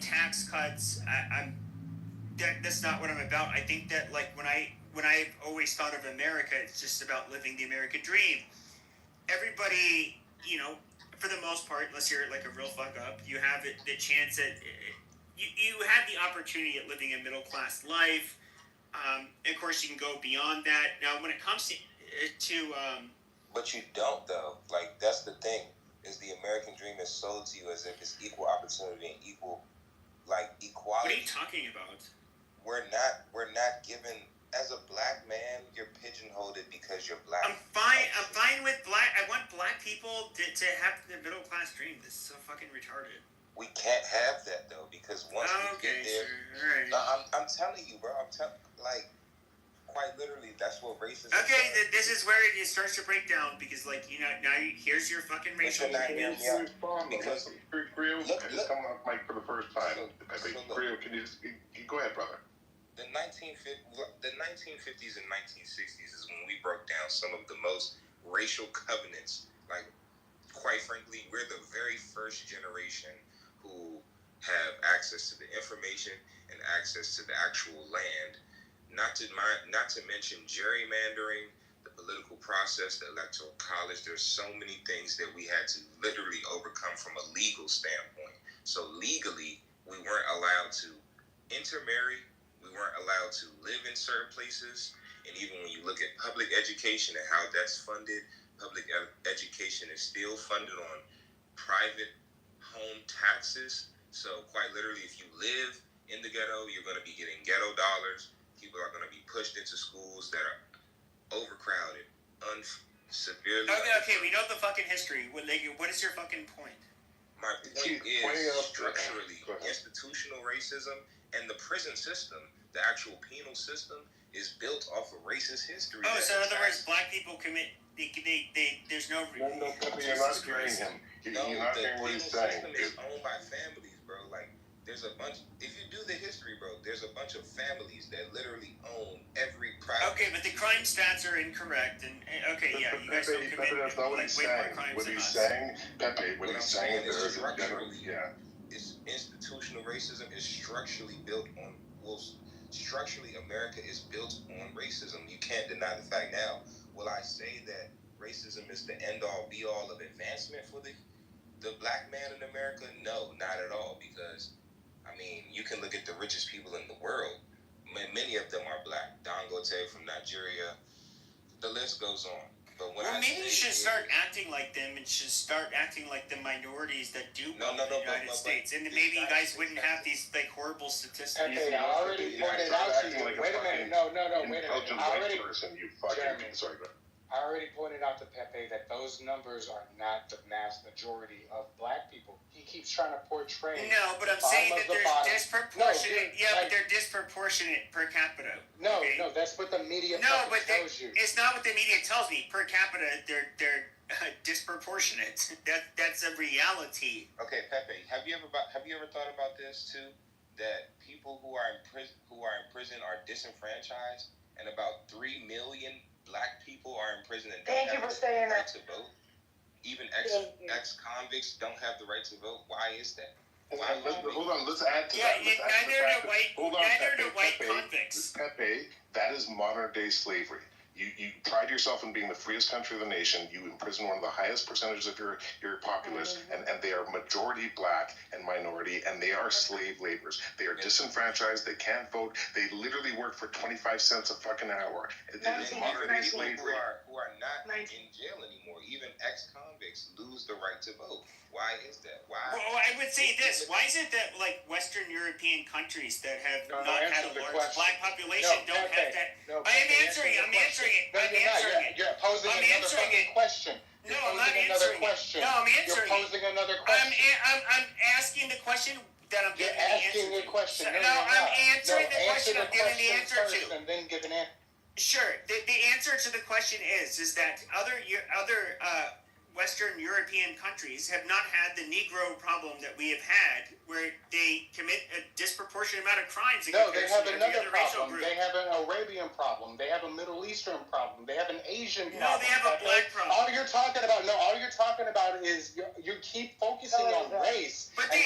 tax cuts. That's not what I'm about. I think that like when I've always thought of America, it's just about living the American dream. Everybody, for the most part, unless you're like a real fuck up, you have the chance at you have the opportunity at living a middle class life. Of course, you can go beyond that. Now, when it comes to but you don't though. Like that's the thing is the American dream is sold to you as if it's equal opportunity and equal equality. What are you talking about? We're not given. As a black man, you're pigeonholed because you're black. I'm fine with black. I want black people to have the middle class dream. This is so fucking retarded. We can't have that though because once we get there, sure. All right. No, I'm telling you, bro. Quite literally, that's what racism. Okay, this is where it starts to break down because here's your fucking racial. Because Creo is coming up Mike for the first time. Creo, can you go ahead, brother? The 1950s and 1960s is when we broke down some of the most racial covenants. Like, quite frankly, we're the very first generation who have access to the information and access to the actual land. Not to mention gerrymandering, the political process, the electoral college. There's so many things that we had to literally overcome from a legal standpoint. So legally, we weren't allowed to intermarry. We weren't allowed to live in certain places. And even when you look at public education and how that's funded, public education is still funded on private home taxes. So quite literally, if you live in the ghetto, you're going to be getting ghetto dollars. People are going to be pushed into schools that are overcrowded, severely. Okay, we know the fucking history. What is your fucking point? My point is structurally institutional racism and the prison system, the actual penal system, is built off of racist history. Oh, so in other words, black people commit. There's no. No, you're not hearing him. You're not hearing what he's saying. The penal system is owned by families, bro. Like, there's a bunch. If you do the history, bro, there's a bunch of families that literally own every private. Okay, but the crime stats are incorrect, and you guys don't commit that's not what he's saying. What he's saying, Pepe, what he's saying is structurally, it's institutional racism is structurally built on. Structurally, America is built on racism. You can't deny the fact. Now, will I say that racism is the end-all, be-all of advancement for the black man in America? No, not at all, because I mean, you can look at the richest people in the world. Many of them are black. Dangote from Nigeria. The list goes on. But when maybe you should start acting like them and should start acting like the minorities that do well in the United States. And maybe you guys wouldn't have these horrible statistics. Okay, I already pointed out to you. Wait a minute. No, wait a minute. I already pointed out to Pepe that those numbers are not the mass majority of black people. He keeps trying to portray. No, but I'm saying that they're disproportionate. But they're disproportionate per capita. No, that's what the media tells you. It's not what the media tells me. Per capita, they're disproportionate. That's a reality. Okay, Pepe, have you ever thought about this too? That people who are in prison are disenfranchised, and about 3 million black people are in prison and don't have the right to vote. Even ex-convicts don't have the right to vote. Why is that? Hold on, let's add to that. Neither do white convicts. Pepe, that is modern day slavery. You pride yourself in being the freest country of the nation. You imprison one of the highest percentages of your populace, and they are majority black and minority, and they are slave laborers. They are disenfranchised. They can't vote. They literally work for 25 cents a fucking hour. It is modern day slavery. who are not in jail anymore. Even ex-convicts lose the right to vote. Why is that? Why? Well, I would say this. Why is it that, like, Western European countries that have not had a large black population don't have that? I am answering it. I'm answering it. I'm answering it. You're posing another fucking question. No, I'm not answering it. No, I'm answering it. You're posing another question. I'm asking the question that I'm giving the answer. You're asking a question. No, I'm answering the question I'm giving the answer to. And then give an answer. Sure. The answer to the question is that other Western European countries have not had the Negro problem that we have had, where they commit a disproportionate amount of crimes. No, they have another problem. They have an Arabian problem. They have a Middle Eastern problem. They have an Asian problem. No, they have a black problem. All you're talking about is you keep focusing on race. But who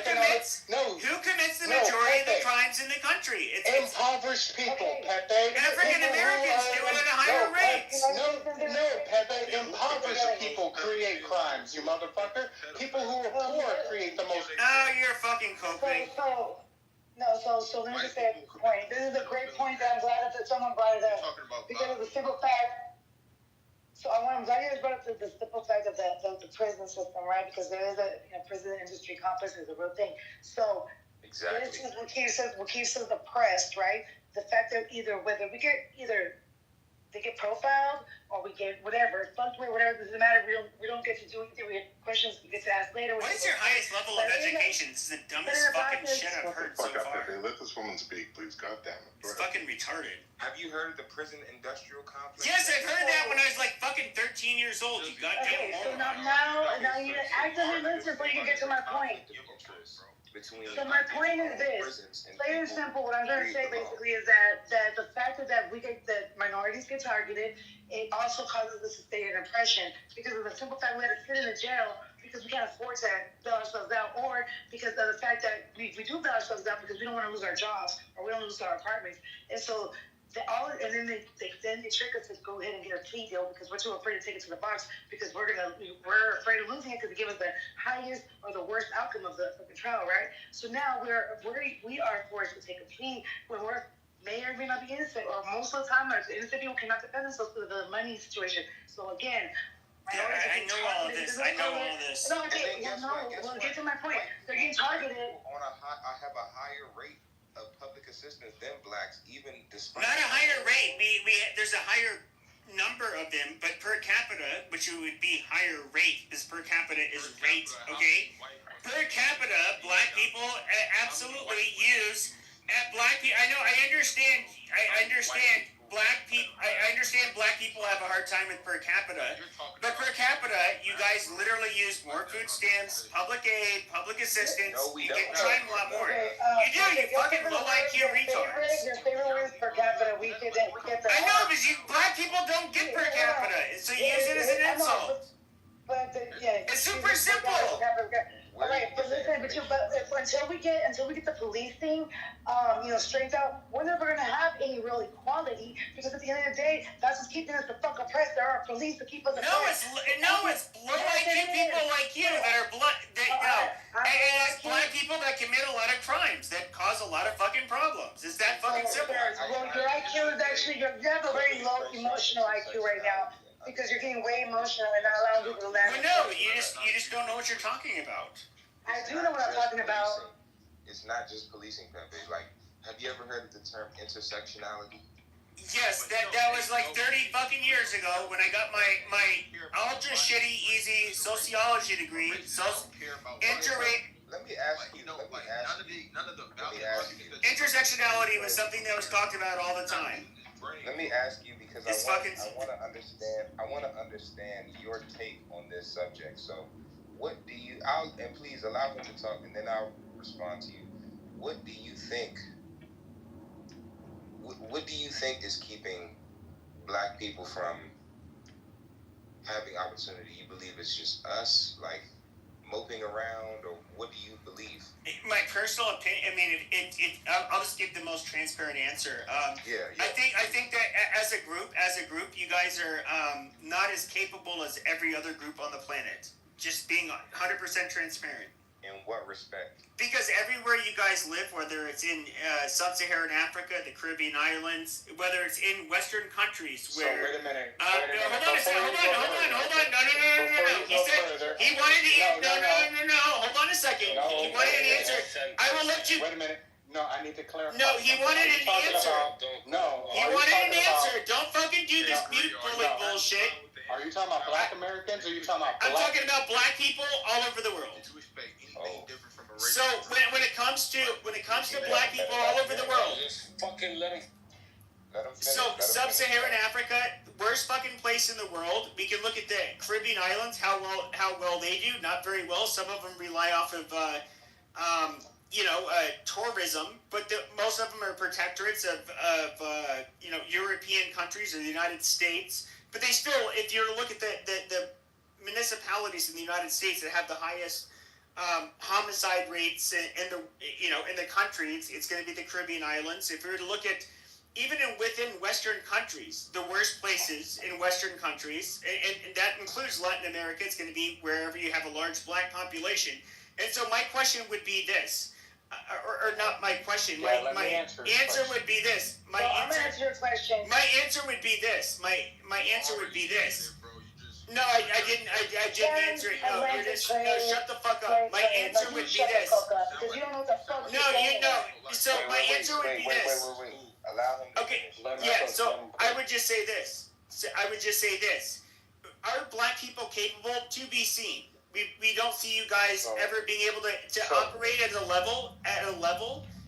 commits the majority of the crimes in the country? It's impoverished people, Pepe. African Americans do it at a higher rate. No, Pepe. Impoverished people create crimes, you motherfucker. People who are poor create the most. Oh, you're fucking coping. So let me just say a point. This is a great point that I'm glad that someone brought it up. Because of the simple fact. So I'm glad you guys brought up the simple fact of the prison system, right? Because there is a prison industry complex is a real thing. So exactly. This is what keeps us oppressed, right? The fact that whether we get they get profiled or we get whatever, fluctuate, whatever, doesn't matter. We don't get to do anything. We get questions we get to ask later. What is your highest level of education? This is the dumbest fucking shit I've heard so far. Let this woman speak, please. God damn it. It's fucking retarded. Have you heard of the prison industrial complex? Yes, I've heard that when I was like fucking 13 years old. You goddamn moron. So now you actively listen before you can get to my point. So my point is this: plain and simple. What I'm trying to say basically is that the fact that minorities get targeted, it also causes us to stay in oppression because of the simple fact we had to sit in a jail because we can't afford to bail ourselves out, or because of the fact that we do bail ourselves out because we don't want to lose our jobs or we don't lose our apartments, and so. And then they trick us to go ahead and get a plea deal because we're too afraid to take it to the box because we're afraid of losing it because it gives us the highest or the worst outcome of the trial, right? So now we are forced to take a plea when we may or may not be innocent, or most of the time, innocent people cannot defend themselves because of the money situation. So again. I know all of this. No, okay. Well, get to my point. They're getting targeted. I have a higher rate of public assistance than blacks, even despite not a higher rate. There's a higher number of them, but per capita, which would be higher rate, because per capita is rate. Okay, per capita, black people absolutely use. Black people. I understand. Black people. I understand black people have a hard time with per capita, but per capita, you guys literally use more food stamps, public aid, public assistance. No, we you don't. get trying a lot more. You do. You fucking low IQ retards. Your favorite word is per capita. We get that. I know, because black people don't get per capita, so you use it as an insult. It's super simple. All right, but listen, until we get the policing, straightened out, we're never gonna have any real equality because at the end of the day, that's what's keeping us the fuck oppressed. There are police to keep us oppressed. It's low IQ people like you that are and it's black people that commit a lot of crimes that cause a lot of fucking problems. It's that fucking simple. Well, your IQ is actually you have a very low emotional IQ right now. Because you're getting way emotional and not allowing people to laugh. Well, no, you just don't know what you're talking about. I do know what I'm talking about. It's not just policing, Pepe. Like, have you ever heard of the term intersectionality? Yes, that was like 30 fucking years ago when I got my ultra shitty easy sociology degree. Let me ask you. Intersectionality was something that was talked about all the time. Let me ask you because I want to understand your take on this subject. So, what do you? And please allow him to talk, and then I'll respond to you. What do you think? What do you think is keeping black people from having opportunity? You believe it's just us, like moping around, or what do you believe? My personal opinion. I mean, I'll just give the most transparent answer. Yeah. I think that as a group, you guys are not as capable as every other group on the planet. Just being 100% transparent. In what respect? Because everywhere you guys live, whether it's in sub-Saharan Africa, the Caribbean islands, whether it's in Western countries where... So, wait a minute. Hold on a second. Hold on. No. He said he wanted to... No. Hold on a second. He wanted an answer. I will let you... Wait a minute. No, I need to clarify. No, he wanted an answer. No. He wanted an answer. Don't fucking do this mute bullet bullshit. Are you talking about black Americans or are you talking about black... I'm talking about black people all over the world. So when it comes to black people all over the world, Just fucking let him so sub-Saharan Africa, worst fucking place in the world. We can look at the Caribbean islands, how well they do. Not very well. Some of them rely off of tourism, but most of them are protectorates of European countries or the United States. But they still, if you look at the municipalities in the United States that have the highest homicide rates in the country, it's going to be the Caribbean islands. If we were to look at even within Western countries, the worst places in Western countries, and that includes Latin America, it's going to be wherever you have a large black population. And so my question would be this, or not my question. My answer would be this. I'm gonna answer your question. My answer would be this. My answer would be this. No, I didn't. I didn't answer it. No, shut the fuck up. My answer would be this. Because you don't know what the fuck No, you know. So my answer would be this. Allow him to Okay. finish. Yeah. So I would just say this. Are black people capable? To be seen. We don't see you guys ever being able to operate at a level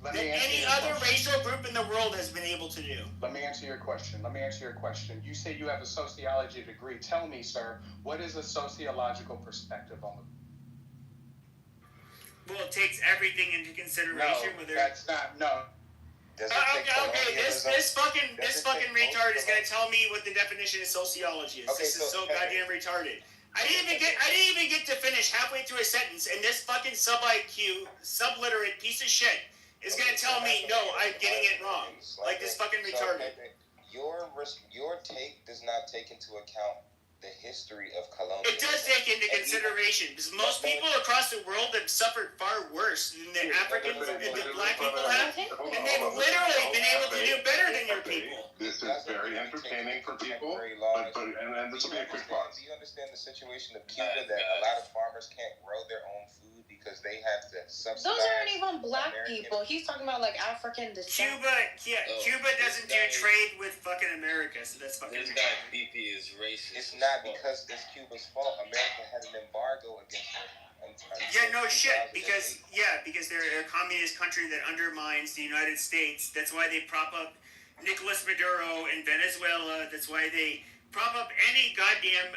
that any other racial group in the world has been able to do. Let me answer your question. You say you have a sociology degree. Tell me, sir, what is a sociological perspective on the... Well, it takes everything into consideration. No, that's not... No. Okay, this fucking retard is gonna tell me what the definition of sociology is. Okay, this is so goddamn retarded. I didn't even get to finish halfway through a sentence, and this fucking sub-IQ, subliterate piece of shit is gonna tell me no, I'm getting it wrong. Like this fucking retarded. Your take does not take into account the history of colonialism. It does take into consideration because most people across the world have suffered far worse than the Africans and the black people have, and they've literally been able to do better than your people. This is very entertaining for people, and this will be a quick pause. Do you understand the situation of Cuba that a lot of farmers can't grow their own food because they have to subsidize? Those aren't even black people. He's talking about like African descent. Cuba doesn't do trade with fucking America, so that's fucking. This guy BP is racist. It's not because it's Cuba's fault. America had an embargo against it. Yeah, no shit. Because they're a communist country that undermines the United States. That's why they prop up Nicolas Maduro in Venezuela. That's why they prop up any goddamn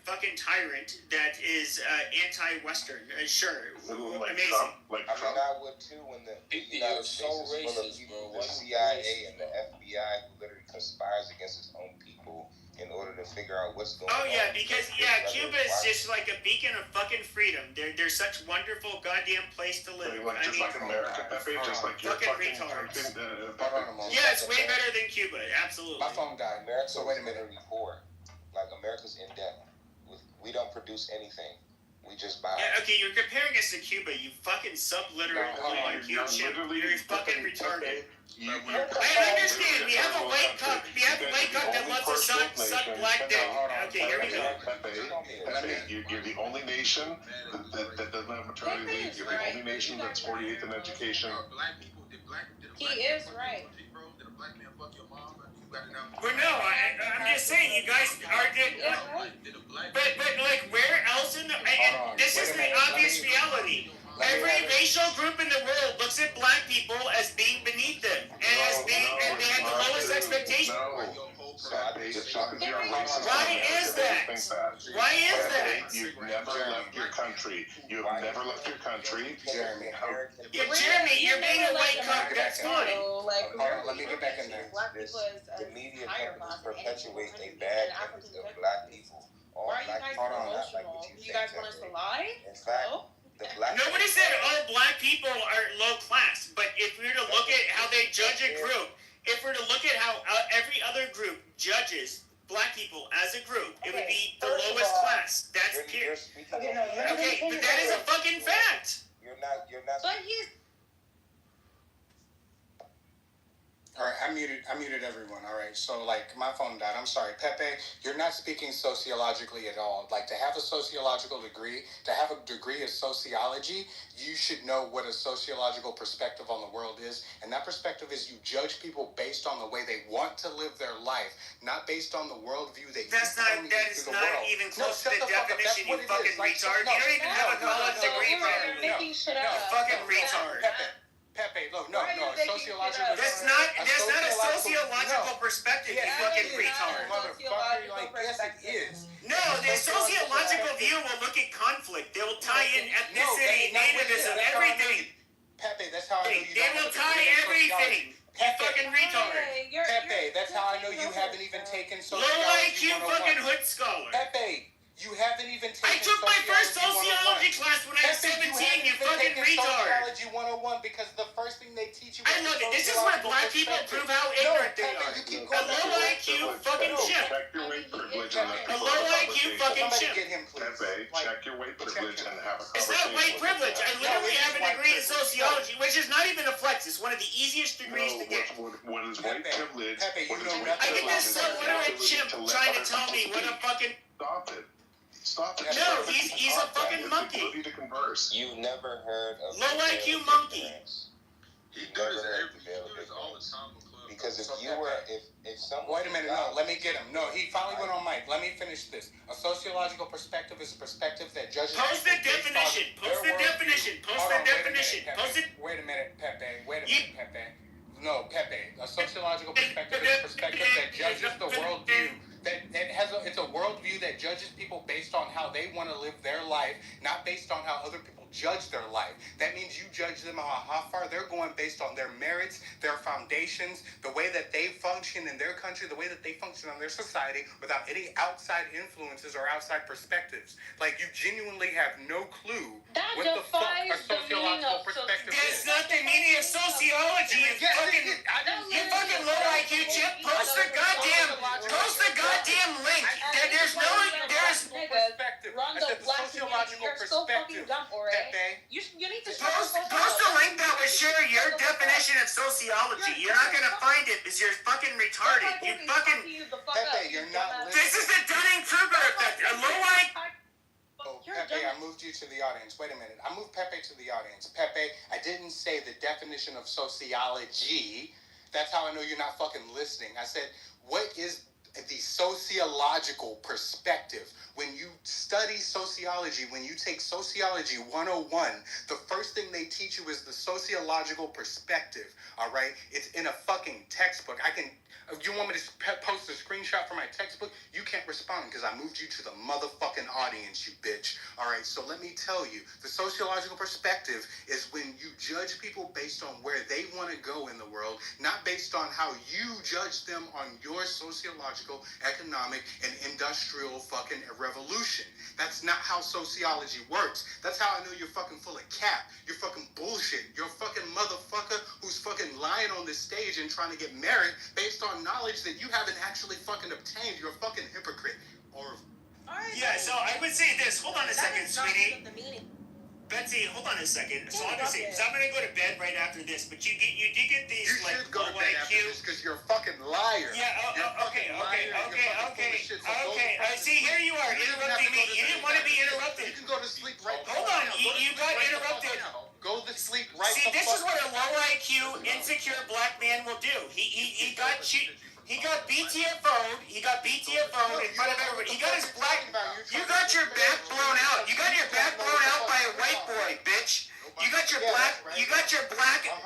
fucking tyrant that is anti-Western. Sure, amazing. I would too when the United States is full of the CIA and the FBI who literally conspires against its own people in order to figure out what's going on. Oh yeah, because Cuba is just like a beacon of fucking freedom. They're such wonderful goddamn place to live. Just like America, Pepe, just like your fucking retards. Yeah, it's way better than Cuba. Absolutely. My phone died. So wait a minute. Poor. Like America's in debt. We don't produce anything. We just buy. Yeah, okay, you're comparing us to Cuba. You fucking subliterate IQ chip. You're fucking retarded. I understand. We have a white cup. That wants to suck black dick. Okay, here we go. You're the only nation that doesn't have maternity leave. You're the only nation that's 48th in education. He is right. Well, no, I'm just saying, you guys are good. But like, where else in the... And this is the obvious reality. Every racial group in the world looks at black people as being beneath them, and they have the lowest expectation. Why is that? You've never left your country. You have never left your country. Jeremy, you're being a white cuck. That's fine. Let me get back in there. The media companies perpetuate a bad image of black people. Why are you guys emotional? You guys want us to lie? In fact, nobody said all black people are low class, but if we were to look at how they judge a group, if we're to look at how every other group judges black people as a group, it would be the lowest class. That's clear. Okay, but that is a fucking fact. You're not. But he's. All right, I muted everyone. All right, so like my phone died. I'm sorry, Pepe. You're not speaking sociologically at all. Like to have a sociological degree, to have a degree of sociology, you should know what a sociological perspective on the world is, and that perspective is you judge people based on the way they want to live their life, not based on the worldview that That is not even close to the definition. You fucking retard. You don't even have a college degree, probably. Making shit up. You fucking retard. Pepe, look, no, sociological. That's not a sociological perspective, you fucking retard. Motherfucker, like, yes it is. No, the sociological view will look at conflict. They will tie in ethnicity, nativism, everything. Pepe, that's how I know you. They will tie everything. You fucking retard. Pepe, that's how I know you haven't even taken sociology. Low IQ fucking hood scholar. Pepe. You haven't even taken. I took my first sociology class when I was 17, you fucking retard. Sociology 101 because the first thing they teach you. I look, this is where black people prove how ignorant they are. A low IQ fucking chip. Check your weight privilege and A low IQ fucking chip. Pepe, check your weight privilege and have a conversation. It's not weight privilege. I literally have a degree in sociology, which is not even a flex. It's one of the easiest degrees to get. What is white privilege? Pepe, you know I get this illiterate chimp trying to tell me what a fucking. Stop it. No, he's a fucking monkey. Ability to converse. You've never heard of low IQ monkey. He does all the time. Because if someone. Wait a minute, no, let me get him. No, he finally went on mic. Let me finish this. A sociological perspective is a perspective that judges. Post the definition. Post the definition. Post the definition. Post it. Wait a minute, Pepe. Wait a minute, Pepe. No, Pepe. A sociological perspective is a perspective that judges the worldview. It's a worldview that judges people based on how they want to live their life, not based on how other people judge their life. That means you judge them on how far they're going based on their merits, their foundations, the way that they function in their country, the way that they function in their society without any outside influences or outside perspectives. Like you genuinely have no clue what the fuck a sociological perspective is. That's not the meaning of sociology. You fucking low IQ chip. Post the goddamn link. There's Run the black community. You're so fucking dumb, Pepe. You need to post a link that will share your definition of sociology. You're not gonna find it because you're fucking retarded. You fucking. Pepe, you're not listening. This is the Dunning-Kruger effect. A low IQ. Pepe, I moved you to the audience. Wait a minute. I moved Pepe to the audience. Pepe, I didn't say the definition of sociology. That's how I know you're not fucking listening. I said, what is the sociological perspective? When you study sociology, when you take sociology 101, the first thing they teach you is the sociological perspective, all right? It's in a fucking textbook. You want me to post a screenshot from my textbook? You can't respond because I moved you to the motherfucking audience, you bitch. All right, so let me tell you, the sociological perspective is when you judge people based on where they want to go in the world, not based on how you judge them on your sociological, economic, and industrial fucking revolution. That's not how sociology works. That's how I know you're fucking full of cap. You're fucking bullshit. You're a fucking motherfucker who's fucking lying on this stage and trying to get merit based on knowledge that you haven't actually fucking obtained. You're a fucking hypocrite. Yeah, so I would say this. Hold on a second, sweetie. Betsy, hold on a second. So I'm gonna say, so I'm gonna go to bed right after this. But you do get these you like should go to low bed IQ. after this because you're a fucking liar. Yeah. Okay. See, here you are interrupting me. You didn't want to be interrupted. You can go to sleep right. Hold on. You got interrupted. Go to sleep right. See, this is what a low IQ, insecure black man will do. He got BTFO'd. He got BTFO'd in front of everybody. You got your back blown out. You got your back blown out by a white boy, bitch. You got your black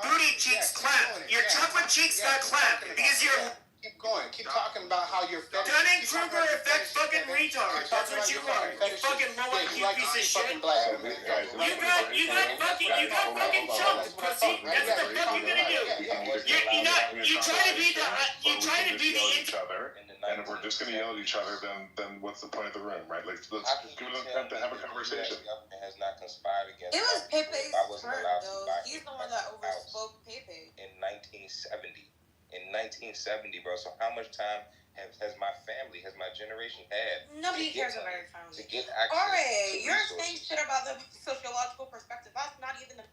booty cheeks clapped. Your chocolate cheeks got clapped because you're. Keep going. Keep talking about how you're Dunning-Kruger effect fucking retard. That's what you are. You fucking low IQ piece of shit. You got fucking chunked, pussy. That's what the fuck you gonna do. You try to be the and if we're just gonna yell at each other, then what's the point of the room, right? Like, let's just give it a time to have a conversation. Has not conspired against. It was Pepe's turn, though. He's the one that overspoke Pepe. In 1970. In 1970, bro. So how much time has my family, has my generation had? Nobody cares about your family. To get access Alright, to you're resources. saying shit about the sociological perspective. That's not even the...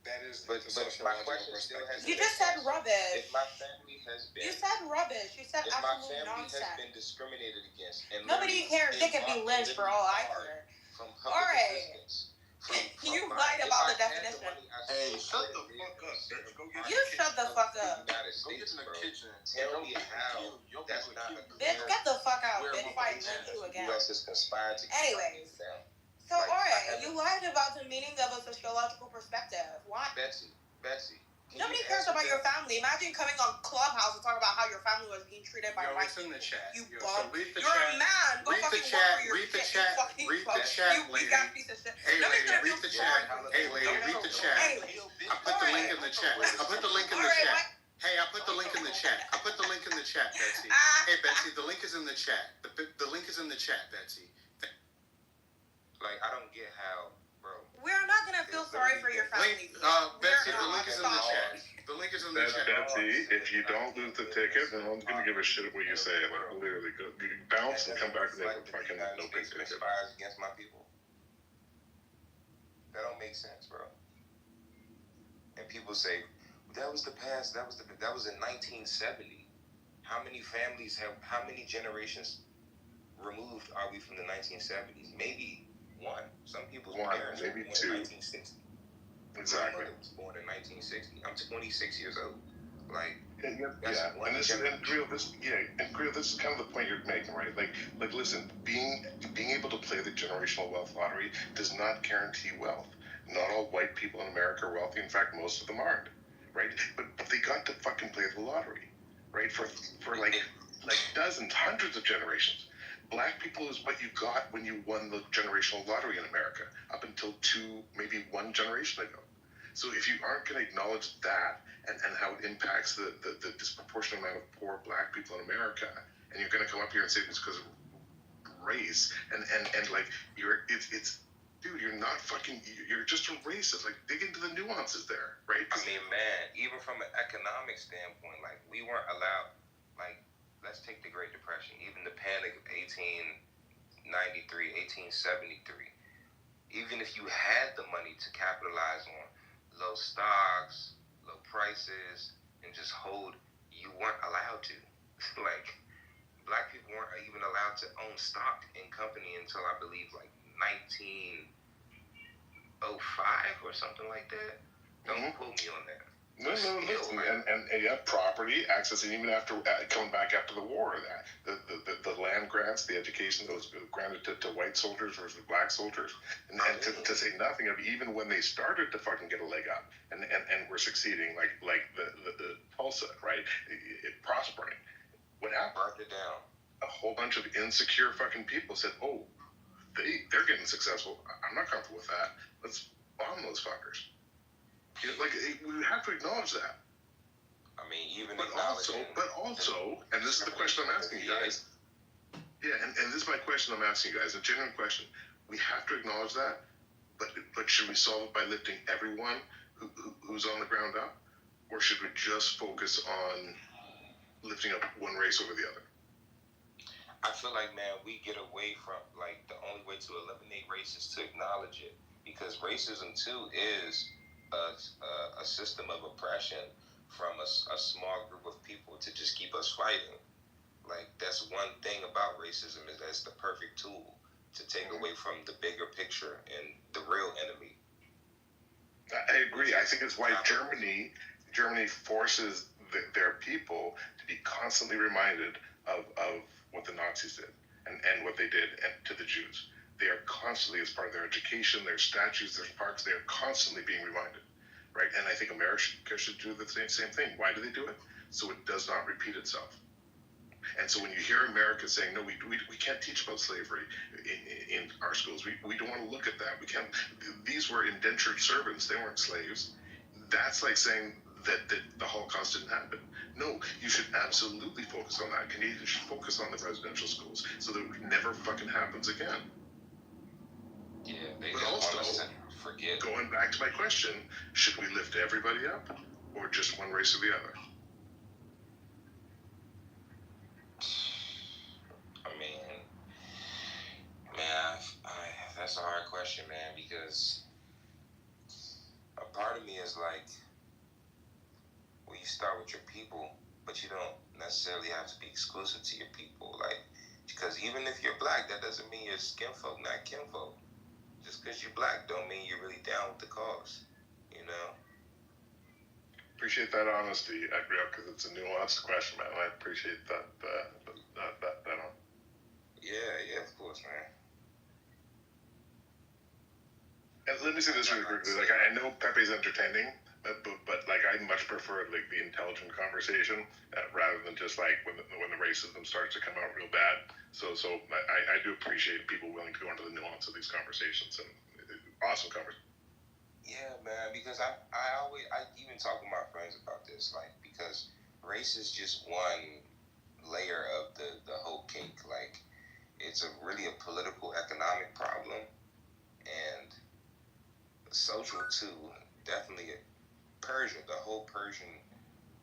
That is but my question still has You just said rubbish. If my family has been... You said rubbish. You said if my absolute family nonsense. has been discriminated against and nobody cares. They can be lynched for all I care. From Alright. You lied about the definition. Hey, shut the fuck up, bitch. Go get You shut the fuck up. Go get in the kitchen. Tell me how that's not a Bitch, get the fuck out, bitch, if I lynch you again. U.S. has conspired to Anyways. So, alright, you lied about the meaning of a sociological perspective. Why? Betsy. Nobody cares about your family. Imagine coming on Clubhouse and talking about how your family was being treated by white it's in the chat. You so bum. read the You're chat. a man. Go Read the fucking chat. work for your Read the shit. chat. You fucking Read the fuck. chat, You lady. got piece of shit. Hey, Nobody's lady, gonna read feel the sorry chat. for you. Hey, lady, read the chat. Anyways. I put the link in the chat. I put the link in the chat. Hey, I put the link in the chat. I put the link in the chat, Betsy. Hey, Betsy, the link is in the chat. The link is in the chat, Betsy. Like, I don't get how, bro. We're not gonna feel sorry for your family. Betsy, the link is in the chat. The link is in the chat. Betsy, if you don't lose the ticket, then I'm gonna give a shit what you say. Like, literally, go bounce and come back with a fucking no big ticket. Conspires against my people. That don't make sense, bro. And people say that was the past. That was in 1970. How many families how many generations removed are we from the 1970s? Maybe one. Some people's parents maybe were born two. in 1960. Exactly. My mother was born in 1960. I'm 26 years old. Like, yeah. And this is kind of the point you're making, right? Like, listen, being able to play the generational wealth lottery does not guarantee wealth. Not all white people in America are wealthy. In fact, most of them aren't, right? But they got to fucking play the lottery, right? For like dozens, hundreds of generations. Black people is what you got when you won the generational lottery in America, up until maybe one generation ago. So if you aren't going to acknowledge that and how it impacts the disproportionate amount of poor black people in America, and you're going to come up here and say it's because of race, and like dude, you're not fucking, you're just a racist. Like, dig into the nuances there, right? I mean, man, even from an economic standpoint, like, we weren't allowed, like, let's take the Great Depression, even the Panic of 1893, 1873. Even if you had the money to capitalize on low stocks, low prices, and just hold, you weren't allowed to. Like, black people weren't even allowed to own stock in company until, I believe, like 1905 or something like that. Don't quote me on that. No, listen, and you have property access, and even after coming back after the war, the land grants, the education that was granted to white soldiers versus black soldiers, and to say nothing of even when they started to fucking get a leg up and were succeeding, like the Tulsa, right, prospering. What happened? Burned it down. A whole bunch of insecure fucking people said, "Oh, they're getting successful. I'm not comfortable with that. Let's bomb those fuckers." You know, like, we have to acknowledge that. I mean, even but also, and this is the question I'm asking you guys. Yeah, and this is my question I'm asking you guys, a genuine question. We have to acknowledge that, but should we solve it by lifting everyone who's on the ground up, or should we just focus on lifting up one race over the other? I feel like, man, we get away from, like, the only way to eliminate race is to acknowledge it, because racism too is a system of oppression from a small group of people to just keep us fighting. Like, that's one thing about racism, is that it's the perfect tool to take away from the bigger picture and the real enemy. I agree. I think it's why Germany forces their people to be constantly reminded of what the Nazis did and what they did to the Jews. They are constantly, as part of their education, their statues, their parks, they are constantly being reminded, right? And I think America should do the same thing. Why do they do it? So it does not repeat itself. And so when you hear America saying, no, we can't teach about slavery in our schools, we don't want to look at that. We can't. These were indentured servants. They weren't slaves. That's like saying that the Holocaust didn't happen. No, you should absolutely focus on that. Canadians should focus on the residential schools so that it never fucking happens again. Yeah, they but just also, want us to forget. Going back to my question, should we lift everybody up or just one race or the other? hard question, man, because a part of me is like, well, you start with your people, but you don't necessarily have to be exclusive to your people. Like, because even if you're black, that doesn't mean you're skinfolk, not kinfolk. Just because you're black don't mean you're really down with the cause, you know? Appreciate that honesty, Agriel, because it's a nuanced question, man. I appreciate that. Yeah, of course, man. And let me say this really quickly. Like, I know Pepe's entertaining, but like, I much prefer like the intelligent conversation rather than just like when the racism starts to come out real bad. So I do appreciate people willing to go into the nuance of these conversations, and awesome conversation. Yeah, man, because I even talk with my friends about this, like, because race is just one layer of the whole cake. Like, it's really a political, economic problem, and social too. Definitely Persian, the whole Persian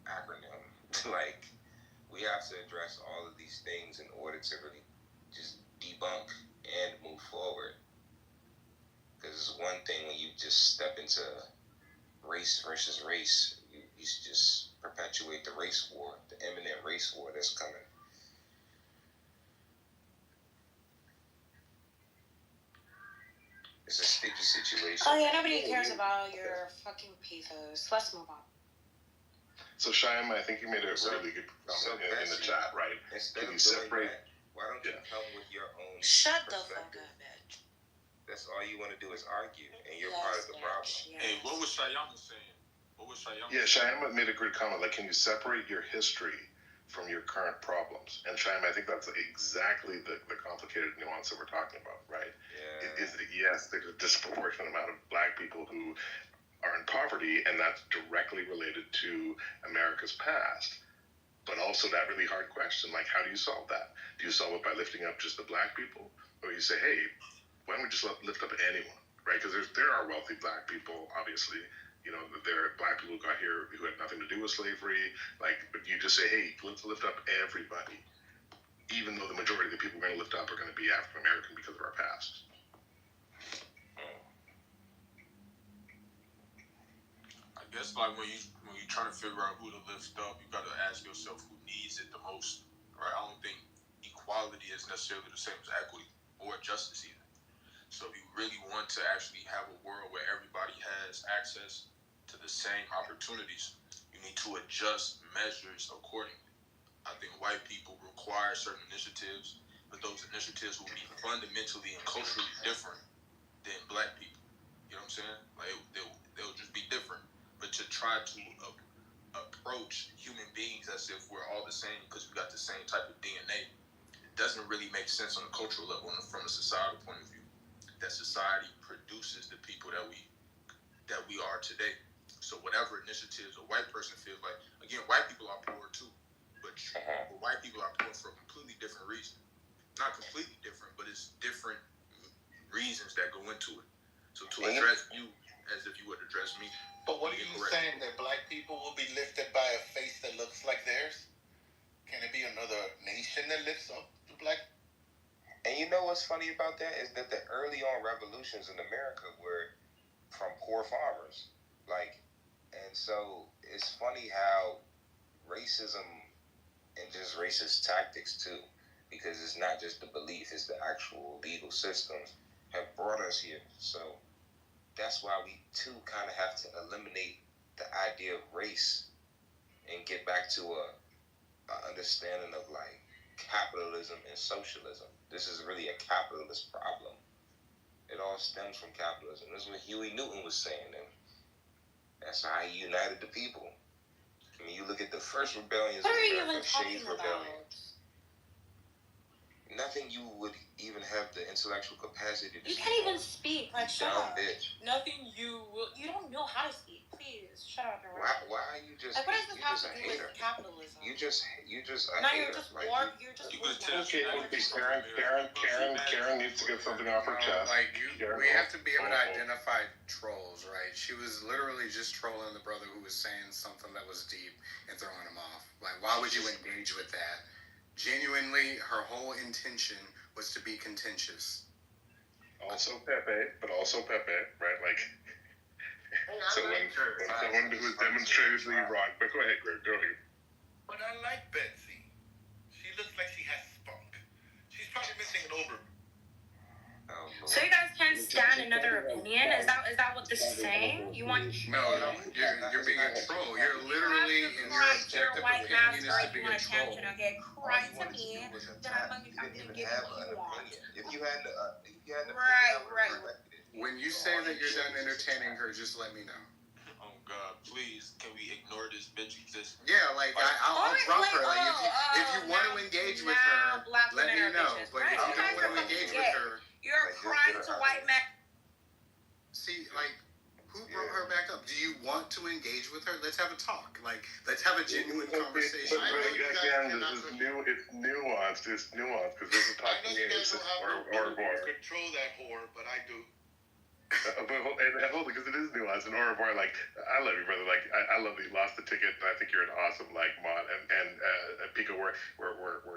acronym. Like, we have to address all of these things in order to really just debunk and move forward. Because it's one thing when you just step into race versus race, you just perpetuate the race war, the imminent race war that's coming. It's a sticky situation. Oh yeah, nobody cares about your fucking pathos. Let's move on. So Shyam, I think you made a really good comment in the chat, right? Instead Can you of doing separate? that, why don't you come with your own Shut the fuck perspective? up, bitch. That's all you want to do is argue, and you're part of the problem. Yes. Hey, what was Shyam saying? Yeah, Shyam made a good comment. Like, can you separate your history from your current problems? And Shyam, I think that's exactly the complicated nuance that we're talking about, right? Yeah. Is that, yes, there's a disproportionate amount of black people who are in poverty, and that's directly related to America's past. But also that really hard question, like, how do you solve that? Do you solve it by lifting up just the black people? Or you say, hey, why don't we just lift up anyone, right? Because there are wealthy black people, obviously. You know, there are black people who got here who had nothing to do with slavery. Like, but you just say, hey, let's lift up everybody. Even though the majority of the people we're going to lift up are going to be African American because of our past. I guess like when you're trying to figure out who to lift up, you got to ask yourself who needs it the most, right? I don't think equality is necessarily the same as equity or justice either. So if you really want to actually have a world where everybody has access to the same opportunities, you need to adjust measures accordingly. I think white people require certain initiatives, but those initiatives will be fundamentally and culturally different than black people. You know what I'm saying? Like they'll just be different. But to try to approach human beings as if we're all the same because we got the same type of DNA, it doesn't really make sense on a cultural level from a societal point of view. That society produces the people that we are today. So whatever initiatives a white person feels like, again, white people are poor too, but white people are poor for a completely different reason. Not completely different, but it's different reasons that go into it. So to address you as if you would address me. But what are you saying, that black people will be lifted by a face that looks like theirs? Can it be another nation that lifts up the black? And you know what's funny about that is that the early on revolutions in America were from poor farmers. Like, and so it's funny how racism and just racist tactics too, because it's not just the belief, it's the actual legal systems have brought us here. So that's why we too kind of have to eliminate the idea of race and get back to a understanding of like capitalism and socialism. This is really a capitalist problem. It all stems from capitalism. This is what Huey Newton was saying, and that's how he united the people. I mean, you look at the first rebellions in America, Shays Rebellion. Nothing you would even have the intellectual capacity to. You can't even speak. Like, shut up. Bitch. Nothing you don't know how to speak. Please, shut up. Why are you just? Like, what does this have to do hater. with capitalism? You just a now hater. you're just like, warm. You're just. Karen needs to get something off her chest. We have to be able to identify trolls, right? She was literally just trolling the brother who was saying something that was deep and throwing him off. Like, why would you engage with that? Genuinely, her whole intention was to be contentious. Also Pepe, right? Like, so when someone who is demonstrably wrong, but go ahead, Greg, go ahead. But I like Betsy. She looks like she has spunk. She's probably missing an over. So you guys can't stand another opinion? Is that what this is saying? You want? No, you're being a troll. You're literally in your objective white opinion mask, is to be you want a troll. attention, okay? Cry to me, then I'm gonna give you what you want. If you had an Right. When you say that you're done entertaining her, just let me know. Oh God, please, can we ignore this bitch existence? Yeah, like I'll drop her. Like if you want to engage with her, let me know. But if you don't want to engage with her, you're crying to white men. See, like, who brought her back up? Do you want to engage with her? Let's have a talk. Like, let's have a genuine conversation. But again, this is new. It's nuanced. It's nuanced because this is talking or control that whore, but I do. But hold on, because it is nuanced and Orovore. Like, I love you, brother. Like, I love that you lost the ticket. I think you're an awesome mod, and Pico, we're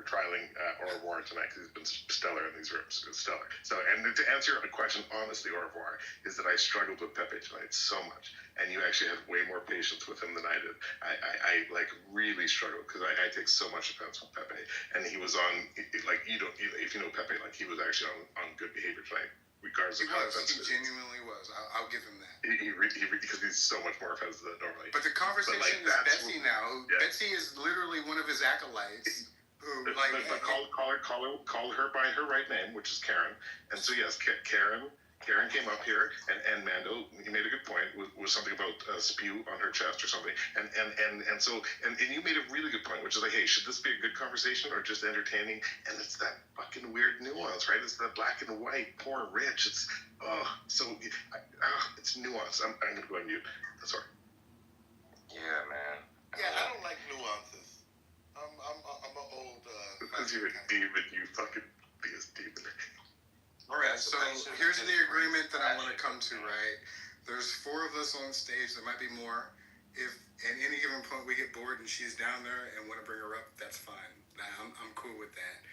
trialing Orovore tonight because he's been stellar in these rooms. Stellar. So, and to answer your question honestly, Orovore, is that I struggled with Pepe tonight so much, and you actually had way more patience with him than I did. I like really struggled because I take so much offense with Pepe, and he was on like if you know Pepe, like he was actually on good behavior tonight. Regardless of how offensive he genuinely was. I'll give him that. He because he's so much more offensive than normally. But the conversation is Betsy now. Yeah. Betsy is literally one of his acolytes. Call her by her right name, which is Karen. And so yes, Karen came up here, and Mando, he made a good point, was something about spew on her chest or something, and you made a really good point, which is like, hey, should this be a good conversation or just entertaining? And it's that fucking weird nuance, right? It's the black and white, poor and rich. It's it's nuance. I'm gonna go on mute. Sorry. Yeah, man. Yeah, I don't like nuances. I'm an old. Because you're a demon, you fucking biggest demon. All right, so here's the agreement that I want to come to, right? There's 4 of us on stage. There might be more. If at any given point we get bored and she's down there and want to bring her up, that's fine. I'm cool with that.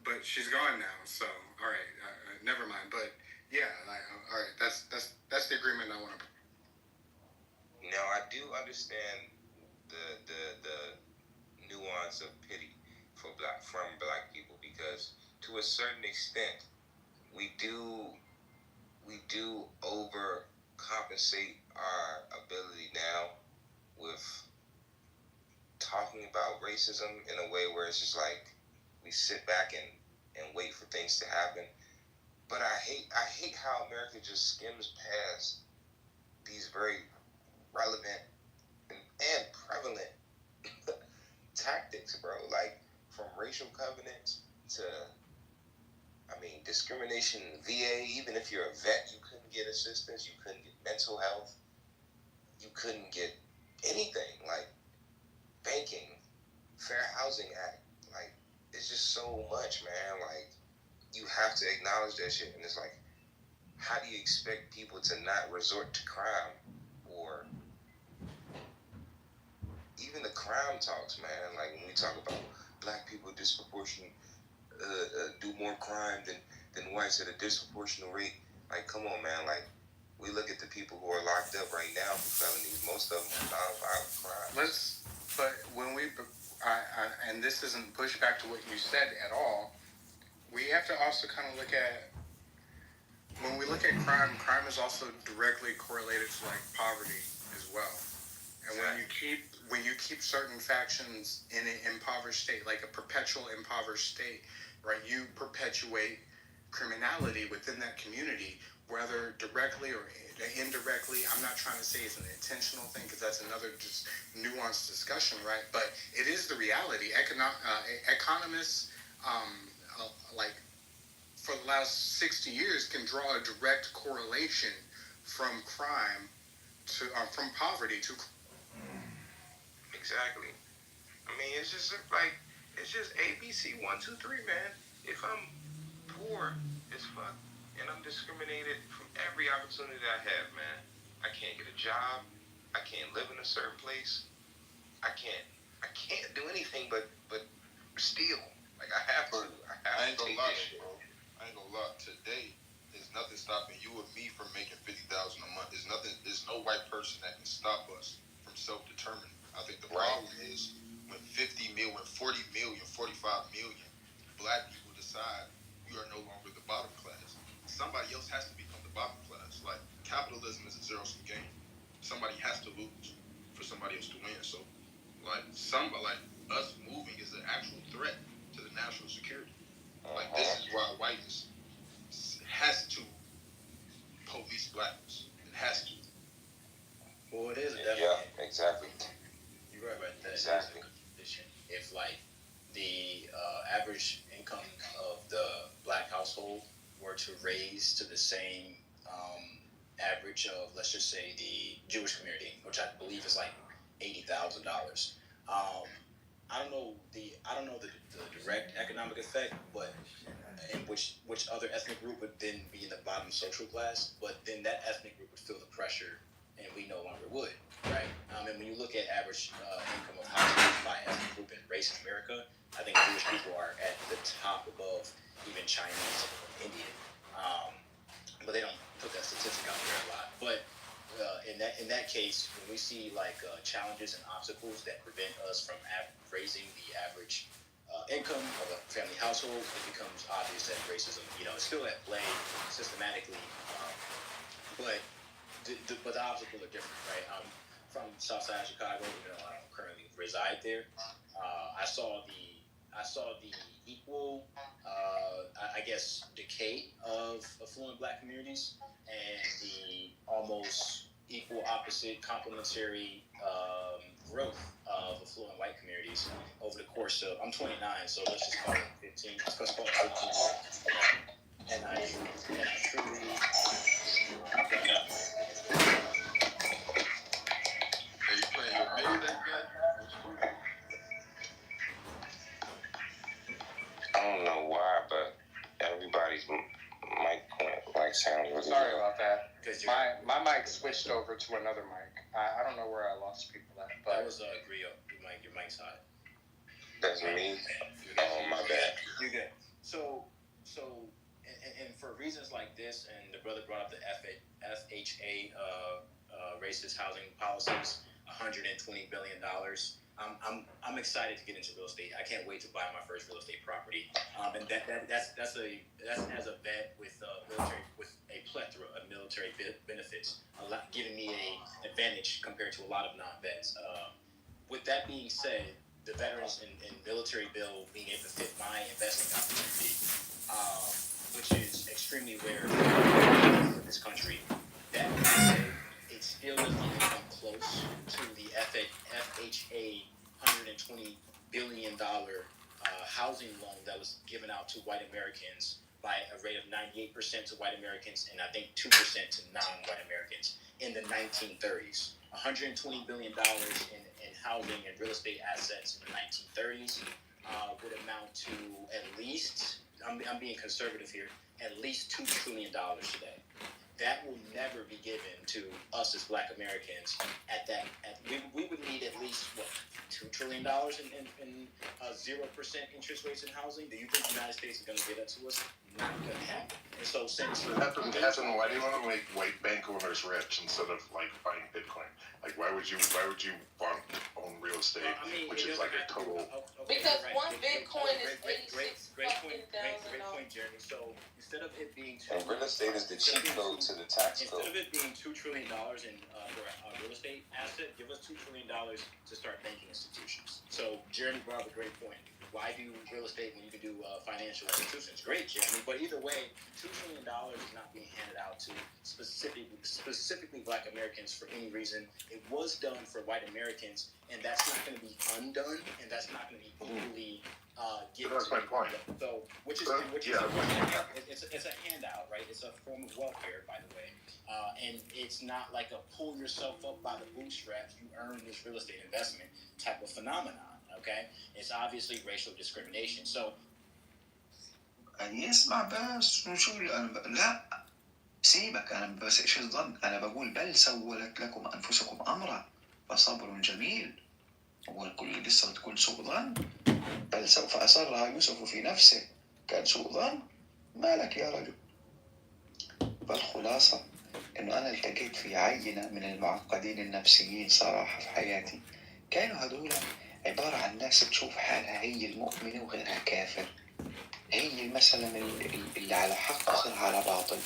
But she's gone now, so all right, never mind. But yeah, all right, that's the agreement I want to. Now I do understand the nuance of pity from black people because to a certain extent. We do overcompensate our ability now with talking about racism in a way where it's just like we sit back and wait for things to happen. But I hate how America just skims past these very relevant and prevalent tactics, bro. Like from racial covenants to discrimination in VA, even if you're a vet, you couldn't get assistance, you couldn't get mental health, you couldn't get anything, like banking, Fair Housing Act, like, it's just so much, man, like, you have to acknowledge that shit, and it's like, how do you expect people to not resort to crime, or even the crime talks, man, like, when we talk about black people disproportionate, do more crime than whites at a disproportionate rate. Like, come on, man. Like, we look at the people who are locked up right now for felonies. Most of them are non-violent crimes. But when and this isn't pushback to what you said at all, we have to also kind of look at, when we look at crime is also directly correlated to, like, poverty as well. And when you keep certain factions in an impoverished state, like a perpetual impoverished state, right, you perpetuate criminality within that community, whether directly or indirectly. I'm not trying to say it's an intentional thing because that's another just nuanced discussion, right? But it is the reality. Economists, like for the last 60 years, can draw a direct correlation from crime to from poverty to. Exactly. I mean, it's just ABC 1, 2, 3, man. If I'm poor as fuck and I'm discriminated from every opportunity I have, man. I can't get a job. I can't live in a certain place. I can't do anything but steal. Like I have to. I ain't gonna lie, bro. I ain't gonna lie. Today, There's nothing stopping you or me from making $50,000 a month. There's nothing. There's no white person that can stop us from self-determining. I think the problem is when 50 million, when 40 million, 45 million black people decide we are no longer the bottom class. Somebody else has to become the bottom class. Like capitalism is a zero-sum game. Somebody has to lose for somebody else to win. So, like us moving is an actual threat to the national security. Like this is why whiteness has to police blackness. It has to. Well, it is definitely. Yeah, exactly. You're right about that. Exactly. If like the average income of the black household were to raise to the same average of, let's just say, the Jewish community, which I believe is like $80,000. I don't know the direct economic effect, but in which other ethnic group would then be in the bottom social class, but then that ethnic group would feel the pressure, and we no longer would, right? And when you look at average income of households by ethnic group in race in America, I think Jewish people are at the top above even Chinese and Indian. But they don't put that statistic out there a lot. But in that case, when we see like challenges and obstacles that prevent us from raising the average income of a family household, it becomes obvious that racism, is still at play systematically. But the obstacles are different, right? I'm from Southside Chicago, even though I don't currently reside there. I saw the equal, I guess, decay of affluent black communities and the almost equal opposite complementary growth of affluent white communities over the course of, I'm 29, so let's just call it 15. Let's call it 15 years. And I truly. Are you playing your middle that good? I don't know why, but everybody's mic went sound really Sorry low. about that. My mic switched over to another mic. I don't know where I lost people at. But that was Grio. Your mic's hot. That's me. Oh, my bad. You're good. So, and for reasons like this, and the brother brought up the FHA racist housing policies, $120 billion. I'm excited to get into real estate. I can't wait to buy my first real estate property. And that's as a vet with military, with a plethora of military benefits, giving me an advantage compared to a lot of non-vets. With that being said, the veterans and military bill being able to fit my investing opportunity, which is extremely rare in this country, that it still doesn't even come close to the FHA $120 billion housing loan that was given out to white Americans by a rate of 98% to white Americans and I think 2% to non-white Americans in the 1930s. $120 billion in housing and real estate assets in the 1930s would amount to at least, I'm being conservative here, at least $2 trillion today. That will never be given to us as black Americans we would need at least, $2 trillion in 0% interest rates in housing? Do you think the United States is going to give that to us? Not going to happen. And so since... Catherine, why do you want to make white bank owners rich instead of, like, buying Bitcoin? Like, why would you want to own real estate, which is like a total... Because one Bitcoin is Great point, Jeremy. So instead of it being... And real estate is the cheat code to the tax code. Instead of it being $2 trillion for a real estate asset, give us $2 trillion to start banking institutions. So Jeremy brought up a great point. Why do real estate when you can do financial institutions? Great, Jeremy. But either way, $2 trillion is not being handed out to specifically black Americans for any reason. It was done for white Americans, and that's not going to be undone, and that's not going to be equally given. That's my point. So, which is it's a handout, right? It's a form of welfare, by the way, and it's not like a pull yourself up by the bootstraps, you earn this real estate investment type of phenomenon. Okay, it's obviously racial discrimination. So, يسمع بس شو لا سيبك أنا بس إيش الظن أنا بقول بل سولت لكم أنفسكم أمرا فصبر جميل والكل لسه تكون سوء ظن بل سوف أصرها يوسف في نفسه كان سوء ظن ما لك يا رجل فالخلاصة إنه أنا التقيت في عينة من المعقدين النفسيين صراحة في حياتي. كانوا هدول عبارة عن ناس تشوف حالها هي المؤمنة وغيرها كافر، هي مثلا اللي على حق وغيرها على باطل،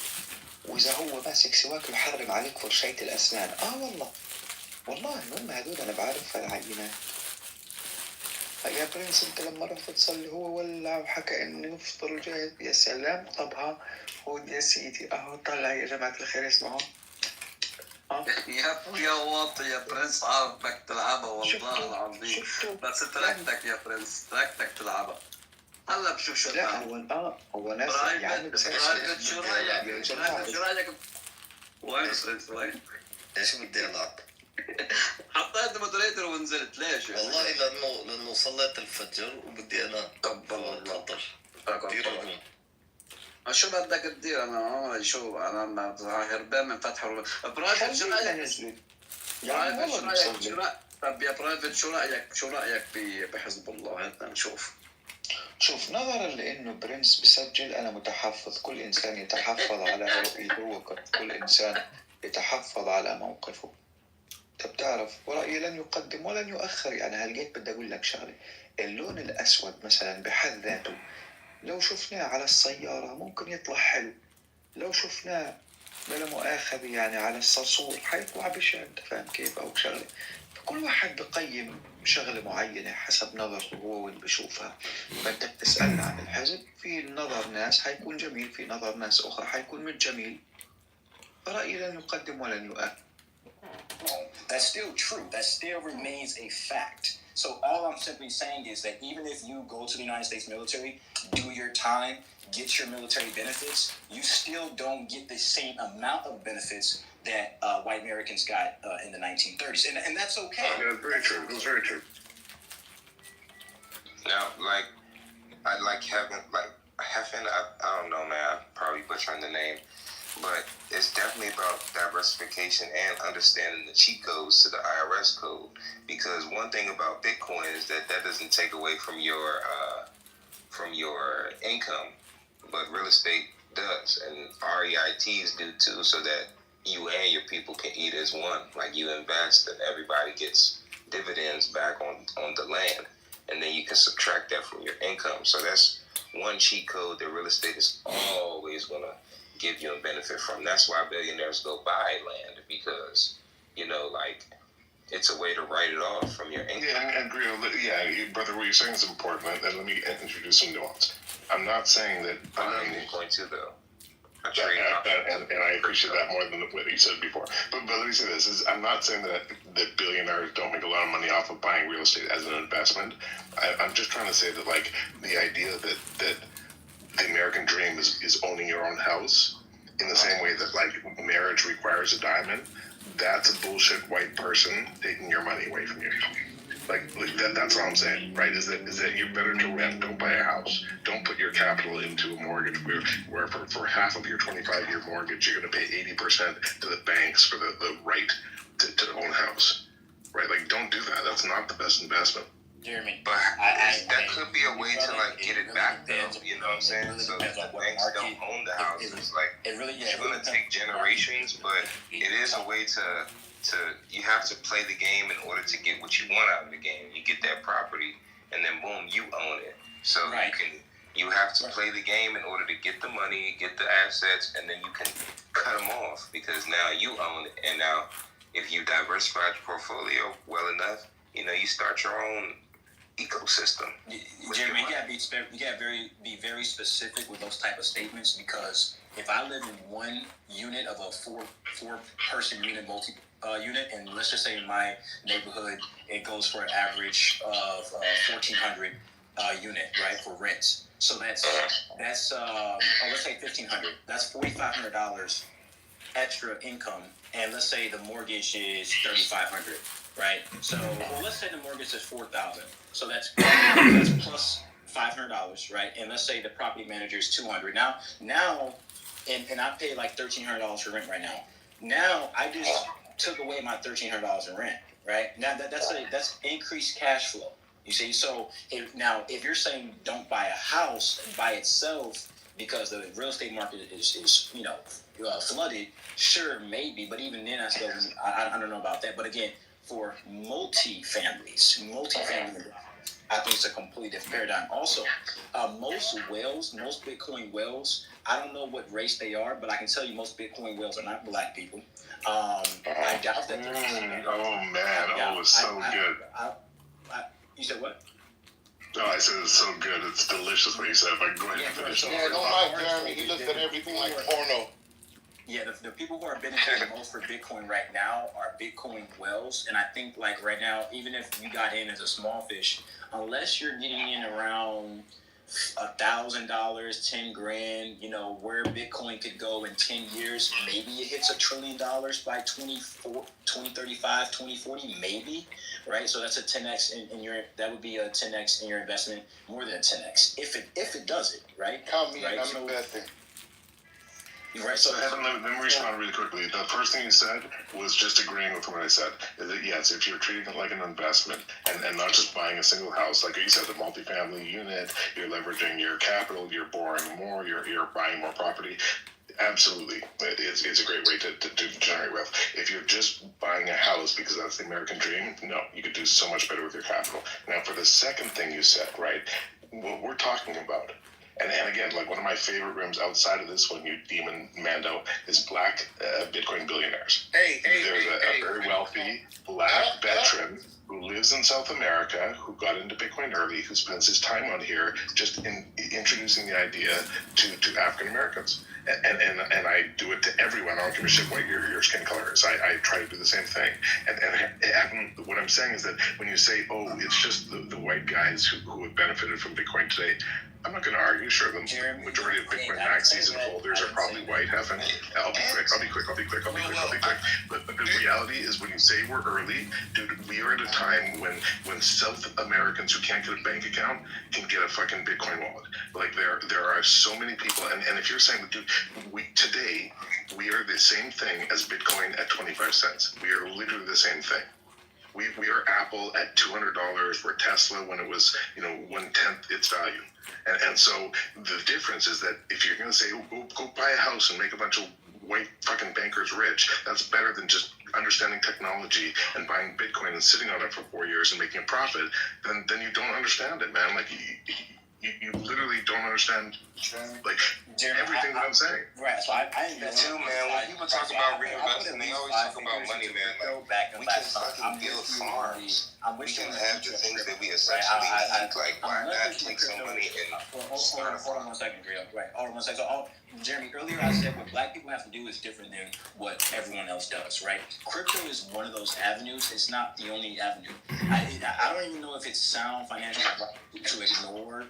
وإذا هو ماسك سواك يحرم عليك فرشاية الأسنان. والله المهم هدول أنا بعرف هالعينات. يا برنس انت لما رحت تصلي هو ولع وحكى انه يفطر وجاهز. يا سلام. طب ها خذ يا سيدي اهو طلع يا جماعة الخير اسمعوا. يا واطي يا برنس، عارفك تلعبها والله العظيم، بس تركتك يا برنس، تركتك تلعبها. هلا بشوف شو لا هو ناس يعني برايفت. شو رايك؟ شو رايك؟ وين برنس وين؟ ليش بدي العب؟ حطيت مودريتر ونزلت ليش؟ والله لانه صليت الفجر وبدي انام. قبل تفضل. كثير هجوم. شو بدك تدير؟ انا شو انا هربان من فتح برايفت. شو رايك؟ طب يا برايفت شو رايك بحزب الله؟ هات نشوف. شوف نظرا لانه برنس بسجل انا متحفظ. كل انسان يتحفظ على رؤيته وكل انسان يتحفظ على موقفه. انت بتعرف ورأيي لن يقدم ولن يؤخر. يعني هلقيت بدي اقول لك شغله. اللون الاسود مثلا بحد ذاته لو شفناه على السياره ممكن يطلع حلو، لو شفناه بلا مؤاخذة يعني على الصرصور حيطلع بشع. انت فاهم كيف؟ او شغله. فكل واحد بقيم شغله معينه حسب نظرته هو وين بشوفها. فانت بتسالنا عن الحزب، في نظر ناس حيكون جميل، في نظر ناس اخرى حيكون مش جميل. فرأيي لن يقدم ولن يؤخر. That's still true. That still remains a fact. So all I'm simply saying is that even if you go to the United States military, do your time, get your military benefits, you still don't get the same amount of benefits that white Americans got in the 1930s. And that's okay. Yeah, very true. It was very true. Now, I like having, I don't know, man, I'm probably butchering the name, but it's definitely about diversification and understanding the cheat codes to the IRS code. Because one thing about Bitcoin is that doesn't take away from your income, but real estate does, and REITs do too, so that you and your people can eat as one. Like you invest and everybody gets dividends back on the land, and then you can subtract that from your income. So that's one cheat code that real estate is always gonna give you a benefit from. That's why billionaires go buy land, because it's a way to write it off from your income. Yeah, I agree. Yeah, brother, what you're saying is important, and let me introduce some nuance. I'm not saying that. Point two though. And I appreciate that more than what you said before. But let me say this: I'm not saying that billionaires don't make a lot of money off of buying real estate as an investment. I'm just trying to say that the idea that the American dream is owning your own house in the same way that marriage requires a diamond. That's a bullshit white person taking your money away from you. That's all I'm saying, right? Is that you're better to rent, don't buy a house. Don't put your capital into a mortgage where for half of your 25-year mortgage, you're going to pay 80% to the banks for the right to own a house, right? Don't do that. That's not the best investment. Jeremy, but that could be a way to get it back though, you know what I'm saying? So the banks don't own the houses. It's gonna take generations, but it is a way to you have to play the game in order to get what you want out of the game. You get that property, and then boom, you own it. So you have to play the game in order to get the money, get the assets, and then you can cut them off because now you own it. And now, if you diversify your portfolio well enough, you start your own ecosystem. Jeremy, you gotta be very specific with those type of statements, because if I live in one unit of a four person unit, unit, and let's just say in my neighborhood it goes for an average of 1,400 unit, right, for rent. So that's let's say 1,500. That's $4,500 extra income, and let's say the mortgage is 3,500. Right, so let's say the mortgage is $4,000, so that's plus $500, right? And let's say the property manager is $200. Now, and I pay like $1,300 for rent right now. Now I just took away my $1,300 in rent, right? Now that's increased cash flow. You see, so if you're saying don't buy a house by itself, because the real estate market is flooded. Sure, maybe, but even then, I don't know about that. But again, for multi-families, I think it's a completely different paradigm. Also, most Bitcoin whales, I don't know what race they are, but I can tell you most Bitcoin whales are not black people. I doubt that. It's so good. You said what? No, I said it's so good. It's delicious what you said. If I can go ahead and finish it. Yeah, don't mind Jeremy. He looks at everything like porno. Yeah, the people who are benefiting most for Bitcoin right now are Bitcoin whales. And I think like right now, even if you got in as a small fish, unless you're getting in around $1,000, $10,000, where Bitcoin could go in 10 years, maybe it hits $1 trillion by 2035, 2040, maybe, right? So that's a 10x that would be a 10x in your investment, more than a 10x if it does it, right? Count me right? in, I'm investing. Right. So Evan, let me respond really quickly. The first thing you said was just agreeing with what I said. Is that yes, if you're treating it like an investment and not just buying a single house, like you said, the multifamily unit, you're leveraging your capital, you're borrowing more, you're buying more property. Absolutely, it's a great way to generate wealth. If you're just buying a house because that's the American dream, no, you could do so much better with your capital. Now, for the second thing you said, right, what we're talking about. And again, like one of my favorite rooms outside of this one, you demon Mando, is black Bitcoin billionaires. There's a very wealthy black veteran who lives in South America, who got into Bitcoin early, who spends his time on here just in introducing the idea to African Americans. And I do it to everyone. I don't give a shit what your skin color is. I try to do the same thing. And what I'm saying is that when you say, oh, it's just the white guys who have benefited from Bitcoin today, I'm not going to argue. Sure, the majority of Bitcoin max season holders are probably white. I'll be quick. But the reality is, when you say we're early, dude, we are at a time when South Americans who can't get a bank account can get a fucking Bitcoin wallet. Like there are so many people, and if you're saying, dude, today we are the same thing as Bitcoin at 25 cents. We are literally the same thing. We are Apple at $200. We're Tesla when it was 1/10 its value. And so the difference is that if you're going to say, go buy a house and make a bunch of white fucking bankers rich, that's better than just understanding technology and buying Bitcoin and sitting on it for 4 years and making a profit, then you don't understand it, man. Like you literally don't understand like everything that I'm saying. Right. So I invest too, man. When people talk about reinvesting, they always talk about money, man. Like we can fucking build farms. We can have the things that we essentially need. Like why not take some money and start a farm? Hold on 1 second, Grill. Right. Hold on 1 second. So, Jeremy, earlier I said what black people have to do is different than what everyone else does, right? Crypto is one of those avenues. It's not the only avenue. I don't even know if it's sound financial to ignore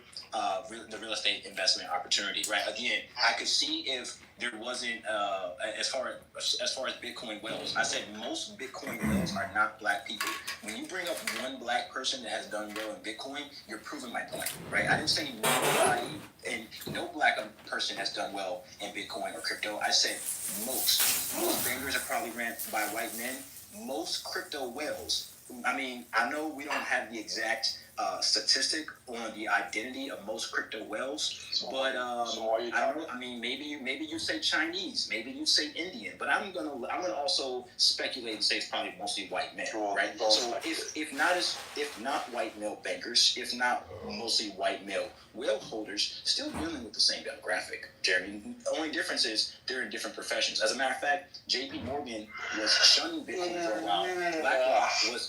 the real estate investment opportunity, right? Again, I could see if there wasn't as far as Bitcoin whales. I said most Bitcoin whales are not black people. When you bring up one black person that has done well in Bitcoin, you're proving my point, right? I didn't say nobody and no black person has done well in Bitcoin or crypto. I said most bankers are probably ran by white men. Most crypto whales. I mean, I know we don't have the exact statistic on the identity of most crypto whales, but I don't know. I mean, maybe you say Chinese, maybe you say Indian, but I'm gonna also speculate and say it's probably mostly white men, right? So if not white male bankers, if not mostly white male whale holders, still dealing with the same demographic, Jeremy. The only difference is they're in different professions. As a matter of fact, JP Morgan was shunning Bitcoin for a while.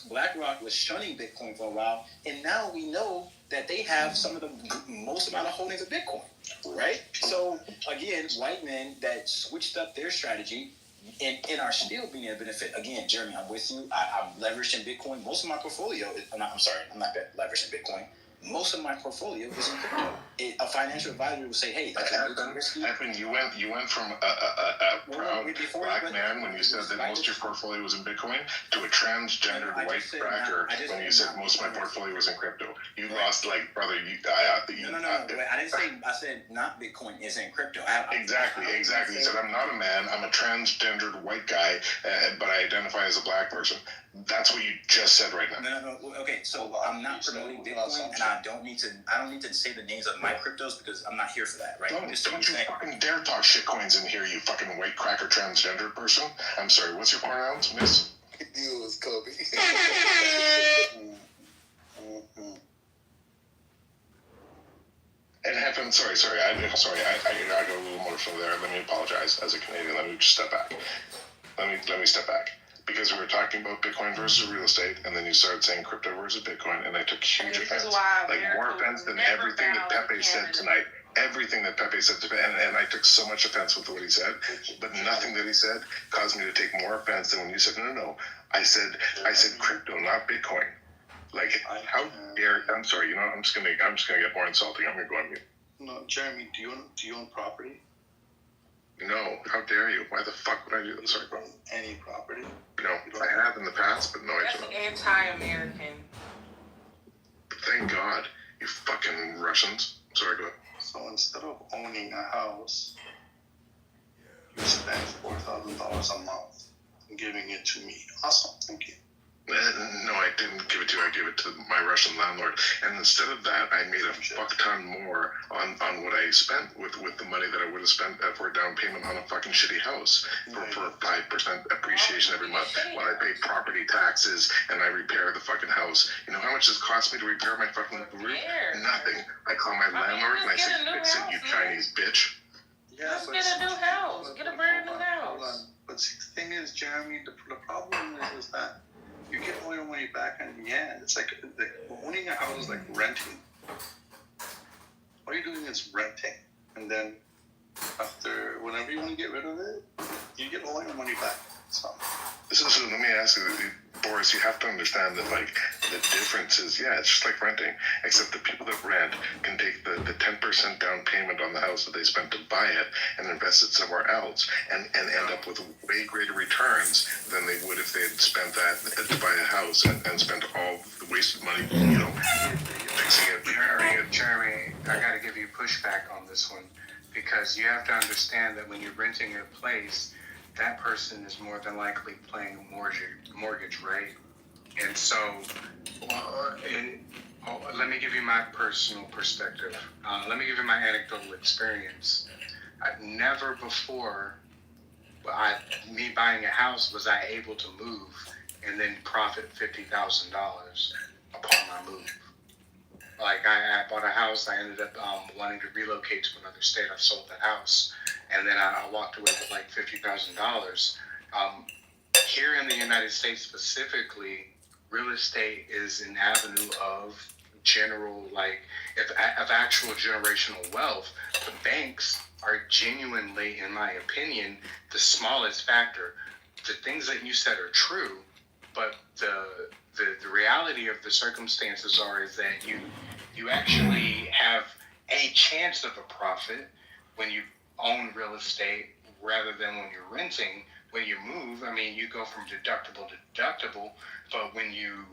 BlackRock was shunning Bitcoin for a while, and now we know that they have some of the most amount of holdings of Bitcoin, right? So again, white men that switched up their strategy and are still being able to benefit. Again, Jeremy, I'm with you. I'm leveraged in Bitcoin. Most of my portfolio I'm not leveraged in Bitcoin. Most of my portfolio is in crypto. A financial advisor will say, "Hey, that's a good risky." Evan, you went from a proud black man when you said that most of your portfolio was in Bitcoin to a transgendered white cracker when you said most of my portfolio was in crypto. You lost, like, brother. No. I didn't say. I said not Bitcoin is in crypto. Exactly. You said I'm not a man. I'm a transgendered white guy, but I identify as a black person. That's what you just said right now. No. Okay, so I'm not promoting Bitcoin, and I don't need to say the names of my cryptos because I'm not here for that, right? Don't you fucking dare talk shitcoins in here, you fucking white cracker transgender person. I'm sorry, what's your pronouns, miss? You was Kobe. And I'm sorry, I got a little emotional there. Let me apologize as a Canadian. Let me just step back. Let me step back. Because we were talking about Bitcoin versus real estate, and then you started saying crypto versus Bitcoin, and I took huge offense. Like more offense than everything that Pepe said tonight. Everything that Pepe said to and I took so much offense with what he said, but nothing that he said caused me to take more offense than when you said no. I said crypto, not Bitcoin. Like how dare? I'm sorry. You know, I'm just gonna get more insulting. I'm gonna go on mute. No, Jeremy, do you own property? No, how dare you? Why the fuck would I do that? Sorry, bro. Any property? No, I have in the past, but no, I don't. That's anti-American. Thank God, you fucking Russians. Sorry, go ahead. So instead of owning a house, you spend $4,000 a month giving it to me. Awesome, thank you. No, I didn't give it to you. I gave it to my Russian landlord. And instead of that, I made a fuck ton more on what I spent with the money that I would have spent for a down payment on a fucking shitty house for 5% appreciation every month while I pay property taxes and I repair the fucking house. You know how much it cost me to repair my fucking roof? Nothing. I call my landlord and I say, fix it, you Chinese bitch. Yeah, just get a new house. Get a brand new house. Hold on. But the thing is, Jeremy, the problem is that you get all your money back, and yeah, it's like owning a house is like renting. All you're doing is renting, and then after whenever you want to get rid of it, you get all your money back. So let me ask you, Boris. You have to understand that like the difference is it's just like renting, except the people that rent can take the 10% down payment on the house that they spent to buy it and invest it somewhere else, and end up with way greater returns than they would if they had spent that to buy a house and spent all the wasted money, fixing it, repairing it. Jeremy, I got to give you pushback on this one because you have to understand that when you're renting a place, that person is more than likely paying a mortgage, right? And so, let me give you my personal perspective. Let me give you my anecdotal experience. I've never before, me buying a house, was I able to move and then profit $50,000 upon my move. Like I bought a house, I ended up wanting to relocate to another state. I sold that house, and then I walked away with like $50,000. Here in the United States specifically, real estate is an avenue of general, of actual generational wealth. The banks are genuinely, in my opinion, the smallest factor. The things that you said are true, but the reality of the circumstances is that you actually have a chance of a profit when you own real estate rather than when you're renting. When you move, I mean, you go from deductible to deductible, but when you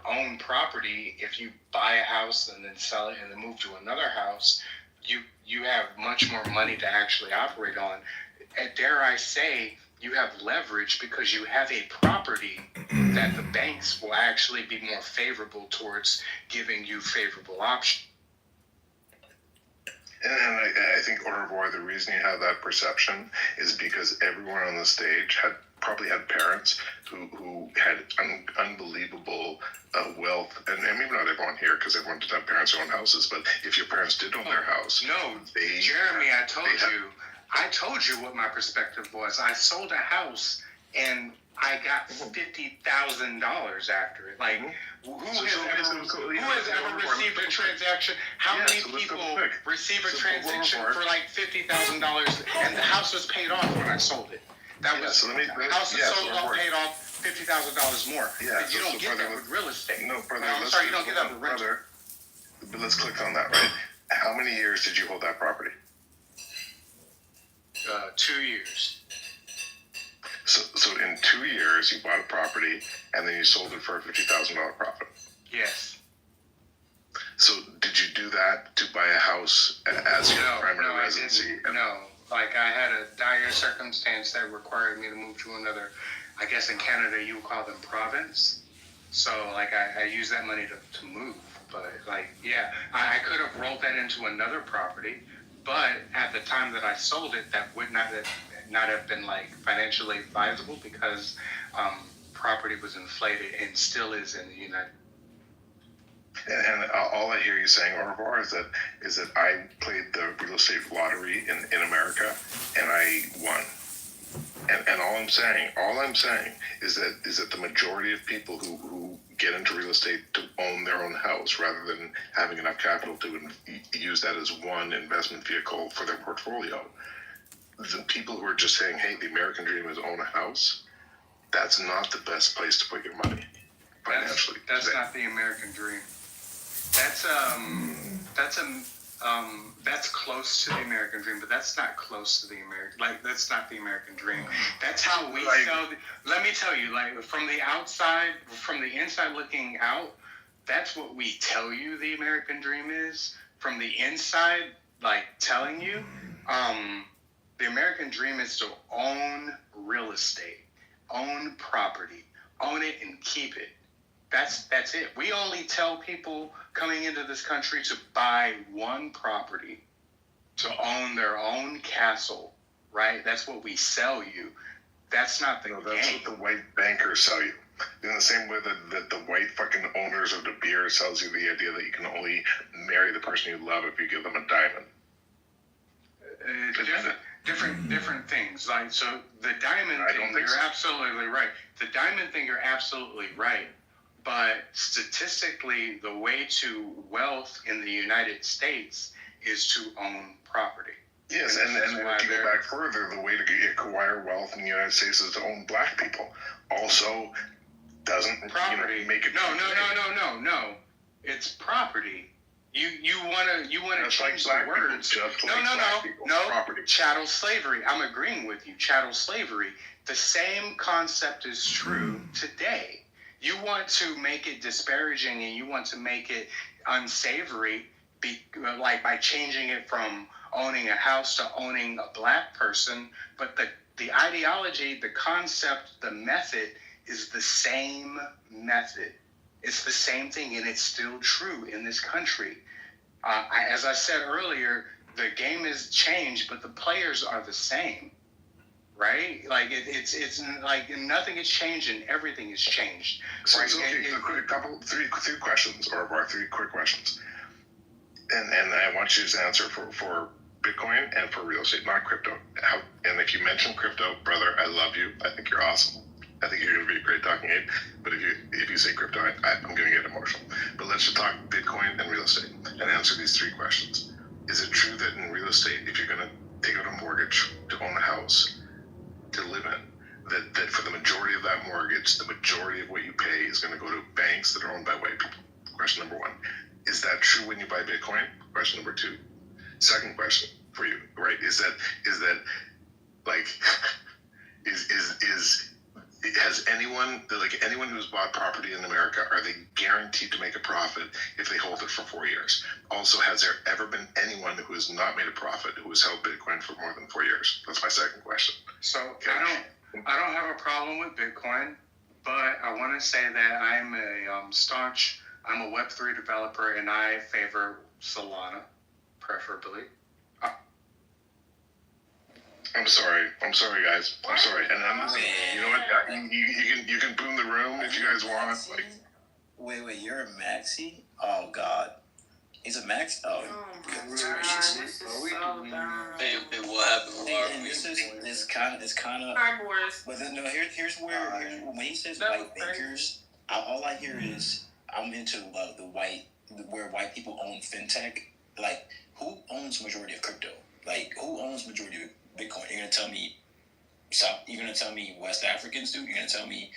own property, if you buy a house and then sell it and then move to another house, you have much more money to actually operate on. And dare I say, you have leverage because you have a property that the banks will actually be more favorable towards giving you favorable options. And I think, Orvor, the reason you have that perception is because everyone on the stage probably had parents who had unbelievable wealth, and maybe not everyone here, because everyone did have parents who own houses, but if your parents did own their house... No, Jeremy, I told you what my perspective was. I sold a house, and I got $50,000 after it. Like, who has ever received a transaction? How many people receive a transaction for like $50,000, and the house was paid off when I sold it? The house was sold off, paid off $50,000 more. Yeah, you don't get that with real estate. No, brother. I'm sorry, you don't get that with rental. But let's click on that, right? How many years did you hold that property? 2 years. So in 2 years, you bought a property, and then you sold it for a $50,000 profit. Yes. So did you do that to buy a house as your primary residency? No. Like, I had a dire circumstance that required me to move to another, I guess in Canada you would call them province. So like I use that money to move, but like yeah, I could have rolled that into another property, but at the time that I sold it, that would not have been like financially advisable because property was inflated and still is in the United. And all I hear you saying, Orvar, is that I played the real estate lottery in America and I won. And all I'm saying is that the majority of people who get into real estate to own their own house rather than having enough capital to use that as one investment vehicle for their portfolio, the people who are just saying, hey, the American dream is own a house, that's not the best place to put your money financially. That's not the American dream. That's close to the American dream, but that's not close to the American. Like that's not the American dream. That's how we sell. Let me tell you, like from the outside, from the inside looking out, that's what we tell you the American dream is. From the inside, like telling you, the American dream is to own real estate, own property, own it and keep it. That's it. We only tell people coming into this country to buy one property, to own their own castle, right? That's what we sell you. That's not the game. That's what the white bankers sell you. In the same way that the white fucking owners of the beer sells you the idea that you can only marry the person you love if you give them a diamond. Different things. Like so, the diamond thing. You're absolutely right. The diamond thing. You're absolutely right. But statistically, the way to wealth in the United States is to own property. Yes, and if you go back further, the way to acquire wealth in the United States is to own black people. Also, doesn't make it. No. It's property. You want to change the words. No. Property. Chattel slavery. I'm agreeing with you. Chattel slavery. The same concept is true today. You want to make it disparaging and you want to make it unsavory, like by changing it from owning a house to owning a black person. But the ideology, the concept, the method is the same method. It's the same thing, and it's still true in this country. As I said earlier, the game has changed, but the players are the same. Right? Like it's like nothing has changed and everything has changed. So, right? Three questions, or three quick questions. And I want you to answer for Bitcoin and for real estate, not crypto. And if you mention crypto, brother, I love you. I think you're awesome. I think you're going to be a great talking ape. But if you say crypto, I'm going to get emotional. But let's just talk Bitcoin and real estate and answer these three questions. Is it true that in real estate, if you're going to take out a mortgage to own a house, to live in, that for the majority of that mortgage, the majority of what you pay is going to go to banks that are owned by white people? Question number one. Is that true when you buy Bitcoin? Question number two. Second question for you, right? Is that like has anyone who's bought property in America, are they guaranteed to make a profit if they hold it for 4 years? Also, has there ever been anyone who has not made a profit who has held Bitcoin for more than 4 years? That's my second question. So I don't have a problem with Bitcoin, but I want to say that I'm a Web3 developer and I favor Solana, preferably. I'm sorry, guys. I'm sorry, and you know what? You can boom the room if you guys want. Like, wait, you're a maxi? Oh God, he's a max. Oh, goodness gracious! Hey, what happened? It's kind of. Hi, Boris. But then, no, here's where when he says white bankers, all I hear is I'm into where white people own fintech. Like, who owns majority of crypto? Like, who owns majority of Bitcoin? You're gonna tell me you're gonna tell me West Africans do? You're gonna tell me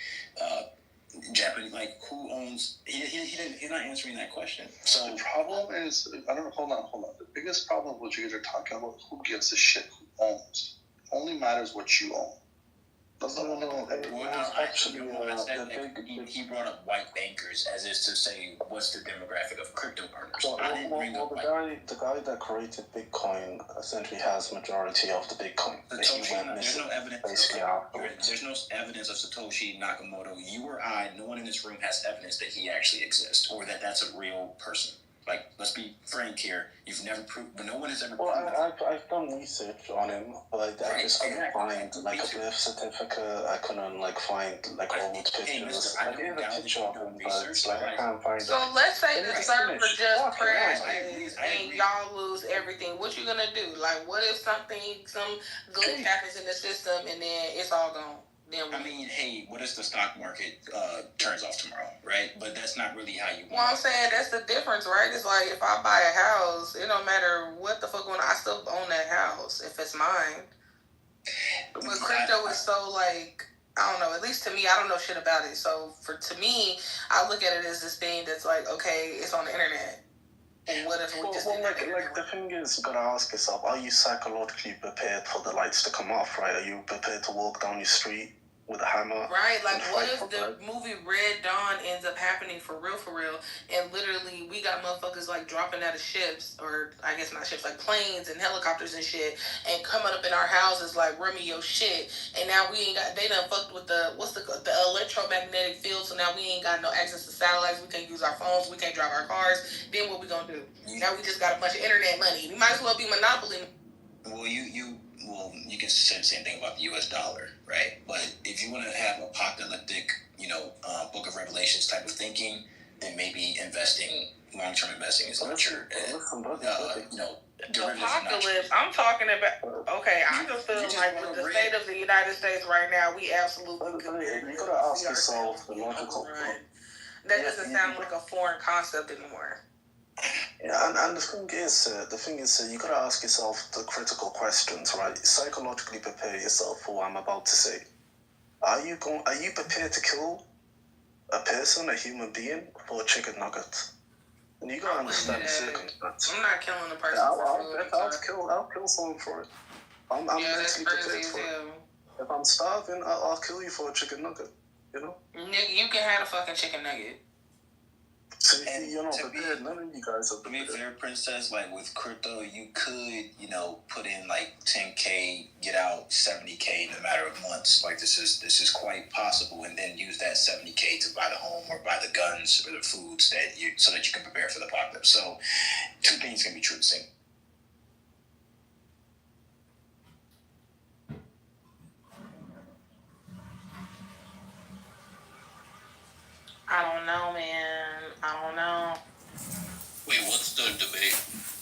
Japanese? Like, who owns? He's not answering that question. So the problem is, I don't know. Hold on. The biggest problem with what you guys are talking about, who gives a shit who owns? Only matters what you own. He brought up white bankers as is to say, what's the demographic of crypto earners? I didn't bring up the guy that created Bitcoin essentially has majority of the Bitcoin. There's no evidence. There's no evidence of Satoshi Nakamoto. You or I, no one in this room has evidence that he actually exists or that that's a real person. Like, let's be frank here. You've never proved, but no one has ever proved it. I've done research on him, but I just couldn't find like a birth certificate. I couldn't like find like old pictures. I gave a picture of him, but it's like I can't find it. So let's say the server just crashes and y'all lose everything. What you gonna do? Like, what if some glitch happens in the system and then it's all gone? I mean, hey, what if the stock market turns off tomorrow, right? But that's not really how you want. Well, I'm saying that's the difference, right? It's like if I buy a house, it don't matter what the fuck going on, I still own that house if it's mine. But crypto is so like, I don't know, at least to me, I don't know shit about it. So to me, I look at it as this thing that's like, okay, it's on the internet. And what if we just like the thing is, you gotta ask yourself, are you psychologically prepared for the lights to come off, right? Are you prepared to walk down your street with a hammer? Right, like what if the movie Red Dawn ends up happening for real, and literally we got motherfuckers like dropping out of ships, or I guess not ships, like planes and helicopters and shit, and coming up in our houses like run me your shit, and now we ain't got, they done fucked with the electromagnetic field, so now we ain't got no access to satellites, we can't use our phones, we can't drive our cars, then what we gonna do? Now we just got a bunch of internet money. We might as well be monopoly. Well, you can say the same thing about the U.S. dollar, right? But if you want to have apocalyptic, Book of Revelations type of thinking, then maybe long-term investing is not your, apocalypse. I'm talking about. Okay, I just feel like with the state of the United States right now, we absolutely could. You gotta ask yourself the logical. That doesn't sound like a foreign concept anymore. Yeah, and the thing is, you gotta ask yourself the critical questions, right? Psychologically prepare yourself for what I'm about to say. Are you prepared to kill a person, a human being, for a chicken nugget? And you gotta understand the circumstance. I'm not killing a person. I'll kill someone for it. I'm mentally prepared for it. If I'm starving, I'll kill you for a chicken nugget. Nigga, you can have a fucking chicken nugget. See, you're not prepared. None of you guys are prepared. To be fair, Princess, like with crypto, you could, put in like 10K, get out 70K in a matter of months. Like this is quite possible, and then use that 70K to buy the home or buy the guns or the foods so that you can prepare for the apocalypse. So, two things can be true the same. I don't know, man. I don't know. Wait, what's the debate?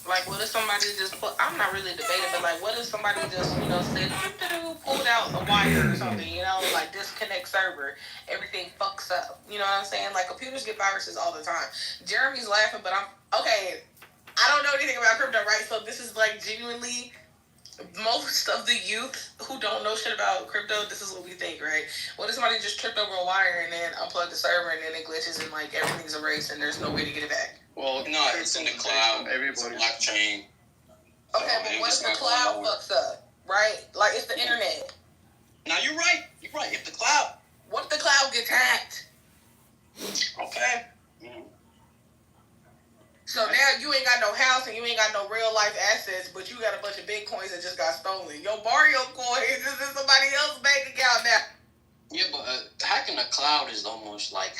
Like, what if somebody just I'm not really debating, but like, what if somebody just, said, pulled out a wire or something, like disconnect server, everything fucks up. You know what I'm saying? Like, computers get viruses all the time. Jeremy's laughing, but okay, I don't know anything about crypto, right? So this is like genuinely, most of the youth who don't know shit about crypto, this is what we think, right? What if somebody just tripped over a wire and then unplugged the server and then it glitches and like everything's erased and there's no way to get it back? Well, no, it's in the cloud. It's blockchain. Okay, but what if the cloud fucks up, right? Like it's the internet. Now you're right. If the cloud. What if the cloud gets hacked? Okay. Mm-hmm. So now you ain't got no house and you ain't got no real life assets, but you got a bunch of Bitcoins that just got stolen. Your Barrio coins is in somebody else's bank account now. Yeah, but hacking the cloud is almost like